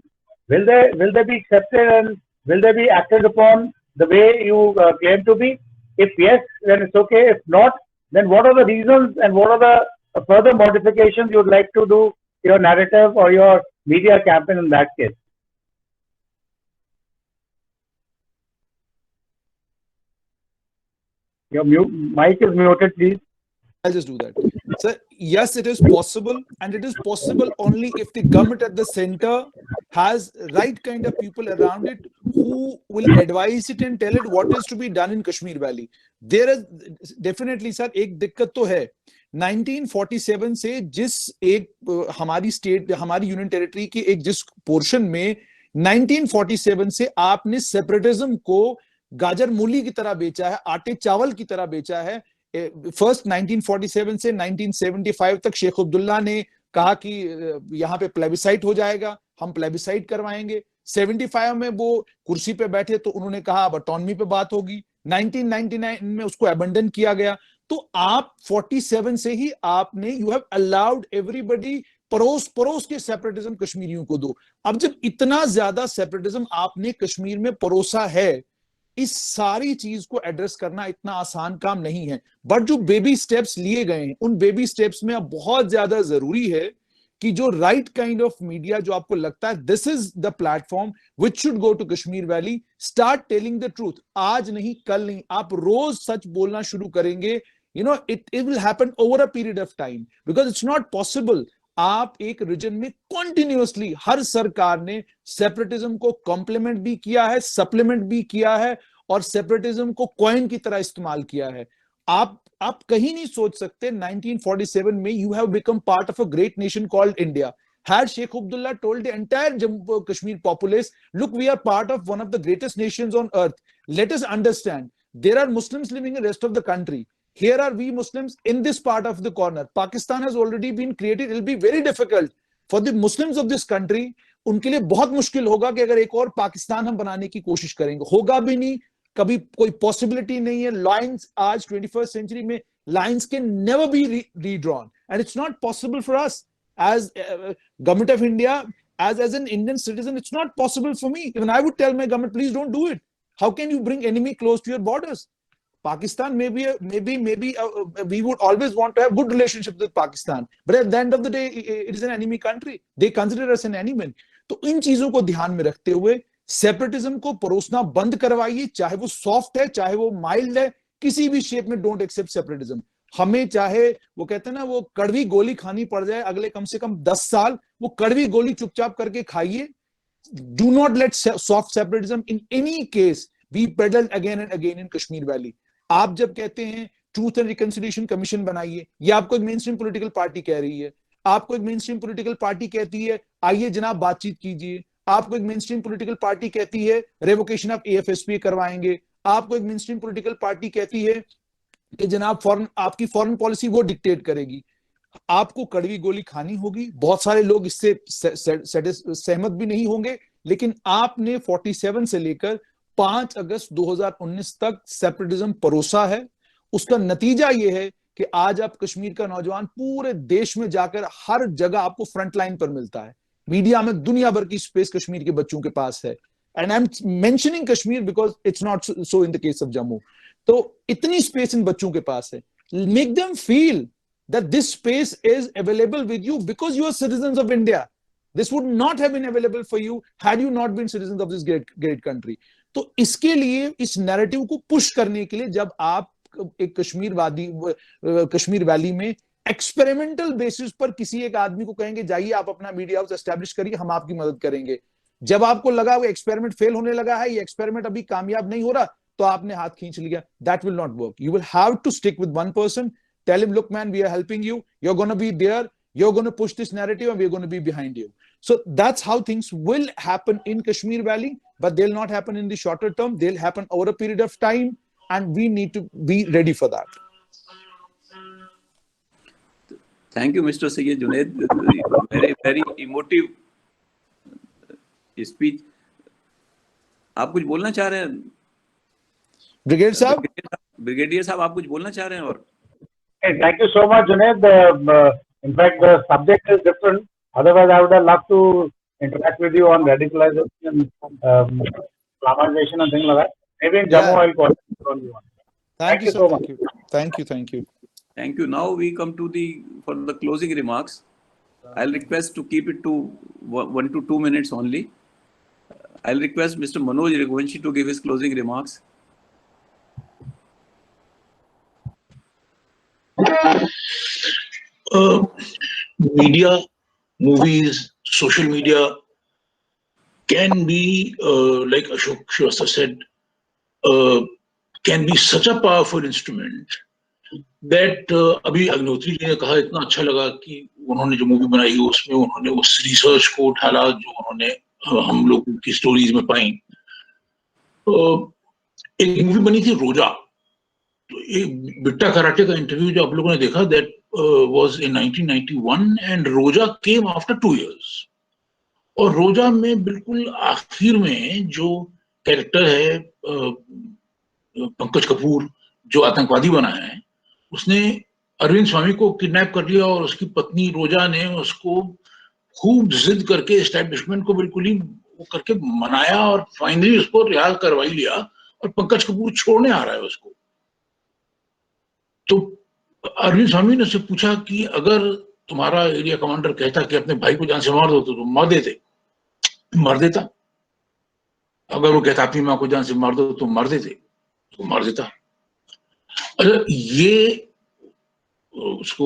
Will they be accepted and will they be acted upon the way you claim to be? If yes, then it's okay. If not, then what are the reasons and what are the further modifications you'd like to do your narrative or your media campaign in that case? Your mic is muted, please. I'll just do that. So yes, it is possible, and it is possible only if the government at the center has right kind of people around it who will advise it and tell it what is to be done in Kashmir Valley. There is definitely, sir, एक दिक्कत तो है. 1947 से जिस एक हमारी state, हमारी union territory की एक जिस पोर्शन में 1947 से आपने सेपरेटिज्म को गाजर मूली की तरह बेचा है, आटे चावल की तरह बेचा है. फर्स्ट 1947 से 1975 तक शेख अब्दुल्ला ने कहा कि यहाँ पे प्लेबिसाइट हो जाएगा, हम प्लेबिसाइट करवाएंगे. 75 में वो कुर्सी पे बैठे तो उन्होंने कहा अब ऑटोनॉमी पे बात होगी. 1999 में उसको अबंडन किया गया. तो आप 47 से ही आपने यू हैव अलाउड एवरीबडी परोस के सेपरेटिज्म कश्मीरियों को दो. अब जब इतना ज्यादा सेपरेटिज्म आपने कश्मीर में परोसा है, इस सारी चीज को एड्रेस करना इतना आसान काम नहीं है. बट जो बेबी स्टेप्स लिए गए हैं, उन बेबी स्टेप्स में अब बहुत ज्यादा जरूरी है कि जो राइट काइंड ऑफ मीडिया जो आपको लगता है this is the platform which should go to Kashmir valley, start telling the truth. आज नहीं, कल नहीं, आप रोज सच बोलना शुरू करेंगे. You know, it will happen over a period of time because it's not possible. आप एक रीजन में कंटिन्यूअसली हर सरकार ने सेपरेटिज्म को कॉम्प्लीमेंट भी किया है, सप्लीमेंट भी किया है और सेपरेटिज्म को कॉइन की तरह इस्तेमाल किया है. आप कहीं नहीं सोच सकते 1947 में you have become part of a great nation called India. Had Sheikh Abdullah told the entire Jammu Kashmir populace, look, we are part of one of the greatest nations on earth. Let us understand, there are Muslims living in the rest of the country. Here are we Muslims in this part of the corner. Pakistan has already been created. It will be very difficult for the Muslims of this country. उनके लिए बहुत मुश्किल होगा कि अगर एक और पाकिस्तान हम बनाने की कोशिश करेंगे. होगा भी नहीं, कभी कोई पॉसिबिलिटी नहीं है. लाइंस आज 21st century में lines can never be redrawn, and it's not possible for us as government of India, as an Indian citizen. It's not possible for me. Even I would tell my government, please don't do it. How can you bring enemy close to your borders? Pakistan maybe we would always want to have good relationships with Pakistan, but at the end of the day it is an enemy country. They consider us an enemy. तो इन चीजों को ध्यान में रखते हुए separatism को परोसना बंद करवाइए, चाहे वो सॉफ्ट है चाहे वो माइल्ड है, किसी भी शेप में डोंट एक्सेप्ट सेपरेटिज्म. हमें चाहे वो कहते हैं ना वो कड़वी गोली खानी पड़ जाए अगले कम से कम 10 साल, वो कड़वी गोली चुपचाप करके खाइए. Do not let soft separatism in any case be peddled again and again in Kashmir Valley. आप जब कहते हैं ट्रूथ एंड रिकंसिलिएशन कमीशन बनाइए, ये आपको एक मेन स्ट्रीम पॉलिटिकल पार्टी कह रही है. आपको एक मेन स्ट्रीम पॉलिटिकल पार्टी कहती है आइए जनाब बातचीत कीजिए. आपको एक मेन स्ट्रीम पॉलिटिकल पार्टी कहती है रेवोकेशन ऑफ AFSP करवाएंगे. आपको एक मेन स्ट्रीम पॉलिटिकल पार्टी कहती है कि जनाब आपकी फॉरेन पॉलिसी वो डिक्टेट करेगी. आपको कड़वी गोली खानी होगी. बहुत सारे लोग इससे सहमत भी नहीं होंगे, लेकिन आपने 47 से लेकर 5 अगस्त 2019 तक सेपरेटिज्म परोसा है. उसका नतीजा यह है कि आज आप कश्मीर का नौजवान पूरे देश में जाकर हर जगह आपको फ्रंट लाइन पर मिलता है. मीडिया में दुनिया भर की स्पेस कश्मीर के बच्चों के पास है. And I am mentioning Kashmir because it's not so in the case of Jammu. तो इतनी स्पेस इन बच्चों के पास है. Make them feel that this space is available with you because you are citizens of India. This would not have been available for you had you not been citizens of this great country. तो इसके लिए इस narrative को push करने के लिए जब आप एक कश्मीर वैली में एक्सपेरिमेंटल बेसिस पर किसी एक आदमी को कहेंगे जाइए आप अपना मीडिया हाउस एस्टैब्लिश करिए, हम आपकी मदद करेंगे. जब आपको लगा वो एक्सपेरिमेंट फेल होने लगा है, ये एक्सपेरिमेंट अभी कामयाब नहीं हो रहा, तो आपने हाथ खींच लिया. That will not work. You will have to stick with one person. Tell him, look, man, we are helping you. You're going to be there. You're going to push this narrative and we're going to be behind you. So that's how things will happen in Kashmir Valley, but they'll not happen in the shorter term. They'll happen over a period of time, and we need to be ready for that. Thank you, Mr. Syed Junaid. Very, very emotive speech. आप कुछ बोलना चाह रहे हैं? Brigadier साहब, आप कुछ बोलना चाह रहे हैं? और Hey, thank you so much, Junaid. In fact, the subject is different. Otherwise, I would have loved to interact with you on radicalization, Islamization, and things like that. Maybe in Jammu, I'll call you on. Thank you so much. Thank you. Thank you. Now we come to for the closing remarks. I'll request to keep it to 1 to 2 minutes only. I'll request Mr. Manoj Raghuvanshi to give his closing remarks. Media, movies, social media can be, like Ashok Shrivastava said, can be such a powerful instrument that अभी अग्निहोत्री जी ने कहा, इतना अच्छा लगा कि उन्होंने जो movie बनाई उसमें उन्होंने उस रिसर्च को उठाला जो उन्होंने हम लोग की स्टोरीज में पाई. एक मूवी बनी थी रोजा. तो एक बिट्टा कराटे का इंटरव्यू जो आप लोगों ने देखा, दैट वाज इन 1991 एंड रोजा केम आफ्टर 2 years. और रोजा में बिल्कुल आखिर में जो कैरेक्टर है पंकज कपूर जो आतंकवादी बना है, उसने अरविंद स्वामी को किडनैप कर लिया और उसकी पत्नी रोजा ने उसको खूब जिद करके एस्टैब्लिशमेंट को बिल्कुल ही वो करके मनाया और फाइनली उसको रिहा करवाई लिया. और पंकज कपूर छोड़ने आ रहा है उसको. तो अरविंद स्वामी ने उससे पूछा कि अगर तुम्हारा एरिया कमांडर कहता कि अपने भाई को जान से मार दो तो तुम मार देता. अगर वो कहता अपनी माँ को जान से मार दो तो मार देता. अच्छा, ये उसको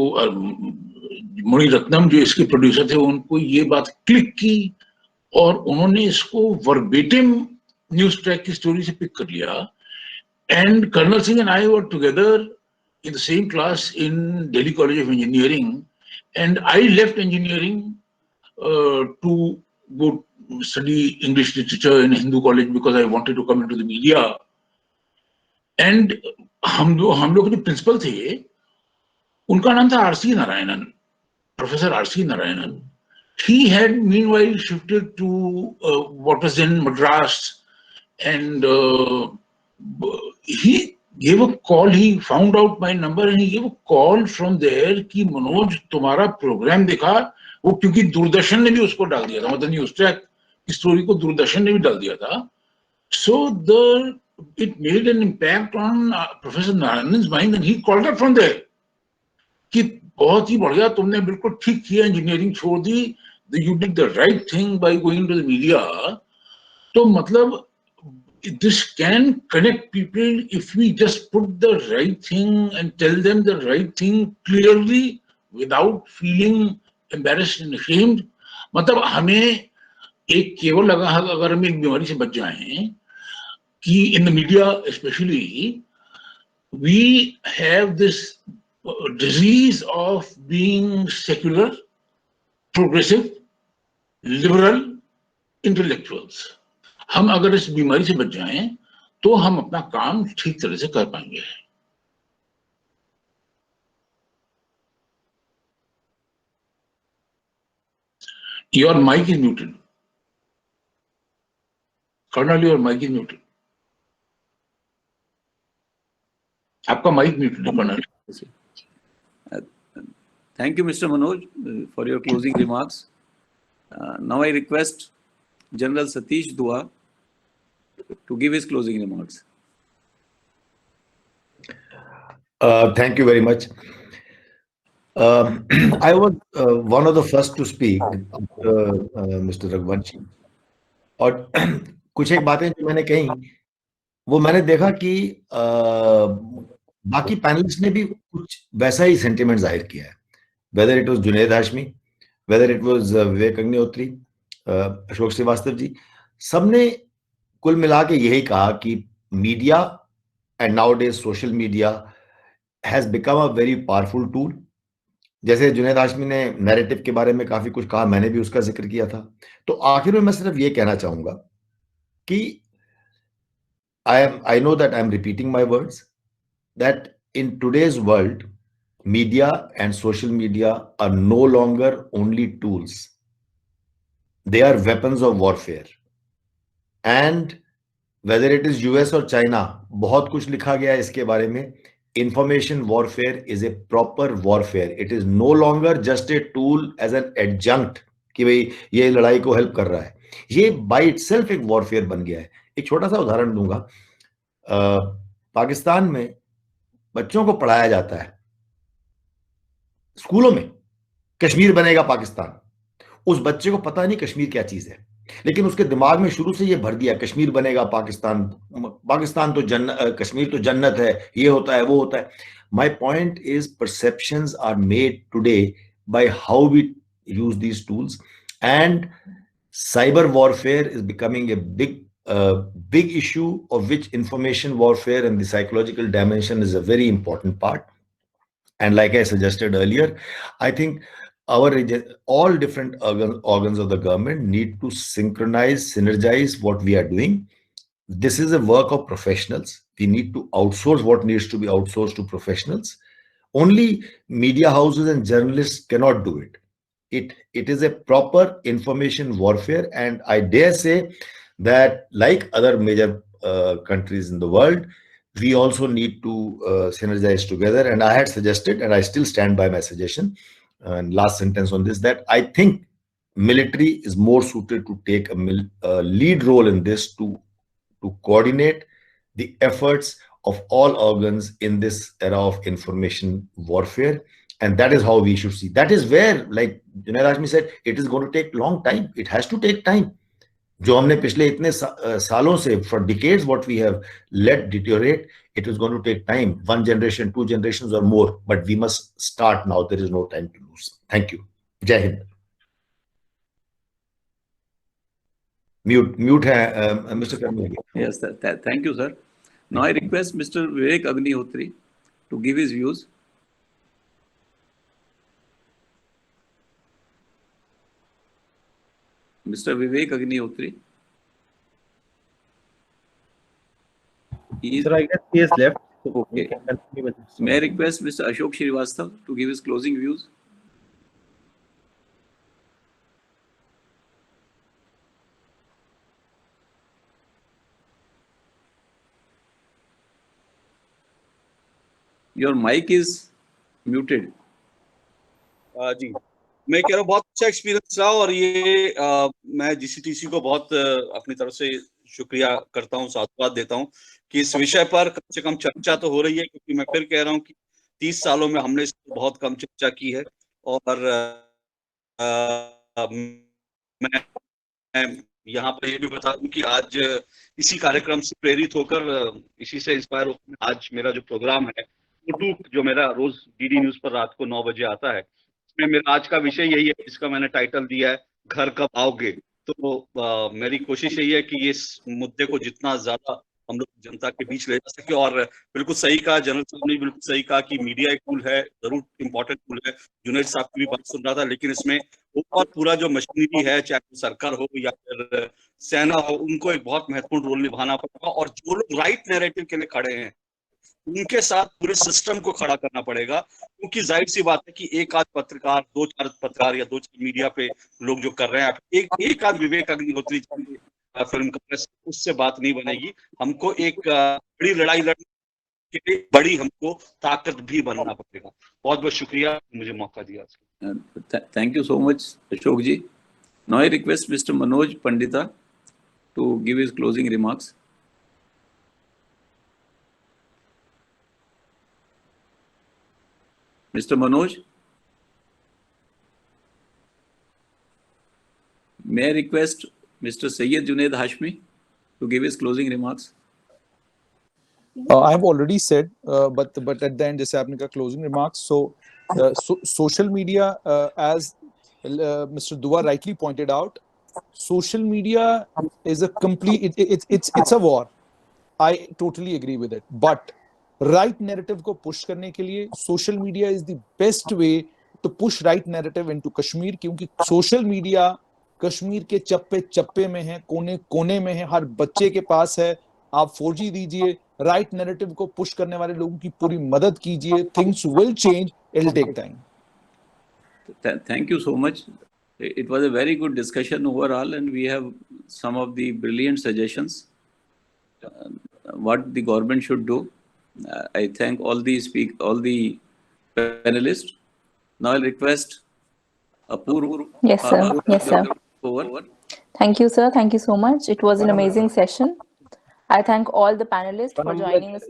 मणि रत्नम जो इसके प्रोड्यूसर थे उनको ये बात क्लिक की और उन्होंने इसको वर्बेटिम न्यूज ट्रैक की स्टोरी से पिक कर लिया. And colonel Singh and I were together in the same class in Delhi College of Engineering, and I left engineering to go study English literature in a Hindu college because I wanted to come into the media. And हम लोग जो principal थे उनका नाम था RC Narayanan, professor RC Narayanan. He had meanwhile shifted to what was then Madras, and he gave a call. He found out my number and he gave a call from there कि मनोज तुम्हारा programme देखा. वो क्योंकि दूरदर्शन ने भी उसको डाल दिया था, मतलब न्यूज ट्रैक की स्टोरी को दूरदर्शन ने भी डाल दिया था. So it made an impact on Professor Narayanan's mind and he called up from there कि बहुत ही बढ़िया, तुमने बिल्कुल ठीक किया, इंजीनियरिंग छोड़ दी, you did the right thing by going to the media. तो मतलब this can connect people if we just put the right thing and tell them the right thing clearly without feeling embarrassed and ashamed. मतलब हमें एक केवल अगर हम एक बीमारी से बच जाएं कि in the media especially we have this disease of being secular, progressive, liberal intellectuals. हम अगर इस बीमारी से बच जाएं तो हम अपना काम ठीक तरह से कर पाएंगे. Your mic is muted. Colonel, your mic is muted. आपका mic muted है, Colonel. Thank you, Mr. Manoj, for your closing remarks. Now I request General Satish Dua to give his closing remarks. Thank you very much. I was one of the first to speak, Mr. Raghuvanshi. और कुछ एक बातें जो मैंने कही वो मैंने देखा कि बाकी पैनलिस्ट ने भी कुछ वैसा ही सेंटिमेंट जाहिर किया है. Whether it was Junaid Hashmi, whether it was Vivek Agnihotri, Ashok Srivastava ji, सबने कुल मिला के यही कहा कि media and nowadays social media has become a very powerful tool. जैसे जुनैद हाशमी ने नैरेटिव के बारे में काफी कुछ कहा, मैंने भी उसका जिक्र किया था. तो आखिर में मैं सिर्फ ये कहना चाहूंगा कि I know that I'm repeating my words, that in today's world, media and social media are no longer only tools. They are weapons of warfare. And whether it is US or China, बहुत कुछ लिखा गया है इसके बारे में. Information warfare is a proper warfare. It is no longer just a tool as an adjunct कि भाई ये लड़ाई को हेल्प कर रहा है. ये by itself एक warfare बन गया है. एक छोटा सा उदाहरण दूंगा. पाकिस्तान में बच्चों को पढ़ाया जाता है स्कूलों में, कश्मीर बनेगा पाकिस्तान. उस बच्चे को पता नहीं कश्मीर क्या चीज है, लेकिन उसके दिमाग में शुरू से ये भर दिया कश्मीर बनेगा पाकिस्तान, पाकिस्तान तो कश्मीर तो जन्नत है, ये होता है वो होता है. My point is perceptions are made today by how we use these tools, and cyber warfare is becoming a big issue, of which information warfare and the psychological dimension is a very important part. And like I suggested earlier, I think all different organs of the government need to synchronize, synergize what we are doing. This is a work of professionals. We need to outsource what needs to be outsourced to professionals. Only media houses and journalists cannot do it. It is a proper information warfare, and I dare say that like other major countries in the world, we also need to synergize together. And I had suggested, and I still stand by my suggestion, and last sentence on this, that I think military is more suited to take a lead role in this, to coordinate the efforts of all organs in this era of information warfare. And that is how we should see. That is where, like Junaid Hashmi said, it is going to take long time. It has to take time. जो हमने पिछले इतने सालों से, for decades, what we have let deteriorate, it is going to take time, 1 generation, 2 generations or more, but we must start now. There is no time to lose. Thank you. Jai Hind. Mute hai, Mr. Karmi. Yes, thank you, sir. Now I request Mr. Vivek Agnihotri to give his views. Mr. Vivek Agnihotri. Sir, I guess he has left. Okay. May I request Mr. Ashok Srivastav to give his closing views? Your mic is muted. जी मैं कह रहा हूँ बहुत अच्छा experience रहा, और ये मैं जीसीटीसी को बहुत अपनी तरफ से शुक्रिया करता हूँ, साधुवाद देता हूँ कि इस विषय पर कम से कम चर्चा तो हो रही है, क्योंकि मैं फिर कह रहा हूँ कि 30 सालों में हमने इस पर बहुत कम चर्चा की है. और मैं यहाँ पर ये भी बता दूं कि आज इसी कार्यक्रम से प्रेरित होकर, इसी से इंस्पायर होकर आज मेरा जो प्रोग्राम है यूट्यूब, जो मेरा रोज डीडी न्यूज पर रात को 9 बजे आता है, इसमें मेरा आज का विषय यही है, जिसका मैंने टाइटल दिया है घर कब आओगे। तो मेरी कोशिश यही है कि इस मुद्दे को जितना ज्यादा हम लोग जनता के बीच ले जा सके। और बिल्कुल सही कहा जनरल साहब ने, बिल्कुल सही कहा कि मीडिया एक टूल है, जरूर इम्पोर्टेंट टूल है। जुनैद साहब की भी बात सुन रहा था, लेकिन इसमें और पूरा जो मशीनरी है, चाहे सरकार हो या फिर सेना हो, उनको एक बहुत महत्वपूर्ण रोल निभाना पड़ेगा। और जो लोग राइट नैरेटिव के लिए खड़े हैं, उनके साथ पूरे सिस्टम को खड़ा करना पड़ेगा। क्योंकि जाहिर सी बात है कि एक आध पत्रकार, 2-4 पत्रकार या 2-4 मीडिया पे लोग जो कर रहे हैं, एक आध विवेक अग्निहोत्री फिल्म कर, उससे बात नहीं बनेगी। हमको एक बड़ी लड़ाई लड़ने के लिए बड़ी हमको ताकत भी बनना पड़ेगा। बहुत बहुत शुक्रिया मुझे मौका दिया। Thank you so much, Ashok ji. Now I request Mr. Manoj Pandita to give his closing remarks. Mr. Manoj, may I request Mr. Syed Junaid Hashmi to give his closing remarks? I have already said, but at the end, जैसे आपने कहा closing remarks. So social media, as Mr. Dua rightly pointed out, social media is a complete. It's a war. I totally agree with it. But right narrative को push करने के लिए social media is the best way to push right narrative into Kashmir, क्योंकि social media Kashmir के चप्पे चप्पे में है, कोने कोने में है, हर बच्चे के पास है। आप 4G दीजिए, राइट नैरेटिव को पुश करने वाले लोगों की पूरी मदद कीजिए, things will change, it will take time. Thank you so much. It was a very good discussion overall, and we have some of the brilliant suggestions what the government should do. I thank all the panelists. Now I'll request Apurva. Yes, sir. Yes, sir. Over. Thank you, sir. Thank you so much. It was an amazing session. I thank all the panelists for joining us.